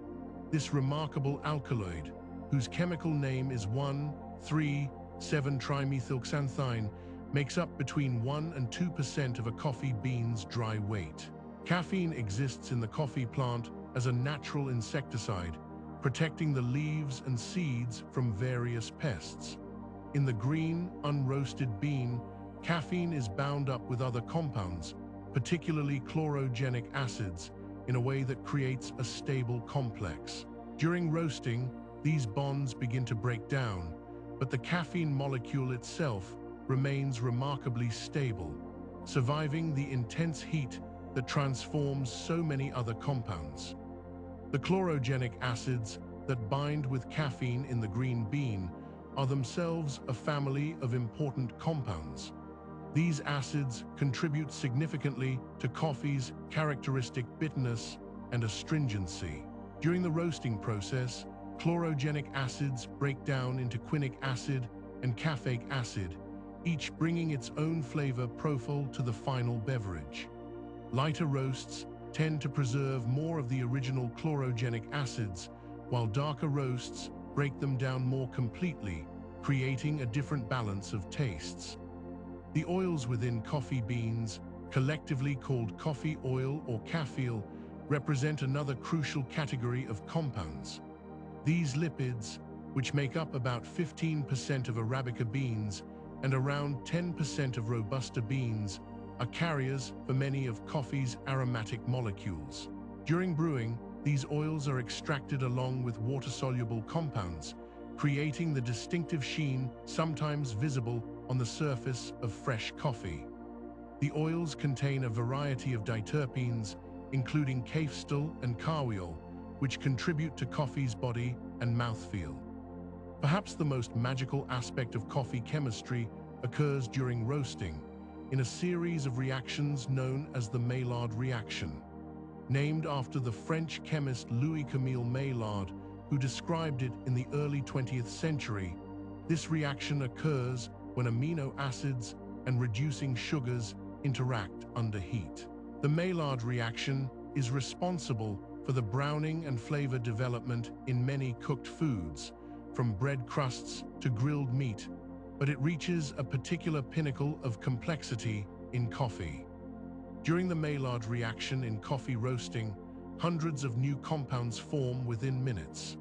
This remarkable alkaloid, whose chemical name is 1,3,7-trimethylxanthine, makes up between 1 and 2% of a coffee bean's dry weight. Caffeine exists in the coffee plant as a natural insecticide, protecting the leaves and seeds from various pests. In the green, unroasted bean, caffeine is bound up with other compounds, particularly chlorogenic acids, in a way that creates a stable complex. During roasting, these bonds begin to break down, but the caffeine molecule itself remains remarkably stable, surviving the intense heat that transforms so many other compounds. The chlorogenic acids that bind with caffeine in the green bean are themselves a family of important compounds. These acids contribute significantly to coffee's characteristic bitterness and astringency. During the roasting process, chlorogenic acids break down into quinic acid and caffeic acid, each bringing its own flavor profile to the final beverage. Lighter roasts tend to preserve more of the original chlorogenic acids, while darker roasts break them down more completely, creating a different balance of tastes. The oils within coffee beans collectively called coffee oil or caffeine, represent another crucial category of compounds. These lipids, which make up about 15% of Arabica beans and around 10% of Robusta beans, are carriers for many of coffee's aromatic molecules. During brewing, these oils are extracted along with water-soluble compounds, creating the distinctive sheen sometimes visible on the surface of fresh coffee. The oils contain a variety of diterpenes, including kaffestool and carwiol, which contribute to coffee's body and mouthfeel. Perhaps the most magical aspect of coffee chemistry occurs during roasting, in a series of reactions known as the Maillard reaction. Named after the French chemist Louis-Camille Maillard, who described it in the early 20th century, this reaction occurs when amino acids and reducing sugars interact under heat. The Maillard reaction is responsible for the browning and flavor development in many cooked foods, from bread crusts to grilled meat, but it reaches a particular pinnacle of complexity in coffee. During the Maillard reaction in coffee roasting, hundreds of new compounds form within minutes.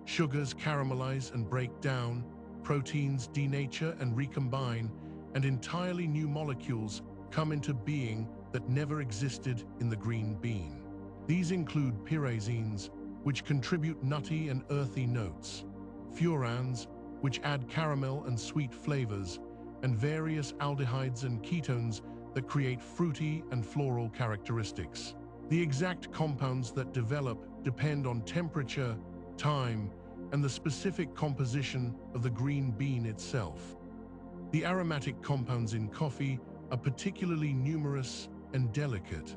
Sugars caramelize and break down, proteins denature and recombine, and entirely new molecules come into being that never existed in the green bean. These include pyrazines, which contribute nutty and earthy notes, furans, which add caramel and sweet flavors, and various aldehydes and ketones that create fruity and floral characteristics. The exact compounds that develop depend on temperature, time, and the specific composition of the green bean itself. The aromatic compounds in coffee are particularly numerous and delicate.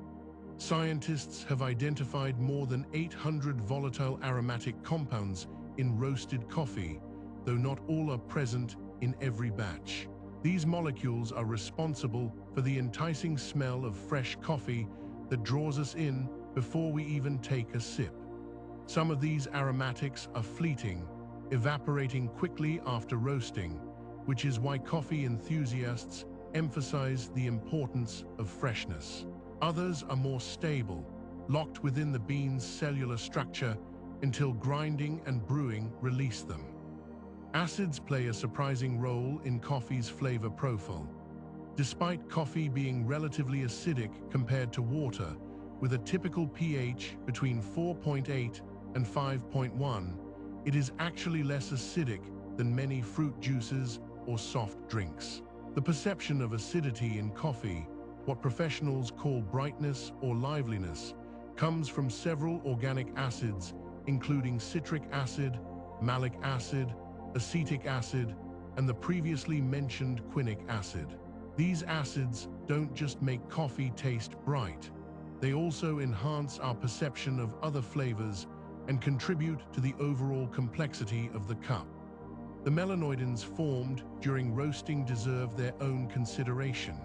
Scientists have identified more than 800 volatile aromatic compounds in roasted coffee, though not all are present in every batch. These molecules are responsible for the enticing smell of fresh coffee that draws us in before we even take a sip. Some of these aromatics are fleeting, evaporating quickly after roasting, which is why coffee enthusiasts emphasize the importance of freshness. Others are more stable, locked within the bean's cellular structure until grinding and brewing release them. Acids play a surprising role in coffee's flavor profile. Despite coffee being relatively acidic compared to water, with a typical pH between 4.8 and 5.1, it is actually less acidic than many fruit juices or soft drinks. The perception of acidity in coffee, what professionals call brightness or liveliness, comes from several organic acids, including citric acid, malic acid, acetic acid, and the previously mentioned quinic acid. These acids don't just make coffee taste bright, they also enhance our perception of other flavors and contribute to the overall complexity of the cup. The melanoidins formed during roasting deserve their own consideration.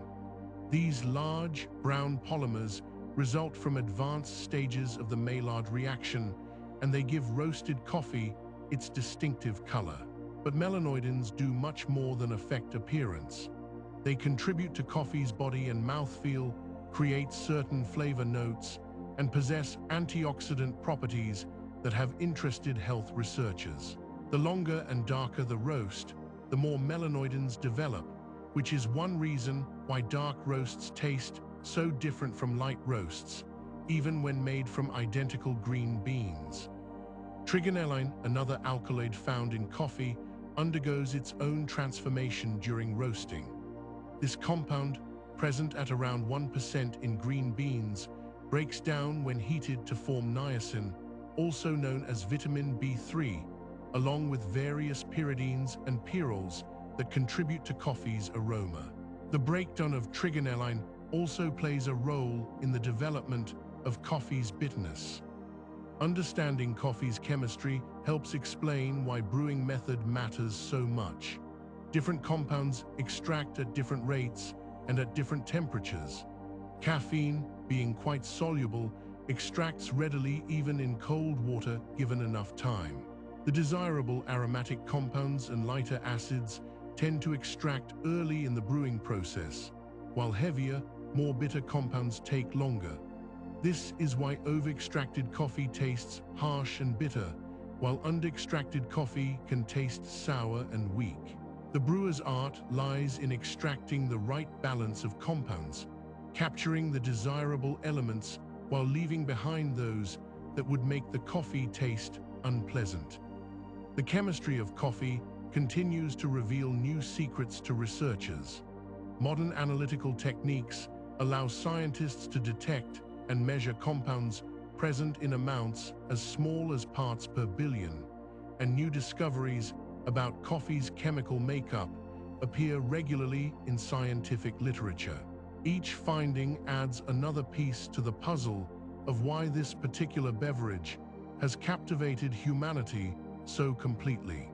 These large, brown polymers result from advanced stages of the Maillard reaction, and they give roasted coffee its distinctive color. But melanoidins do much more than affect appearance. They contribute to coffee's body and mouthfeel, create certain flavor notes, and possess antioxidant properties that have interested health researchers. The longer and darker the roast, the more melanoidins develop, which is one reason why dark roasts taste so different from light roasts, even when made from identical green beans. Trigonelline, another alkaloid found in coffee, undergoes its own transformation during roasting. This compound, present at around 1% in green beans, breaks down when heated to form niacin, also known as vitamin B3, along with various pyridines and pyrroles that contribute to coffee's aroma. The breakdown of trigonelline also plays a role in the development of coffee's bitterness. Understanding coffee's chemistry helps explain why brewing method matters so much. Different compounds extract at different rates and at different temperatures. Caffeine, being quite soluble, extracts readily even in cold water given enough time. The desirable aromatic compounds and lighter acids tend to extract early in the brewing process, while heavier, more bitter compounds take longer. This is why over-extracted coffee tastes harsh and bitter, while under-extracted coffee can taste sour and weak. The brewer's art lies in extracting the right balance of compounds, capturing the desirable elements while leaving behind those that would make the coffee taste unpleasant. The chemistry of coffee continues to reveal new secrets to researchers. Modern analytical techniques allow scientists to detect and measure compounds present in amounts as small as parts per billion, and new discoveries about coffee's chemical makeup appear regularly in scientific literature. Each finding adds another piece to the puzzle of why this particular beverage has captivated humanity so completely.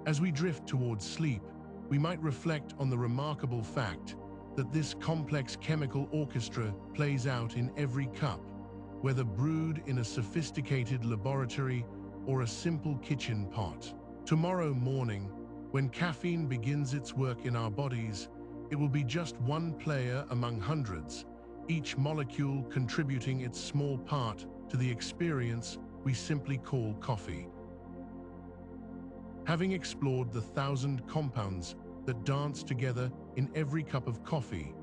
As we drift towards sleep, we might reflect on the remarkable fact that this complex chemical orchestra plays out in every cup, whether brewed in a sophisticated laboratory or a simple kitchen pot. Tomorrow morning, when caffeine begins its work in our bodies, it will be just one player among hundreds, each molecule contributing its small part to the experience we simply call coffee. Having explored the 1,000 compounds that dance together in every cup of coffee,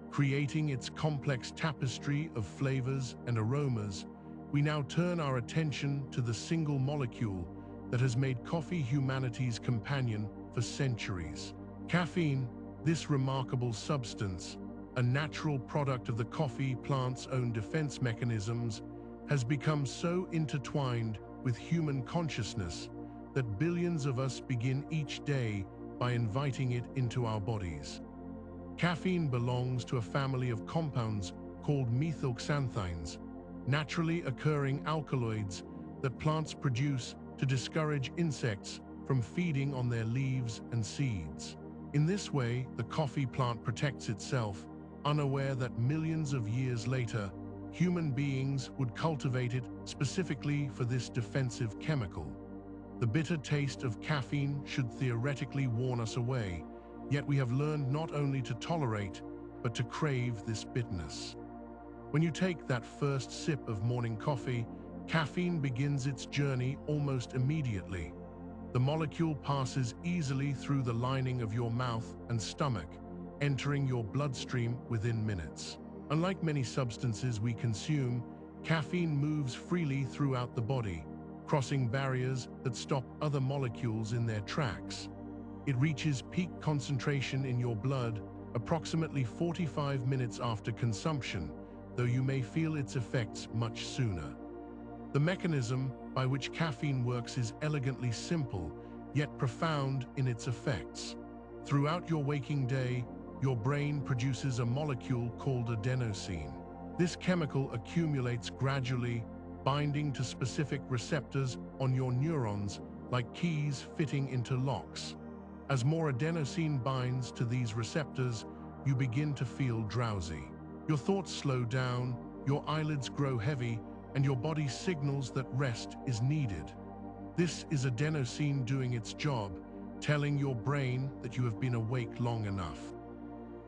creating its complex tapestry of flavors and aromas, we now turn our attention to the single molecule that has made coffee humanity's companion for centuries. Caffeine, this remarkable substance, a natural product of the coffee plant's own defense mechanisms, has become so intertwined with human consciousness that billions of us begin each day by inviting it into our bodies. Caffeine belongs to a family of compounds called methylxanthines, naturally occurring alkaloids that plants produce to discourage insects from feeding on their leaves and seeds. In this way, the coffee plant protects itself, unaware that millions of years later, human beings would cultivate it specifically for this defensive chemical. The bitter taste of caffeine should theoretically warn us away, yet we have learned not only to tolerate, but to crave this bitterness. When you take that first sip of morning coffee, caffeine begins its journey almost immediately. The molecule passes easily through the lining of your mouth and stomach, entering your bloodstream within minutes. Unlike many substances we consume, caffeine moves freely throughout the body, crossing barriers that stop other molecules in their tracks. It reaches peak concentration in your blood approximately 45 minutes after consumption, though you may feel its effects much sooner. The mechanism by which caffeine works is elegantly simple, yet profound in its effects. Throughout your waking day, your brain produces a molecule called adenosine. This chemical accumulates gradually, binding to specific receptors on your neurons like keys fitting into locks. As more adenosine binds to these receptors, you begin to feel drowsy. Your thoughts slow down, your eyelids grow heavy, and your body signals that rest is needed. This is adenosine doing its job, telling your brain that you have been awake long enough.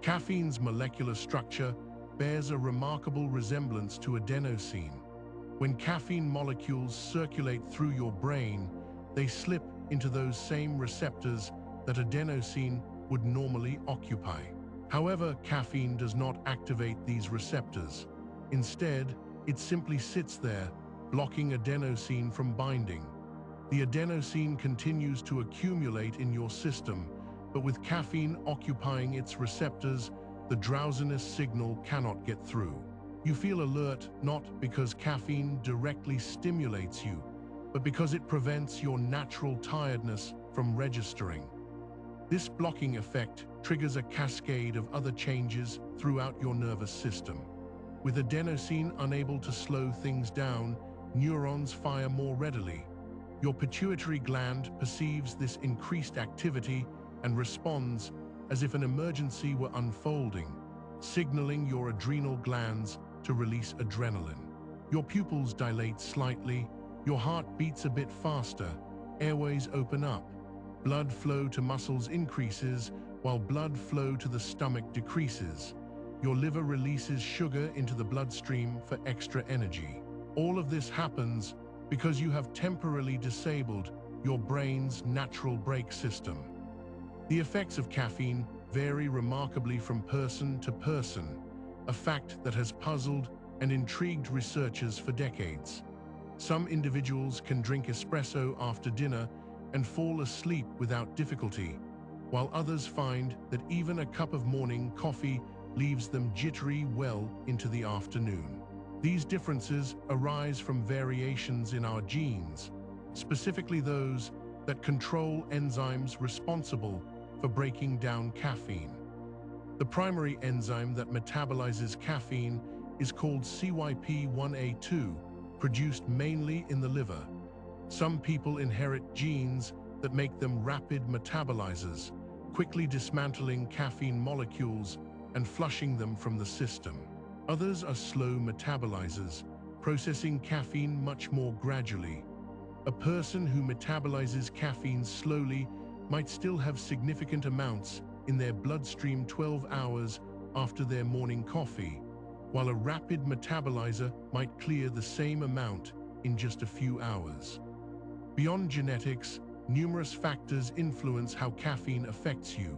Caffeine's molecular structure bears a remarkable resemblance to adenosine. When caffeine molecules circulate through your brain, they slip into those same receptors that adenosine would normally occupy. However, caffeine does not activate these receptors. Instead, it simply sits there, blocking adenosine from binding. The adenosine continues to accumulate in your system, but with caffeine occupying its receptors, the drowsiness signal cannot get through. You feel alert not because caffeine directly stimulates you, but because it prevents your natural tiredness from registering. This blocking effect triggers a cascade of other changes throughout your nervous system. With adenosine unable to slow things down, neurons fire more readily. Your pituitary gland perceives this increased activity and responds as if an emergency were unfolding, signaling your adrenal glands to release adrenaline. Your pupils dilate slightly, your heart beats a bit faster, airways open up, blood flow to muscles increases while blood flow to the stomach decreases. your liver releases sugar into the bloodstream for extra energy. All of this happens because you have temporarily disabled your brain's natural brake system. The effects of caffeine vary remarkably from person to person, a fact that has puzzled and intrigued researchers for decades. Some individuals can drink espresso after dinner and fall asleep without difficulty, while others find that even a cup of morning coffee leaves them jittery well into the afternoon. These differences arise from variations in our genes, specifically those that control enzymes responsible for breaking down caffeine. The primary enzyme that metabolizes caffeine is called CYP1A2, produced mainly in the liver. Some people inherit genes that make them rapid metabolizers, quickly dismantling caffeine molecules and flushing them from the system. Others are slow metabolizers, processing caffeine much more gradually. A person who metabolizes caffeine slowly might still have significant amounts in their bloodstream 12 hours after their morning coffee, while a rapid metabolizer might clear the same amount in just a few hours. Beyond genetics, numerous factors influence how caffeine affects you.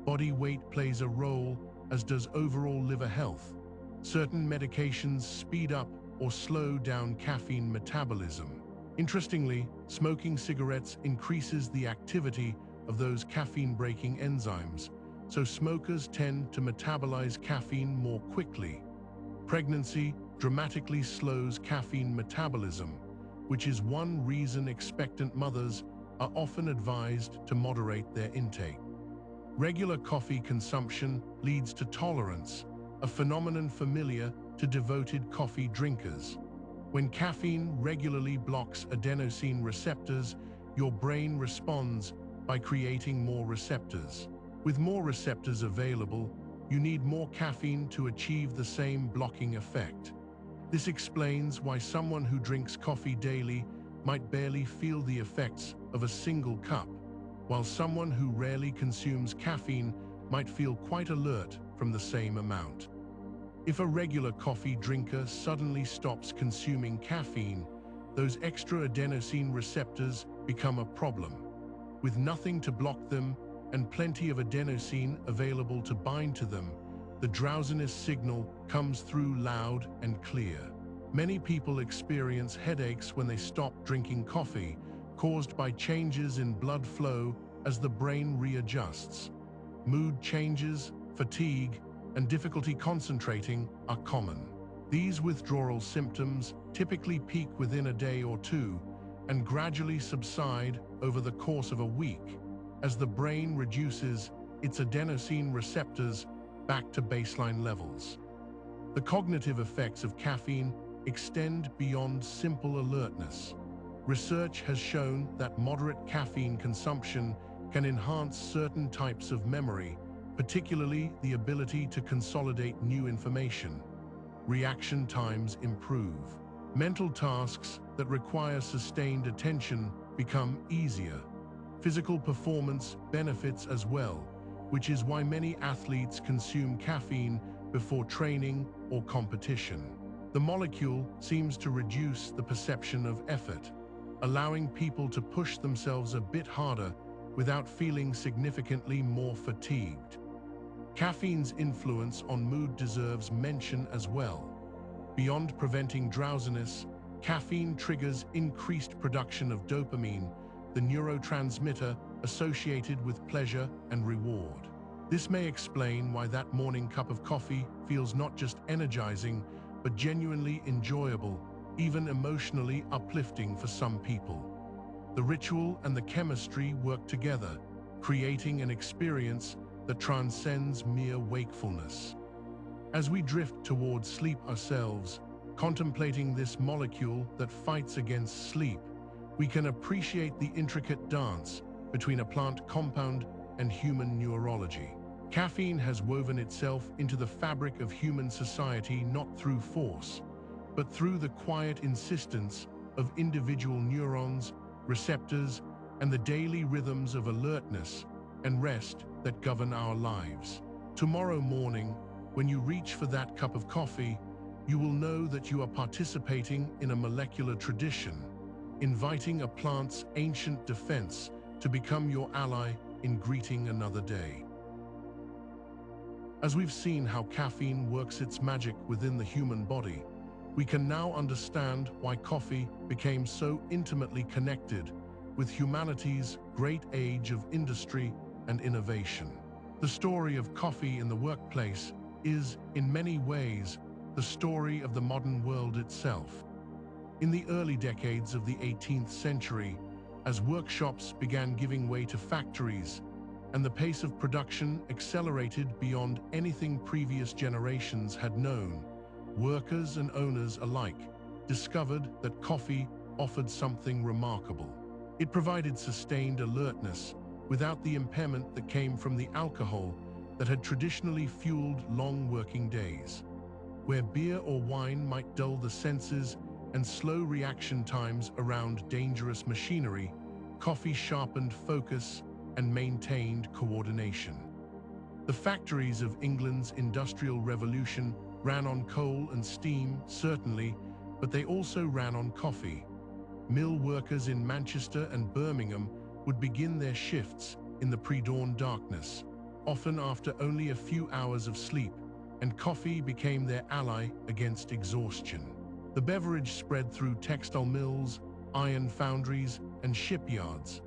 Body weight plays a role, as does overall liver health. Certain medications speed up or slow down caffeine metabolism. Interestingly, smoking cigarettes increases the activity of those caffeine-breaking enzymes, so smokers tend to metabolize caffeine more quickly. Pregnancy dramatically slows caffeine metabolism, which is one reason expectant mothers are often advised to moderate their intake. Regular coffee consumption leads to tolerance, a phenomenon familiar to devoted coffee drinkers. When caffeine regularly blocks adenosine receptors, your brain responds by creating more receptors. With more receptors available, you need more caffeine to achieve the same blocking effect. This explains why someone who drinks coffee daily might barely feel the effects of a single cup, while someone who rarely consumes caffeine might feel quite alert from the same amount. If a regular coffee drinker suddenly stops consuming caffeine, those extra adenosine receptors become a problem. With nothing to block them and plenty of adenosine available to bind to them, the drowsiness signal comes through loud and clear. Many people experience headaches when they stop drinking coffee, caused by changes in blood flow as the brain readjusts. Mood changes, fatigue, and difficulty concentrating are common. These withdrawal symptoms typically peak within a day or two and gradually subside over the course of a week as the brain reduces its adenosine receptors back to baseline levels. The cognitive effects of caffeine extend beyond simple alertness. Research has shown that moderate caffeine consumption can enhance certain types of memory, particularly the ability to consolidate new information. Reaction times improve. Mental tasks that require sustained attention become easier. Physical performance benefits as well, which is why many athletes consume caffeine before training or competition. The molecule seems to reduce the perception of effort, allowing people to push themselves a bit harder without feeling significantly more fatigued. Caffeine's influence on mood deserves mention as well. Beyond preventing drowsiness, caffeine triggers increased production of dopamine, the neurotransmitter associated with pleasure and reward. This may explain why that morning cup of coffee feels not just energizing, but genuinely enjoyable, even emotionally uplifting for some people. The ritual and the chemistry work together, creating an experience that transcends mere wakefulness. As we drift towards sleep ourselves, contemplating this molecule that fights against sleep, we can appreciate the intricate dance between a plant compound and human neurology. Caffeine has woven itself into the fabric of human society not through force, but through the quiet insistence of individual neurons, receptors, and the daily rhythms of alertness and rest that govern our lives. Tomorrow morning, When you reach for that cup of coffee, you will know that you are participating in a molecular tradition, inviting a plant's ancient defense to become your ally in greeting another day. As we've seen how caffeine works its magic within the human body, we can now understand why coffee became so intimately connected with humanity's great age of industry and innovation. The story of coffee in the workplace is, in many ways, the story of the modern world itself. In the early decades of the 18th century, as workshops began giving way to factories, and the pace of production accelerated beyond anything previous generations had known, workers and owners alike discovered that coffee offered something remarkable. It provided sustained alertness without the impairment that came from the alcohol that had traditionally fueled long working days. Where beer or wine might dull the senses and slow reaction times around dangerous machinery, coffee sharpened focus and maintained coordination. The factories of England's Industrial Revolution ran on coal and steam, certainly, but they also ran on coffee. Mill workers in Manchester and Birmingham would begin their shifts in the pre-dawn darkness, often after only a few hours of sleep, and coffee became their ally against exhaustion. The beverage spread through textile mills, iron foundries, and shipyards.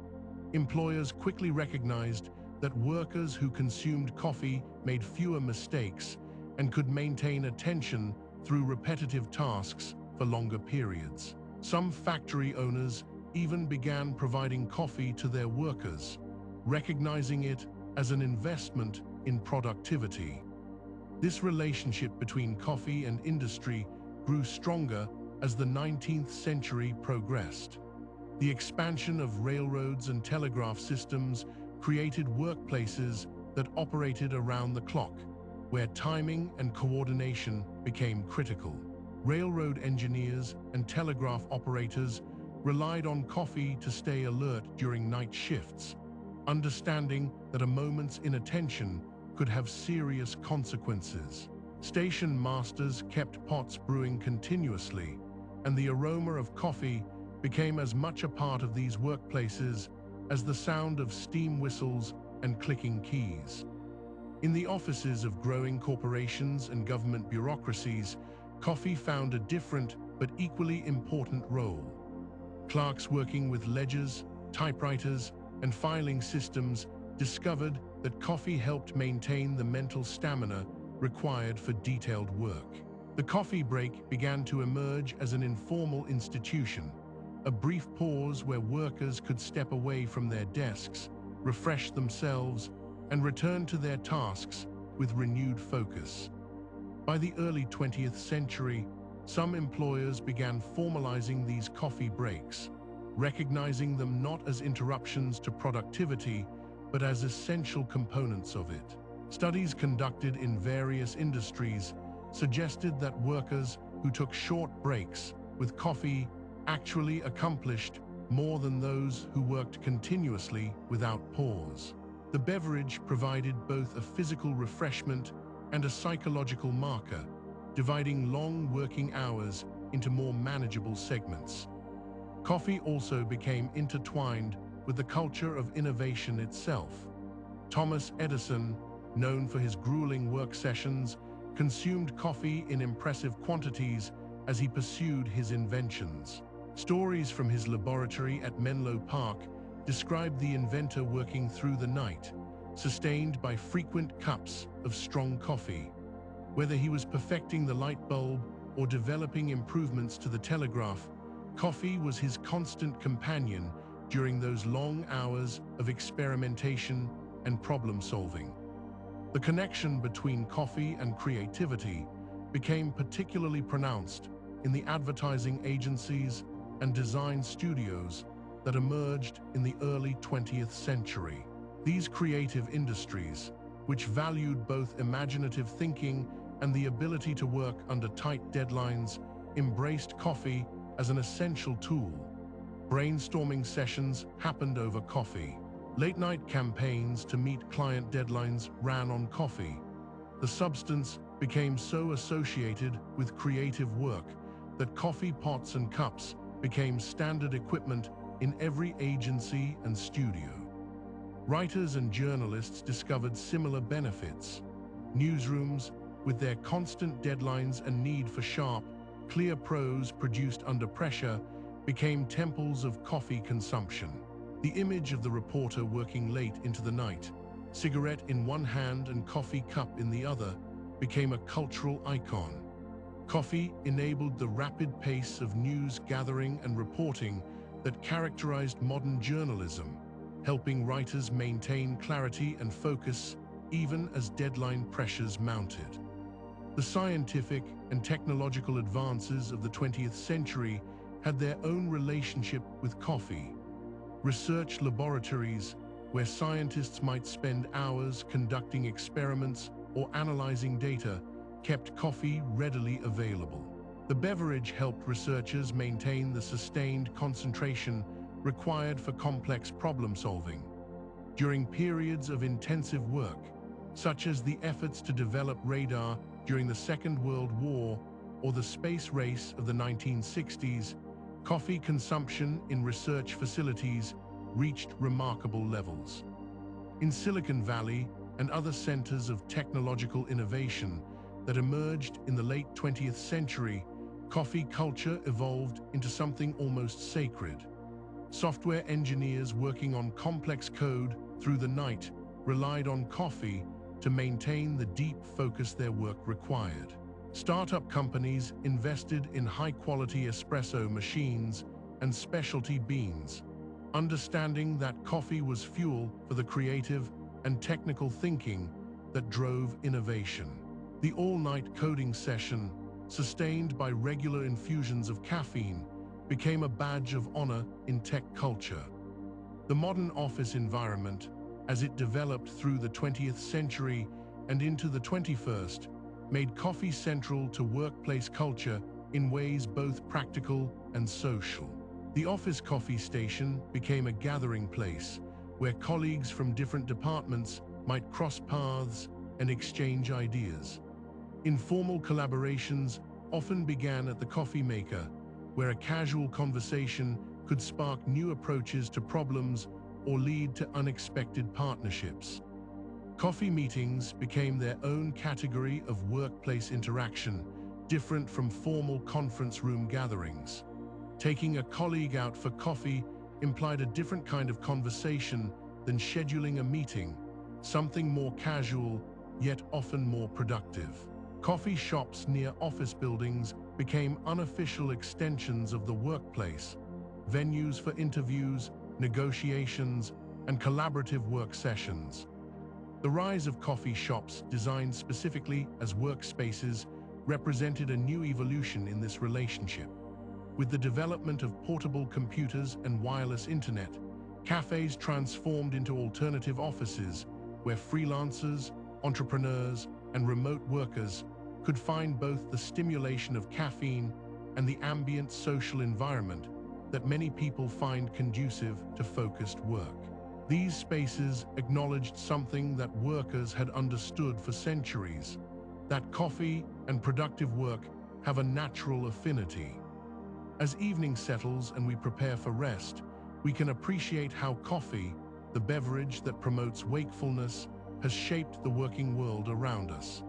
Employers quickly recognized that workers who consumed coffee made fewer mistakes and could maintain attention through repetitive tasks for longer periods. Some factory owners even began providing coffee to their workers, recognizing it as an investment in productivity. This relationship between coffee and industry grew stronger as the 19th century progressed. The expansion of railroads and telegraph systems created workplaces that operated around the clock, where timing and coordination became critical. Railroad engineers and telegraph operators relied on coffee to stay alert during night shifts, understanding that a moment's inattention could have serious consequences. Station masters kept pots brewing continuously, and the aroma of coffee became as much a part of these workplaces as the sound of steam whistles and clicking keys. In the offices of growing corporations and government bureaucracies, coffee found a different but equally important role. Clerks working with ledgers, typewriters, and filing systems discovered that coffee helped maintain the mental stamina required for detailed work. The coffee break began to emerge as an informal institution, a brief pause where workers could step away from their desks, refresh themselves, and return to their tasks with renewed focus. By the early 20th century, some employers began formalizing these coffee breaks, recognizing them not as interruptions to productivity, but as essential components of it. Studies conducted in various industries suggested that workers who took short breaks with coffee actually accomplished more than those who worked continuously without pause. The beverage provided both a physical refreshment and a psychological marker, dividing long working hours into more manageable segments. Coffee also became intertwined with the culture of innovation itself. Thomas Edison, known for his grueling work sessions, consumed coffee in impressive quantities as he pursued his inventions. Stories from his laboratory at Menlo Park describe the inventor working through the night, sustained by frequent cups of strong coffee. Whether he was perfecting the light bulb or developing improvements to the telegraph, coffee was his constant companion during those long hours of experimentation and problem-solving. The connection between coffee and creativity became particularly pronounced in the advertising agencies and design studios that emerged in the early 20th century. These creative industries, which valued both imaginative thinking and the ability to work under tight deadlines, embraced coffee as an essential tool. Brainstorming sessions happened over coffee. Late-night campaigns to meet client deadlines ran on coffee, The substance became so associated with creative work that coffee pots and cups became standard equipment in every agency and studio. Writers and journalists discovered similar benefits. Newsrooms, with their constant deadlines and need for sharp, clear prose produced under pressure, became temples of coffee consumption. The image of the reporter working late into the night, cigarette in one hand and coffee cup in the other, became a cultural icon. Coffee enabled the rapid pace of news gathering and reporting that characterized modern journalism, helping writers maintain clarity and focus even as deadline pressures mounted. The scientific and technological advances of the 20th century had their own relationship with coffee. Research laboratories, where scientists might spend hours conducting experiments or analyzing data, kept coffee readily available. The beverage helped researchers maintain the sustained concentration required for complex problem-solving. During periods of intensive work, such as the efforts to develop radar during the Second World War or the space race of the 1960s, coffee consumption in research facilities reached remarkable levels. In Silicon Valley and other centers of technological innovation that emerged in the late 20th century, coffee culture evolved into something almost sacred. Software engineers working on complex code through the night relied on coffee to maintain the deep focus their work required. Startup companies invested in high-quality espresso machines and specialty beans, understanding that coffee was fuel for the creative and technical thinking that drove innovation. The all-night coding session, sustained by regular infusions of caffeine, became a badge of honor in tech culture. The modern office environment, as it developed through the 20th century and into the 21st, made coffee central to workplace culture in ways both practical and social. The office coffee station became a gathering place where colleagues from different departments might cross paths and exchange ideas. Informal collaborations often began at the coffee maker, where a casual conversation could spark new approaches to problems or lead to unexpected partnerships. Coffee meetings became their own category of workplace interaction, different from formal conference room gatherings. Taking a colleague out for coffee implied a different kind of conversation than scheduling a meeting, something more casual, yet often more productive. Coffee shops near office buildings became unofficial extensions of the workplace, venues for interviews, negotiations, and collaborative work sessions. The rise of coffee shops, designed specifically as workspaces, represented a new evolution in this relationship. With the development of portable computers and wireless internet, cafes transformed into alternative offices where freelancers, entrepreneurs, and remote workers could find both the stimulation of caffeine and the ambient social environment that many people find conducive to focused work. These spaces acknowledged something that workers had understood for centuries, that coffee and productive work have a natural affinity. As evening settles and we prepare for rest, we can appreciate how coffee, the beverage that promotes wakefulness, has shaped the working world around us.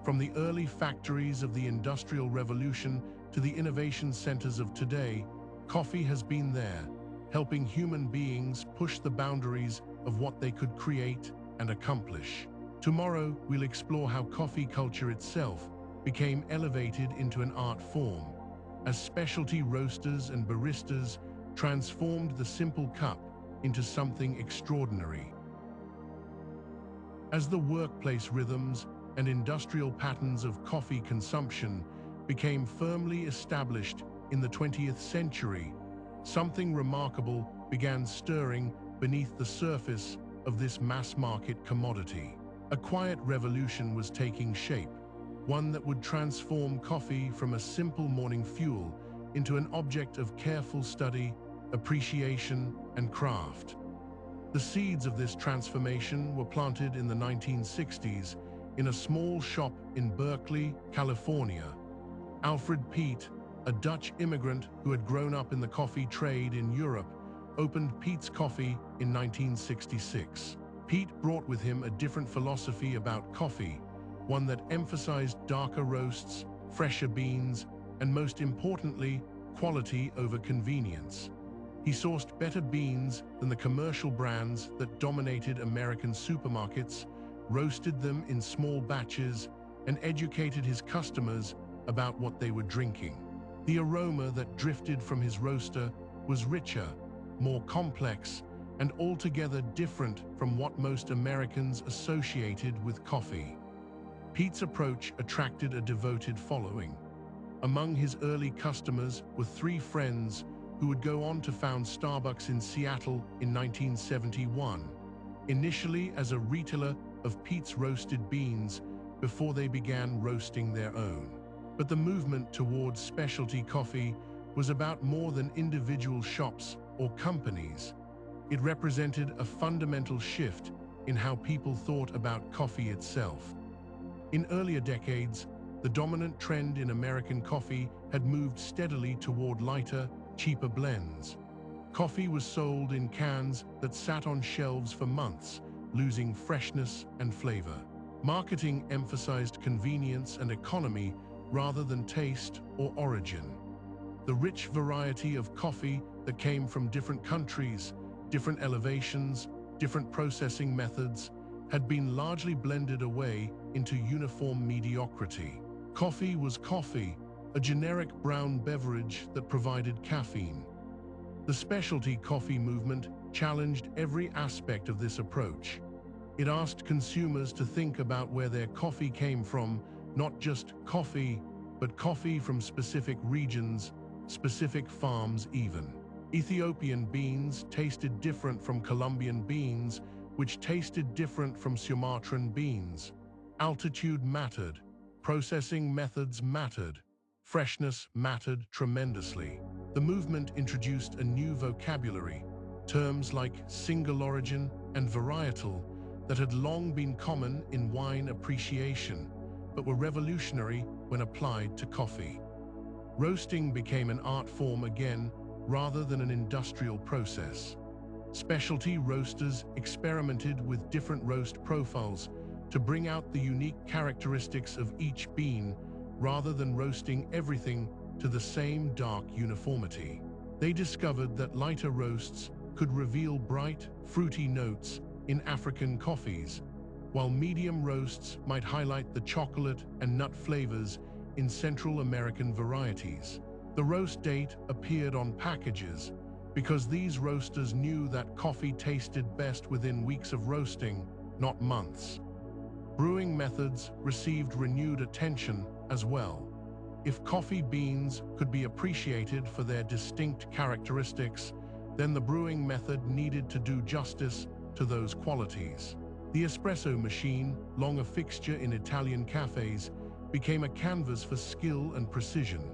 From the early factories of the Industrial Revolution to the innovation centers of today, coffee has been there, helping human beings push the boundaries of what they could create and accomplish. Tomorrow, we'll explore how coffee culture itself became elevated into an art form, as specialty roasters and baristas transformed the simple cup into something extraordinary. As the workplace rhythms and industrial patterns of coffee consumption became firmly established in the 20th century, something remarkable began stirring beneath the surface of this mass-market commodity. A quiet revolution was taking shape, one that would transform coffee from a simple morning fuel into an object of careful study, appreciation, and craft. The seeds of this transformation were planted in the 1960s in a small shop in Berkeley, California. Alfred Peet, a Dutch immigrant who had grown up in the coffee trade in Europe, opened Peet's Coffee in 1966. Peet brought with him a different philosophy about coffee, one that emphasized darker roasts, fresher beans, and most importantly, quality over convenience. He sourced better beans than the commercial brands that dominated American supermarkets, roasted them in small batches, and educated his customers about what they were drinking. The aroma that drifted from his roaster was richer, more complex, and altogether different from what most Americans associated with coffee. Peet's approach attracted a devoted following. Among his early customers were three friends who would go on to found Starbucks in Seattle in 1971, initially as a retailer of Peet's roasted beans before they began roasting their own. But the movement towards specialty coffee was about more than individual shops or companies. It represented a fundamental shift in how people thought about coffee itself. In earlier decades, the dominant trend in American coffee had moved steadily toward lighter, cheaper blends. Coffee was sold in cans that sat on shelves for months, losing freshness and flavor. Marketing emphasized convenience and economy rather than taste or origin. The rich variety of coffee that came from different countries, different elevations, different processing methods, had been largely blended away into uniform mediocrity. Coffee was coffee, a generic brown beverage that provided caffeine. The specialty coffee movement challenged every aspect of this approach. It asked consumers to think about where their coffee came from, not just coffee, but coffee from specific regions, specific farms even. Ethiopian beans tasted different from Colombian beans, which tasted different from Sumatran beans. Altitude mattered. Processing methods mattered. Freshness mattered tremendously. The movement introduced a new vocabulary, terms like single origin and varietal, that had long been common in wine appreciation, but were revolutionary when applied to coffee. Roasting became an art form again, rather than an industrial process. Specialty roasters experimented with different roast profiles to bring out the unique characteristics of each bean, rather than roasting everything to the same dark uniformity. They discovered that lighter roasts could reveal bright, fruity notes in African coffees, while medium roasts might highlight the chocolate and nut flavors in Central American varieties. The roast date appeared on packages because these roasters knew that coffee tasted best within weeks of roasting, not months. Brewing methods received renewed attention as well. If coffee beans could be appreciated for their distinct characteristics, then the brewing method needed to do justice to those qualities. The espresso machine, long a fixture in Italian cafes, became a canvas for skill and precision.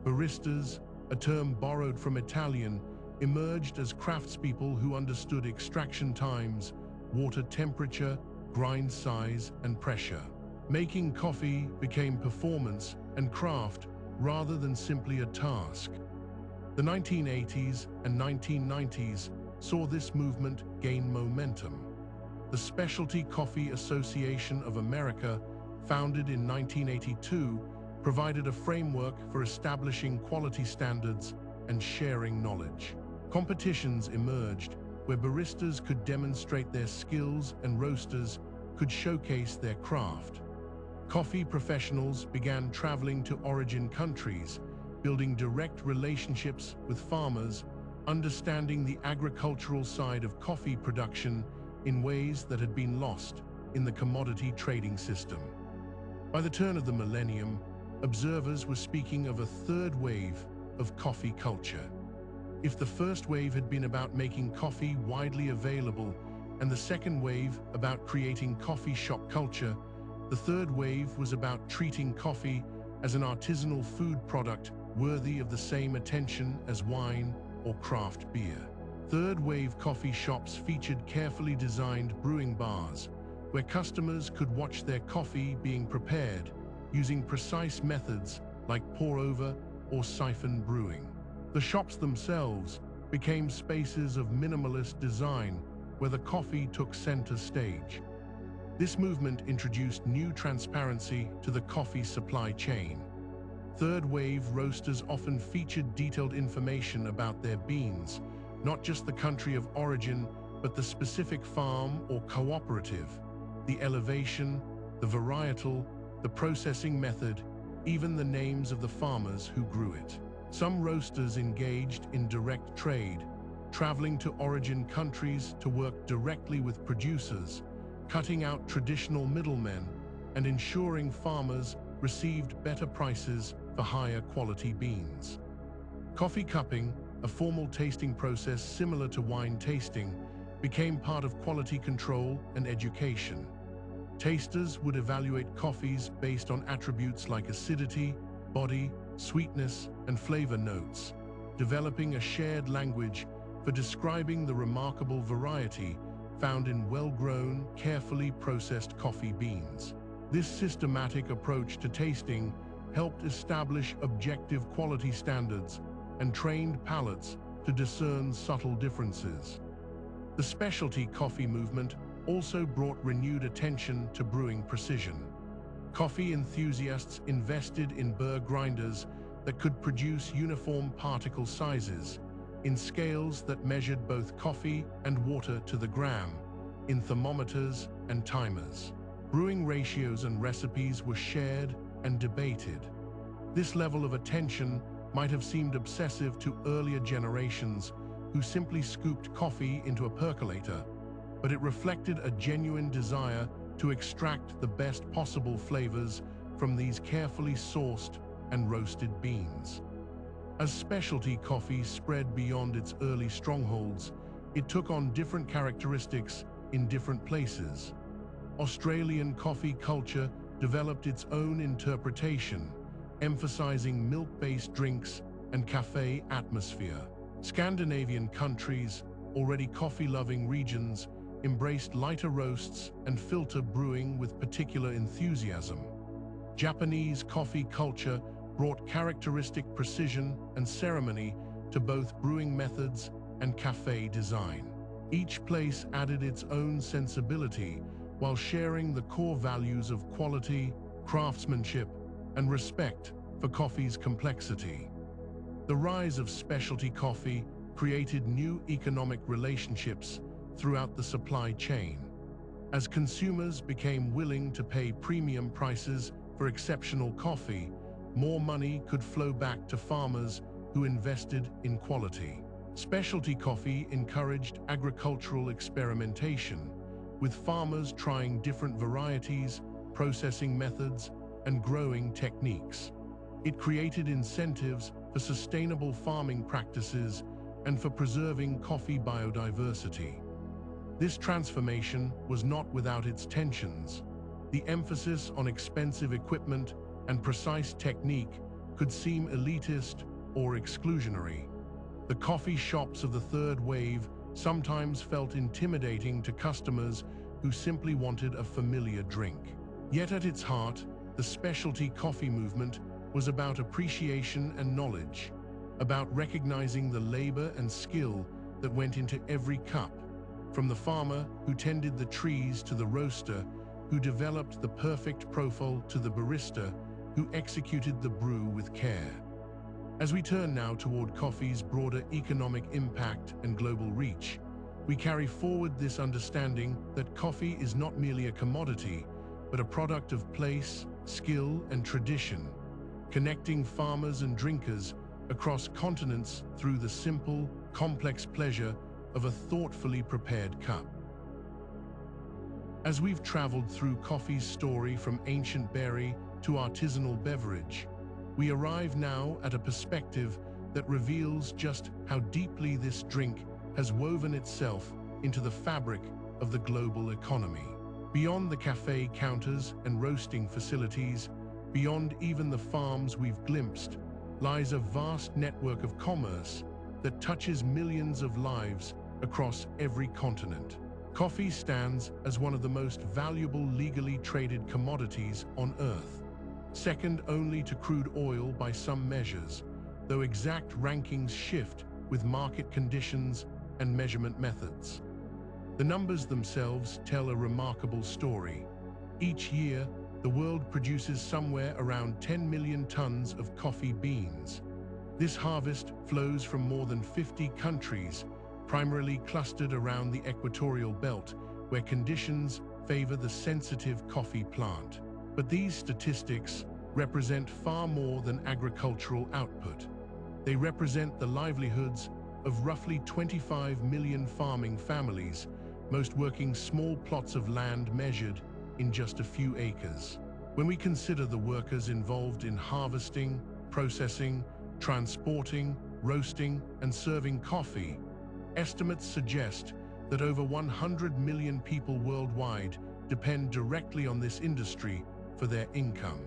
Baristas, a term borrowed from Italian, emerged as craftspeople who understood extraction times, water temperature, grind size, and pressure. Making coffee became performance and craft rather than simply a task. The 1980s and 1990s saw this movement gain momentum. The Specialty Coffee Association of America, founded in 1982, provided a framework for establishing quality standards and sharing knowledge. Competitions emerged where baristas could demonstrate their skills and roasters could showcase their craft. Coffee professionals began traveling to origin countries, building direct relationships with farmers, understanding the agricultural side of coffee production in ways that had been lost in the commodity trading system. By the turn of the millennium, observers were speaking of a third wave of coffee culture. If the first wave had been about making coffee widely available and the second wave about creating coffee shop culture, the third wave was about treating coffee as an artisanal food product worthy of the same attention as wine or craft beer. Third wave coffee shops featured carefully designed brewing bars, where customers could watch their coffee being prepared using precise methods like pour-over or siphon brewing. The shops themselves became spaces of minimalist design where the coffee took center stage. This movement introduced new transparency to the coffee supply chain. Third-wave roasters often featured detailed information about their beans, not just the country of origin, but the specific farm or cooperative, the elevation, the varietal, the processing method, even the names of the farmers who grew it. Some roasters engaged in direct trade, traveling to origin countries to work directly with producers, cutting out traditional middlemen and ensuring farmers received better prices for higher quality beans. Coffee cupping, a formal tasting process similar to wine tasting, became part of quality control and education. Tasters would evaluate coffees based on attributes like acidity, body, sweetness, and flavor notes, developing a shared language for describing the remarkable variety found in well-grown, carefully processed coffee beans. This systematic approach to tasting helped establish objective quality standards and trained palates to discern subtle differences. The specialty coffee movement also brought renewed attention to brewing precision. Coffee enthusiasts invested in burr grinders that could produce uniform particle sizes, in scales that measured both coffee and water to the gram, in thermometers and timers. Brewing ratios and recipes were shared and debated. This level of attention might have seemed obsessive to earlier generations who simply scooped coffee into a percolator, but it reflected a genuine desire to extract the best possible flavors from these carefully sourced and roasted beans. As specialty coffee spread beyond its early strongholds, it took on different characteristics in different places. Australian coffee culture developed its own interpretation, emphasizing milk-based drinks and cafe atmosphere. Scandinavian countries, already coffee-loving regions, embraced lighter roasts and filter brewing with particular enthusiasm. Japanese coffee culture brought characteristic precision and ceremony to both brewing methods and cafe design. Each place added its own sensibility while sharing the core values of quality, craftsmanship, and respect for coffee's complexity. The rise of specialty coffee created new economic relationships throughout the supply chain. As consumers became willing to pay premium prices for exceptional coffee, more money could flow back to farmers who invested in quality. Specialty coffee encouraged agricultural experimentation, with farmers trying different varieties, processing methods, and growing techniques. It created incentives for sustainable farming practices and for preserving coffee biodiversity. This transformation was not without its tensions. The emphasis on expensive equipment and precise technique could seem elitist or exclusionary. The coffee shops of the third wave sometimes felt intimidating to customers who simply wanted a familiar drink. Yet at its heart, the specialty coffee movement was about appreciation and knowledge, about recognizing the labor and skill that went into every cup, from the farmer who tended the trees to the roaster who developed the perfect profile to the barista who executed the brew with care. As we turn now toward coffee's broader economic impact and global reach, we carry forward this understanding that coffee is not merely a commodity, but a product of place, skill, and tradition, connecting farmers and drinkers across continents through the simple, complex pleasure of a thoughtfully prepared cup. As we've traveled through coffee's story from ancient berry to artisanal beverage, we arrive now at a perspective that reveals just how deeply this drink has woven itself into the fabric of the global economy. Beyond the cafe counters and roasting facilities, beyond even the farms we've glimpsed, lies a vast network of commerce that touches millions of lives across every continent. Coffee stands as one of the most valuable legally traded commodities on Earth, second only to crude oil by some measures, though exact rankings shift with market conditions and measurement methods. The numbers themselves tell a remarkable story. Each year, the world produces somewhere around 10 million tons of coffee beans. This harvest flows from more than 50 countries, primarily clustered around the equatorial belt, where conditions favor the sensitive coffee plant. But these statistics represent far more than agricultural output. They represent the livelihoods of roughly 25 million farming families, most working small plots of land measured in just a few acres. When we consider the workers involved in harvesting, processing, transporting, roasting, and serving coffee, estimates suggest that over 100 million people worldwide depend directly on this industry for their income.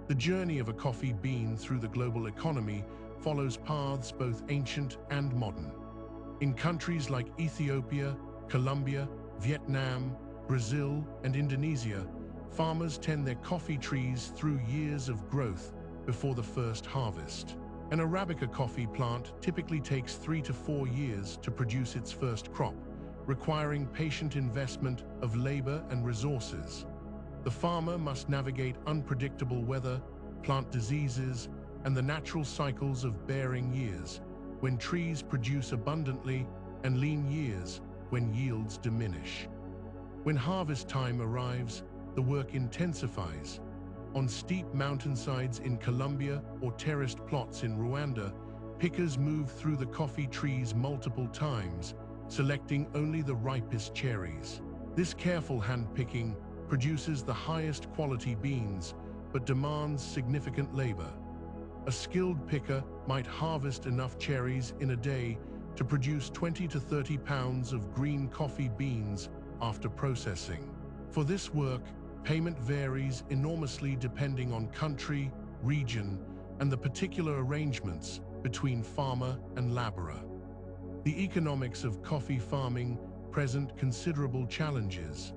The journey of a coffee bean through the global economy follows paths both ancient and modern. In countries like Ethiopia, Colombia, Vietnam, Brazil, and Indonesia, farmers tend their coffee trees through years of growth before the first harvest. An Arabica coffee plant typically takes 3 to 4 years to produce its first crop, requiring patient investment of labor and resources. The farmer must navigate unpredictable weather, plant diseases, and the natural cycles of bearing years, when trees produce abundantly, and lean years, when yields diminish. When harvest time arrives, the work intensifies. On steep mountainsides in Colombia or terraced plots in Rwanda, pickers move through the coffee trees multiple times, selecting only the ripest cherries. This careful hand-picking produces the highest quality beans, but demands significant labor. A skilled picker might harvest enough cherries in a day to produce 20 to 30 pounds of green coffee beans after processing. For this work, payment varies enormously depending on country, region, and the particular arrangements between farmer and laborer. The economics of coffee farming present considerable challenges.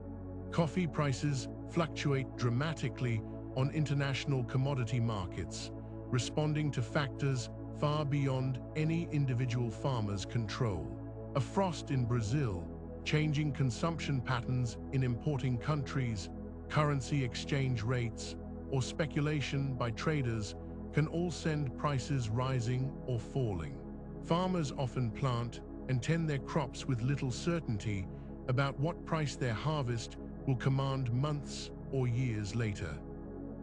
Coffee prices fluctuate dramatically on international commodity markets, responding to factors far beyond any individual farmer's control. A frost in Brazil, changing consumption patterns in importing countries, currency exchange rates, or speculation by traders can all send prices rising or falling. Farmers often plant and tend their crops with little certainty about what price their harvest will command months or years later.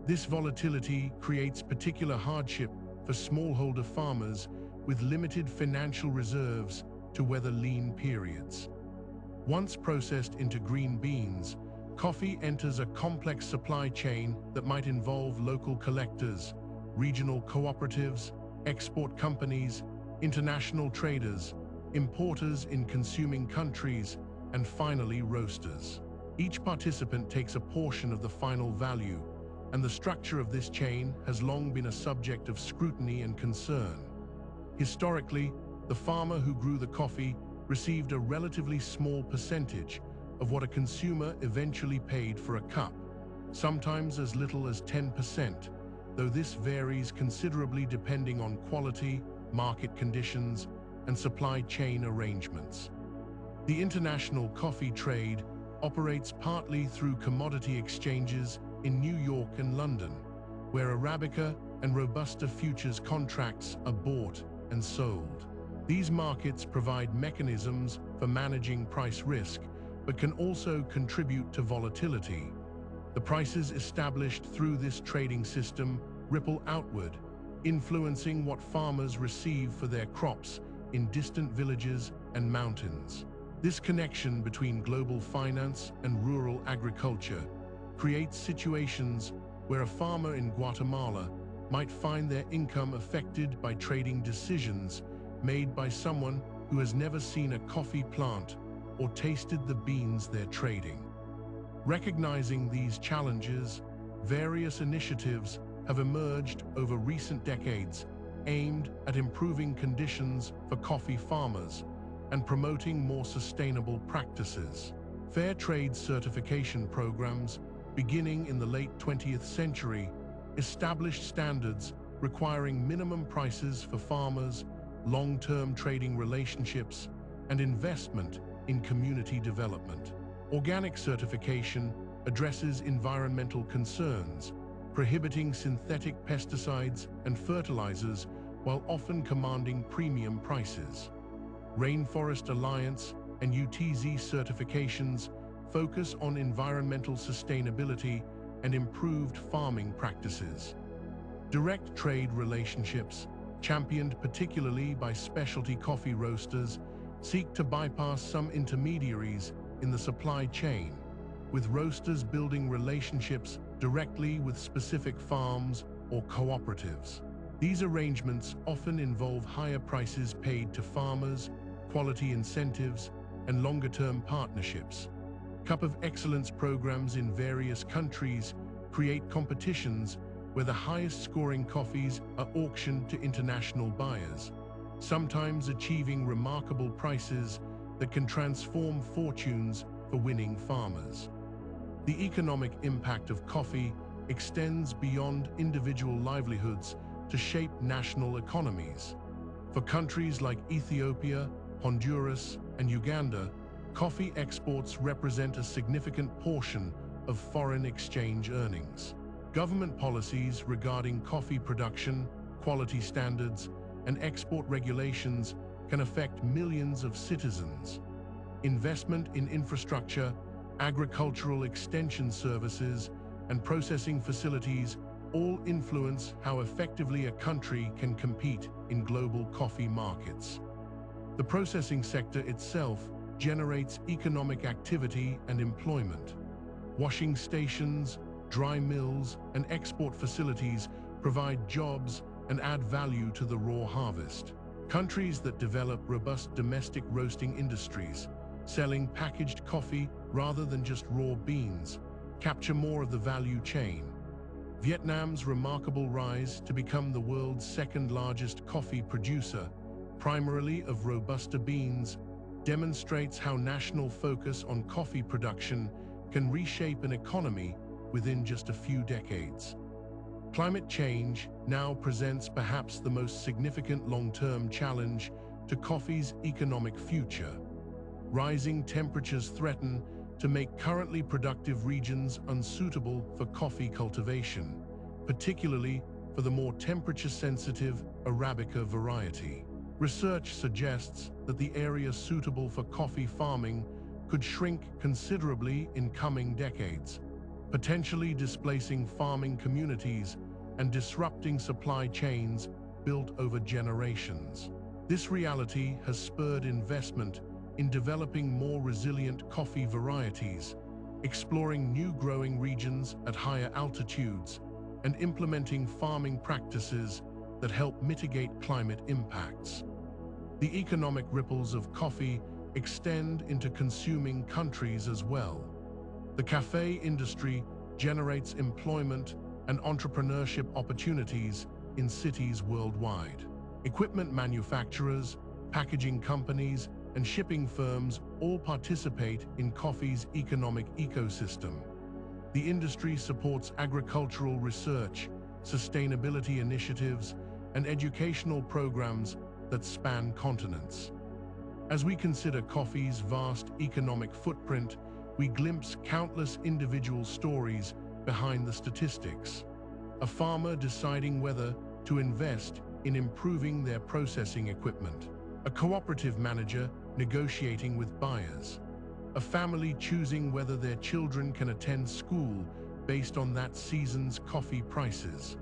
This volatility creates particular hardship for smallholder farmers with limited financial reserves to weather lean periods. Once processed into green beans, coffee enters a complex supply chain that might involve local collectors, regional cooperatives, export companies, international traders, importers in consuming countries, and finally roasters. Each participant takes a portion of the final value, and the structure of this chain has long been a subject of scrutiny and concern. Historically, the farmer who grew the coffee received a relatively small percentage of what a consumer eventually paid for a cup, sometimes as little as 10%, though this varies considerably depending on quality, market conditions, and supply chain arrangements. The international coffee trade operates partly through commodity exchanges in New York and London, where Arabica and Robusta futures contracts are bought and sold. These markets provide mechanisms for managing price risk, but can also contribute to volatility. The prices established through this trading system ripple outward, influencing what farmers receive for their crops in distant villages and mountains. This connection between global finance and rural agriculture creates situations where a farmer in Guatemala might find their income affected by trading decisions made by someone who has never seen a coffee plant or tasted the beans they're trading. Recognizing these challenges, various initiatives have emerged over recent decades aimed at improving conditions for coffee farmers and promoting more sustainable practices. Fair trade certification programs, beginning in the late 20th century, established standards requiring minimum prices for farmers, long-term trading relationships, and investment in community development. Organic certification addresses environmental concerns, prohibiting synthetic pesticides and fertilizers while often commanding premium prices. Rainforest Alliance and UTZ certifications focus on environmental sustainability and improved farming practices. Direct trade relationships, championed particularly by specialty coffee roasters, seek to bypass some intermediaries in the supply chain, with roasters building relationships directly with specific farms or cooperatives. These arrangements often involve higher prices paid to farmers, quality incentives, and longer-term partnerships. Cup of Excellence programs in various countries create competitions where the highest-scoring coffees are auctioned to international buyers, sometimes achieving remarkable prices that can transform fortunes for winning farmers. The economic impact of coffee extends beyond individual livelihoods to shape national economies. For countries like Ethiopia, Honduras, and Uganda, coffee exports represent a significant portion of foreign exchange earnings. Government policies regarding coffee production, quality standards, and export regulations can affect millions of citizens. Investment in infrastructure, agricultural extension services, and processing facilities all influence how effectively a country can compete in global coffee markets. The processing sector itself generates economic activity and employment. Washing stations, dry mills, and export facilities provide jobs and add value to the raw harvest. Countries that develop robust domestic roasting industries, selling packaged coffee rather than just raw beans, capture more of the value chain. Vietnam's remarkable rise to become the world's second-largest coffee producer, primarily of Robusta beans, demonstrates how national focus on coffee production can reshape an economy within just a few decades. Climate change now presents perhaps the most significant long-term challenge to coffee's economic future. Rising temperatures threaten to make currently productive regions unsuitable for coffee cultivation, particularly for the more temperature-sensitive Arabica variety. Research suggests that the area suitable for coffee farming could shrink considerably in coming decades, potentially displacing farming communities and disrupting supply chains built over generations. This reality has spurred investment in developing more resilient coffee varieties, exploring new growing regions at higher altitudes, and implementing farming practices that help mitigate climate impacts. The economic ripples of coffee extend into consuming countries as well. The cafe industry generates employment and entrepreneurship opportunities in cities worldwide. Equipment manufacturers, packaging companies, and shipping firms all participate in coffee's economic ecosystem. The industry supports agricultural research, sustainability initiatives, and educational programs that span continents. As we consider coffee's vast economic footprint, we glimpse countless individual stories behind the statistics. A farmer deciding whether to invest in improving their processing equipment. A cooperative manager negotiating with buyers. A family choosing whether their children can attend school based on that season's coffee prices.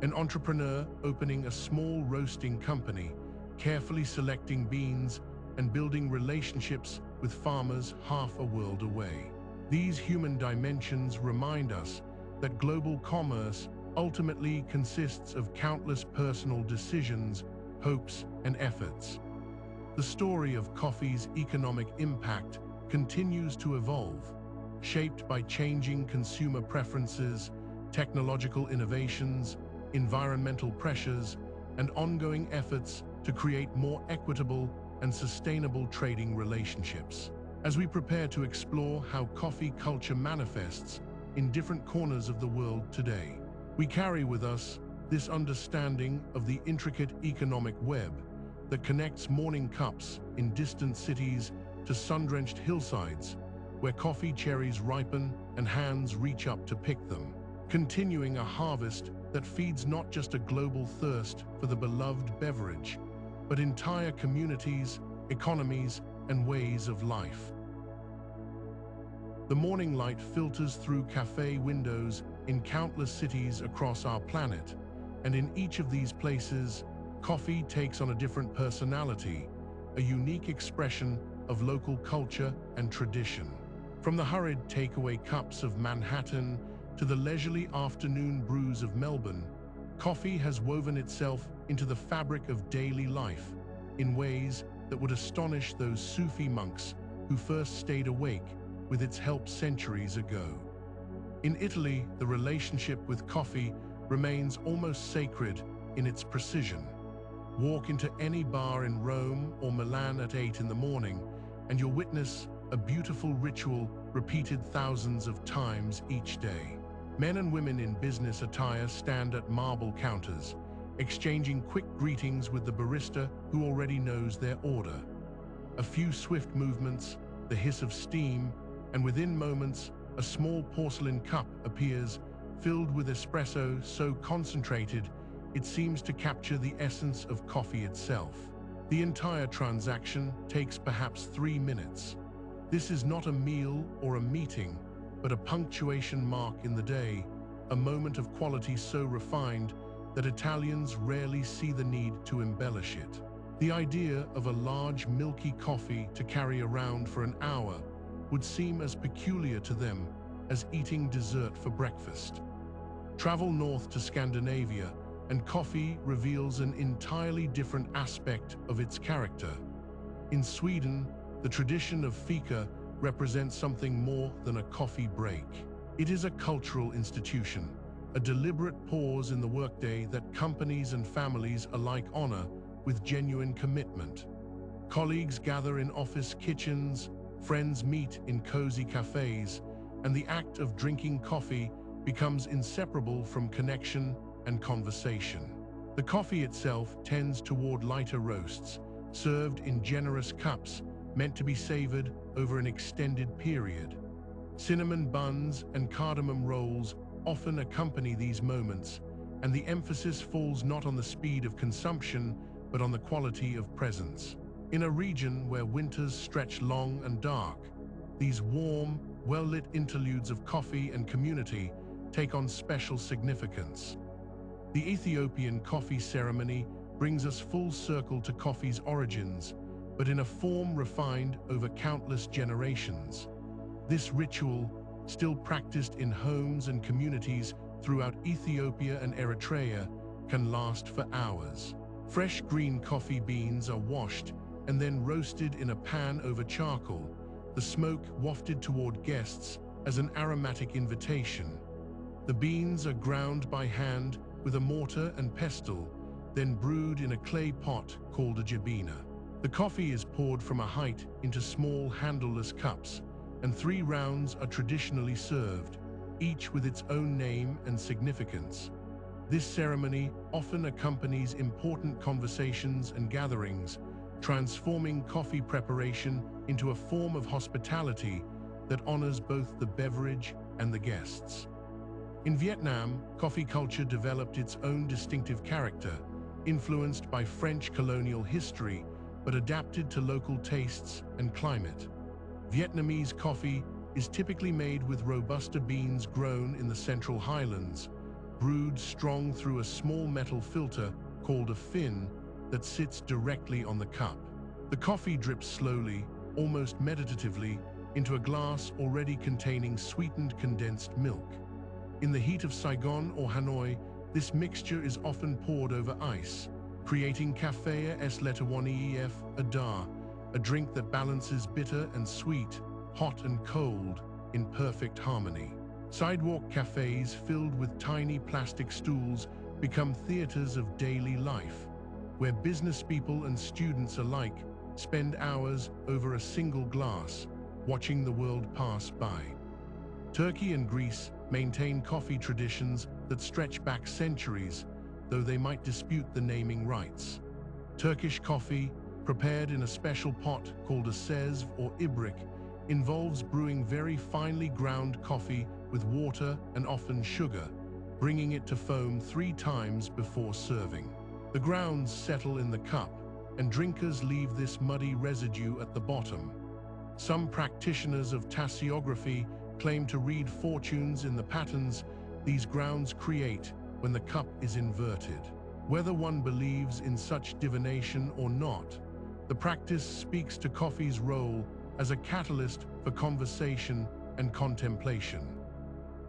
An entrepreneur opening a small roasting company, carefully selecting beans and building relationships with farmers half a world away. These human dimensions remind us that global commerce ultimately consists of countless personal decisions, hopes, and efforts. The story of coffee's economic impact continues to evolve, shaped by changing consumer preferences, technological innovations, environmental pressures, and ongoing efforts to create more equitable and sustainable trading relationships. As we prepare to explore how coffee culture manifests in different corners of the world today, we carry with us this understanding of the intricate economic web that connects morning cups in distant cities to sun-drenched hillsides where coffee cherries ripen and hands reach up to pick them, continuing a harvest that feeds not just a global thirst for the beloved beverage, but entire communities, economies, and ways of life. The morning light filters through cafe windows in countless cities across our planet, and in each of these places, coffee takes on a different personality, a unique expression of local culture and tradition. From the hurried takeaway cups of Manhattan to the leisurely afternoon brews of Melbourne, coffee has woven itself into the fabric of daily life in ways that would astonish those Sufi monks who first stayed awake with its help centuries ago. In Italy, the relationship with coffee remains almost sacred in its precision. Walk into any bar in Rome or Milan at 8 in the morning, and you'll witness a beautiful ritual repeated thousands of times each day. Men and women in business attire stand at marble counters, exchanging quick greetings with the barista who already knows their order. A few swift movements, the hiss of steam, and within moments, a small porcelain cup appears, filled with espresso so concentrated it seems to capture the essence of coffee itself. The entire transaction takes perhaps 3 minutes. This is not a meal or a meeting, but a punctuation mark in the day, a moment of quality so refined that Italians rarely see the need to embellish it. The idea of a large, milky coffee to carry around for an hour would seem as peculiar to them as eating dessert for breakfast. Travel north to Scandinavia, and coffee reveals an entirely different aspect of its character. In Sweden, the tradition of fika represents something more than a coffee break. It is a cultural institution, a deliberate pause in the workday that companies and families alike honor with genuine commitment. Colleagues gather in office kitchens, friends meet in cozy cafes, and the act of drinking coffee becomes inseparable from connection and conversation. The coffee itself tends toward lighter roasts, served in generous cups meant to be savored over an extended period. Cinnamon buns and cardamom rolls often accompany these moments, and the emphasis falls not on the speed of consumption, but on the quality of presence. In a region where winters stretch long and dark, these warm, well-lit interludes of coffee and community take on special significance. The Ethiopian coffee ceremony brings us full circle to coffee's origins, but in a form refined over countless generations. This ritual, still practiced in homes and communities throughout Ethiopia and Eritrea, can last for hours. Fresh green coffee beans are washed and then roasted in a pan over charcoal, the smoke wafted toward guests as an aromatic invitation. The beans are ground by hand with a mortar and pestle, then brewed in a clay pot called a jabina. The coffee is poured from a height into small handleless cups, and 3 rounds are traditionally served, each with its own name and significance. This ceremony often accompanies important conversations and gatherings, transforming coffee preparation into a form of hospitality that honors both the beverage and the guests. In Vietnam, coffee culture developed its own distinctive character, influenced by French colonial history, but adapted to local tastes and climate. Vietnamese coffee is typically made with Robusta beans grown in the central Highlands, brewed strong through a small metal filter called a fin that sits directly on the cup. The coffee drips slowly, almost meditatively, into a glass already containing sweetened condensed milk. In the heat of Saigon or Hanoi, this mixture is often poured over ice, creating café es letawani adar, a drink that balances bitter and sweet, hot and cold, in perfect harmony. Sidewalk cafes filled with tiny plastic stools become theaters of daily life, where business people and students alike spend hours over a single glass, watching the world pass by. Turkey and Greece maintain coffee traditions that stretch back centuries, though they might dispute the naming rights. Turkish coffee, prepared in a special pot called a sezv or ibrik, involves brewing very finely ground coffee with water and often sugar, bringing it to foam 3 times before serving. The grounds settle in the cup, and drinkers leave this muddy residue at the bottom. Some practitioners of tasseography claim to read fortunes in the patterns these grounds create when the cup is inverted. Whether one believes in such divination or not, the practice speaks to coffee's role as a catalyst for conversation and contemplation.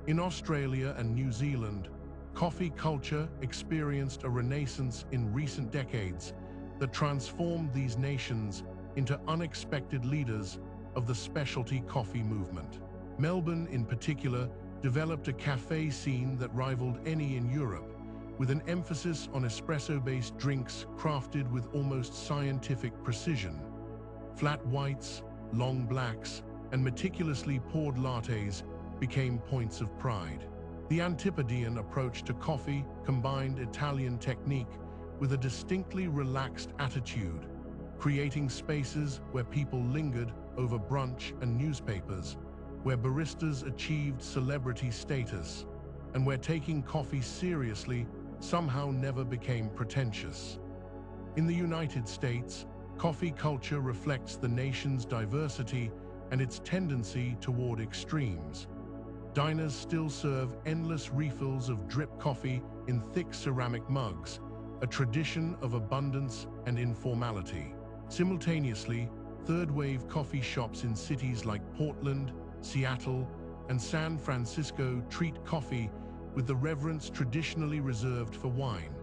In Australia and New Zealand, coffee culture experienced a renaissance in recent decades that transformed these nations into unexpected leaders of the specialty coffee movement. Melbourne, in particular, developed a cafe scene that rivaled any in Europe, with an emphasis on espresso-based drinks crafted with almost scientific precision. Flat whites, long blacks, and meticulously poured lattes became points of pride. The Antipodean approach to coffee combined Italian technique with a distinctly relaxed attitude, creating spaces where people lingered over brunch and newspapers, where baristas achieved celebrity status, and where taking coffee seriously somehow never became pretentious. In the United States, coffee culture reflects the nation's diversity and its tendency toward extremes. Diners still serve endless refills of drip coffee in thick ceramic mugs, a tradition of abundance and informality. Simultaneously, third-wave coffee shops in cities like Portland, Seattle, and San Francisco treat coffee with the reverence traditionally reserved for wine,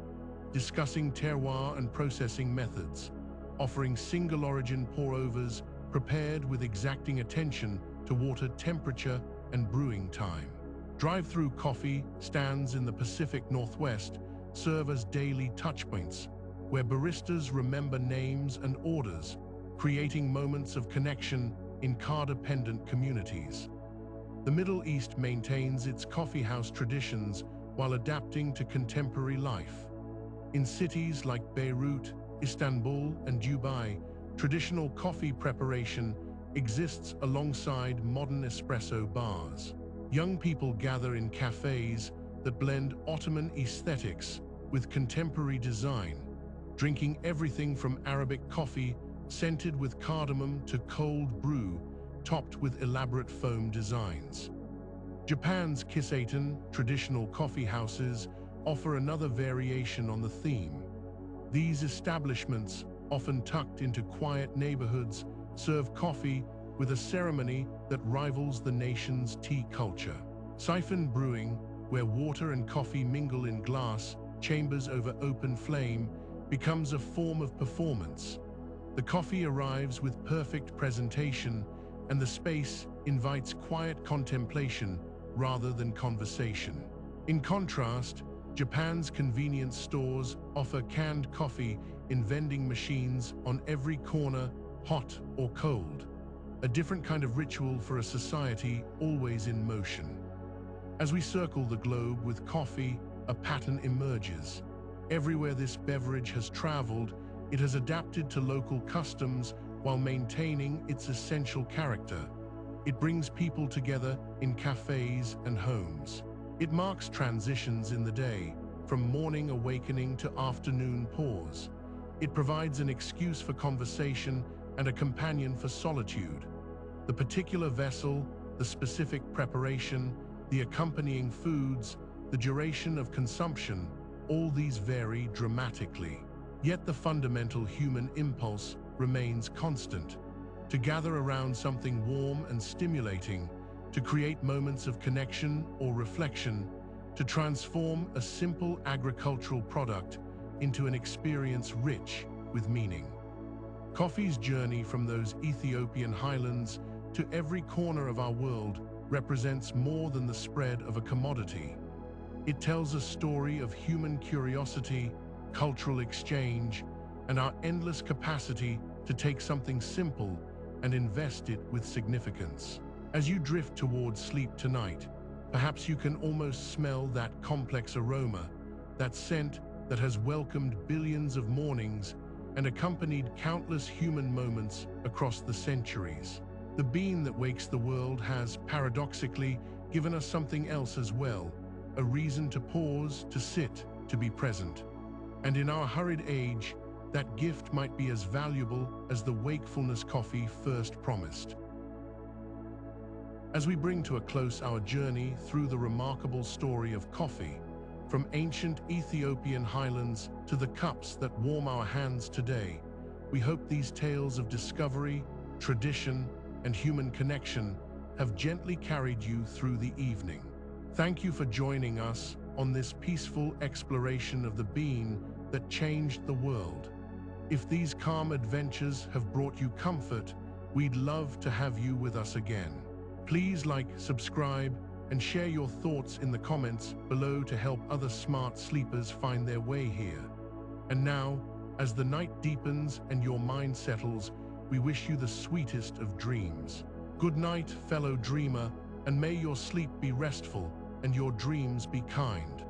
discussing terroir and processing methods, offering single-origin pour-overs prepared with exacting attention to water temperature and brewing time. Drive-through coffee stands in the Pacific Northwest serve as daily touchpoints, where baristas remember names and orders, creating moments of connection in car-dependent communities. The Middle East maintains its coffeehouse traditions while adapting to contemporary life. In cities like Beirut, Istanbul, and Dubai, traditional coffee preparation exists alongside modern espresso bars. Young people gather in cafes that blend Ottoman aesthetics with contemporary design, drinking everything from Arabic coffee scented with cardamom to cold brew, topped with elaborate foam designs. Japan's Kiseitan, traditional coffee houses, offer another variation on the theme. These establishments, often tucked into quiet neighborhoods, serve coffee with a ceremony that rivals the nation's tea culture. Siphon brewing, where water and coffee mingle in glass chambers over open flame, becomes a form of performance. The coffee arrives with perfect presentation, and the space invites quiet contemplation rather than conversation. In contrast, Japan's convenience stores offer canned coffee in vending machines on every corner, hot or cold, a different kind of ritual for a society always in motion. As we circle the globe with coffee, a pattern emerges. Everywhere this beverage has traveled, it has adapted to local customs while maintaining its essential character. It brings people together in cafes and homes. It marks transitions in the day, from morning awakening to afternoon pause. It provides an excuse for conversation and a companion for solitude. The particular vessel, the specific preparation, the accompanying foods, the duration of consumption, all these vary dramatically. Yet the fundamental human impulse remains constant: to gather around something warm and stimulating, to create moments of connection or reflection, to transform a simple agricultural product into an experience rich with meaning. Coffee's journey from those Ethiopian highlands to every corner of our world represents more than the spread of a commodity. It tells a story of human curiosity, cultural exchange, and our endless capacity to take something simple and invest it with significance. As you drift towards sleep tonight, perhaps you can almost smell that complex aroma, that scent that has welcomed billions of mornings and accompanied countless human moments across the centuries. The bean that wakes the world has, paradoxically, given us something else as well, a reason to pause, to sit, to be present. And in our hurried age, that gift might be as valuable as the wakefulness coffee first promised. As we bring to a close our journey through the remarkable story of coffee, from ancient Ethiopian highlands to the cups that warm our hands today, we hope these tales of discovery, tradition, and human connection have gently carried you through the evening. Thank you for joining us on this peaceful exploration of the bean that changed the world. If these calm adventures have brought you comfort, we'd love to have you with us again. Please like, subscribe, and share your thoughts in the comments below to help other smart sleepers find their way here. And now, as the night deepens and your mind settles, we wish you the sweetest of dreams. Good night, fellow dreamer, and may your sleep be restful and your dreams be kind.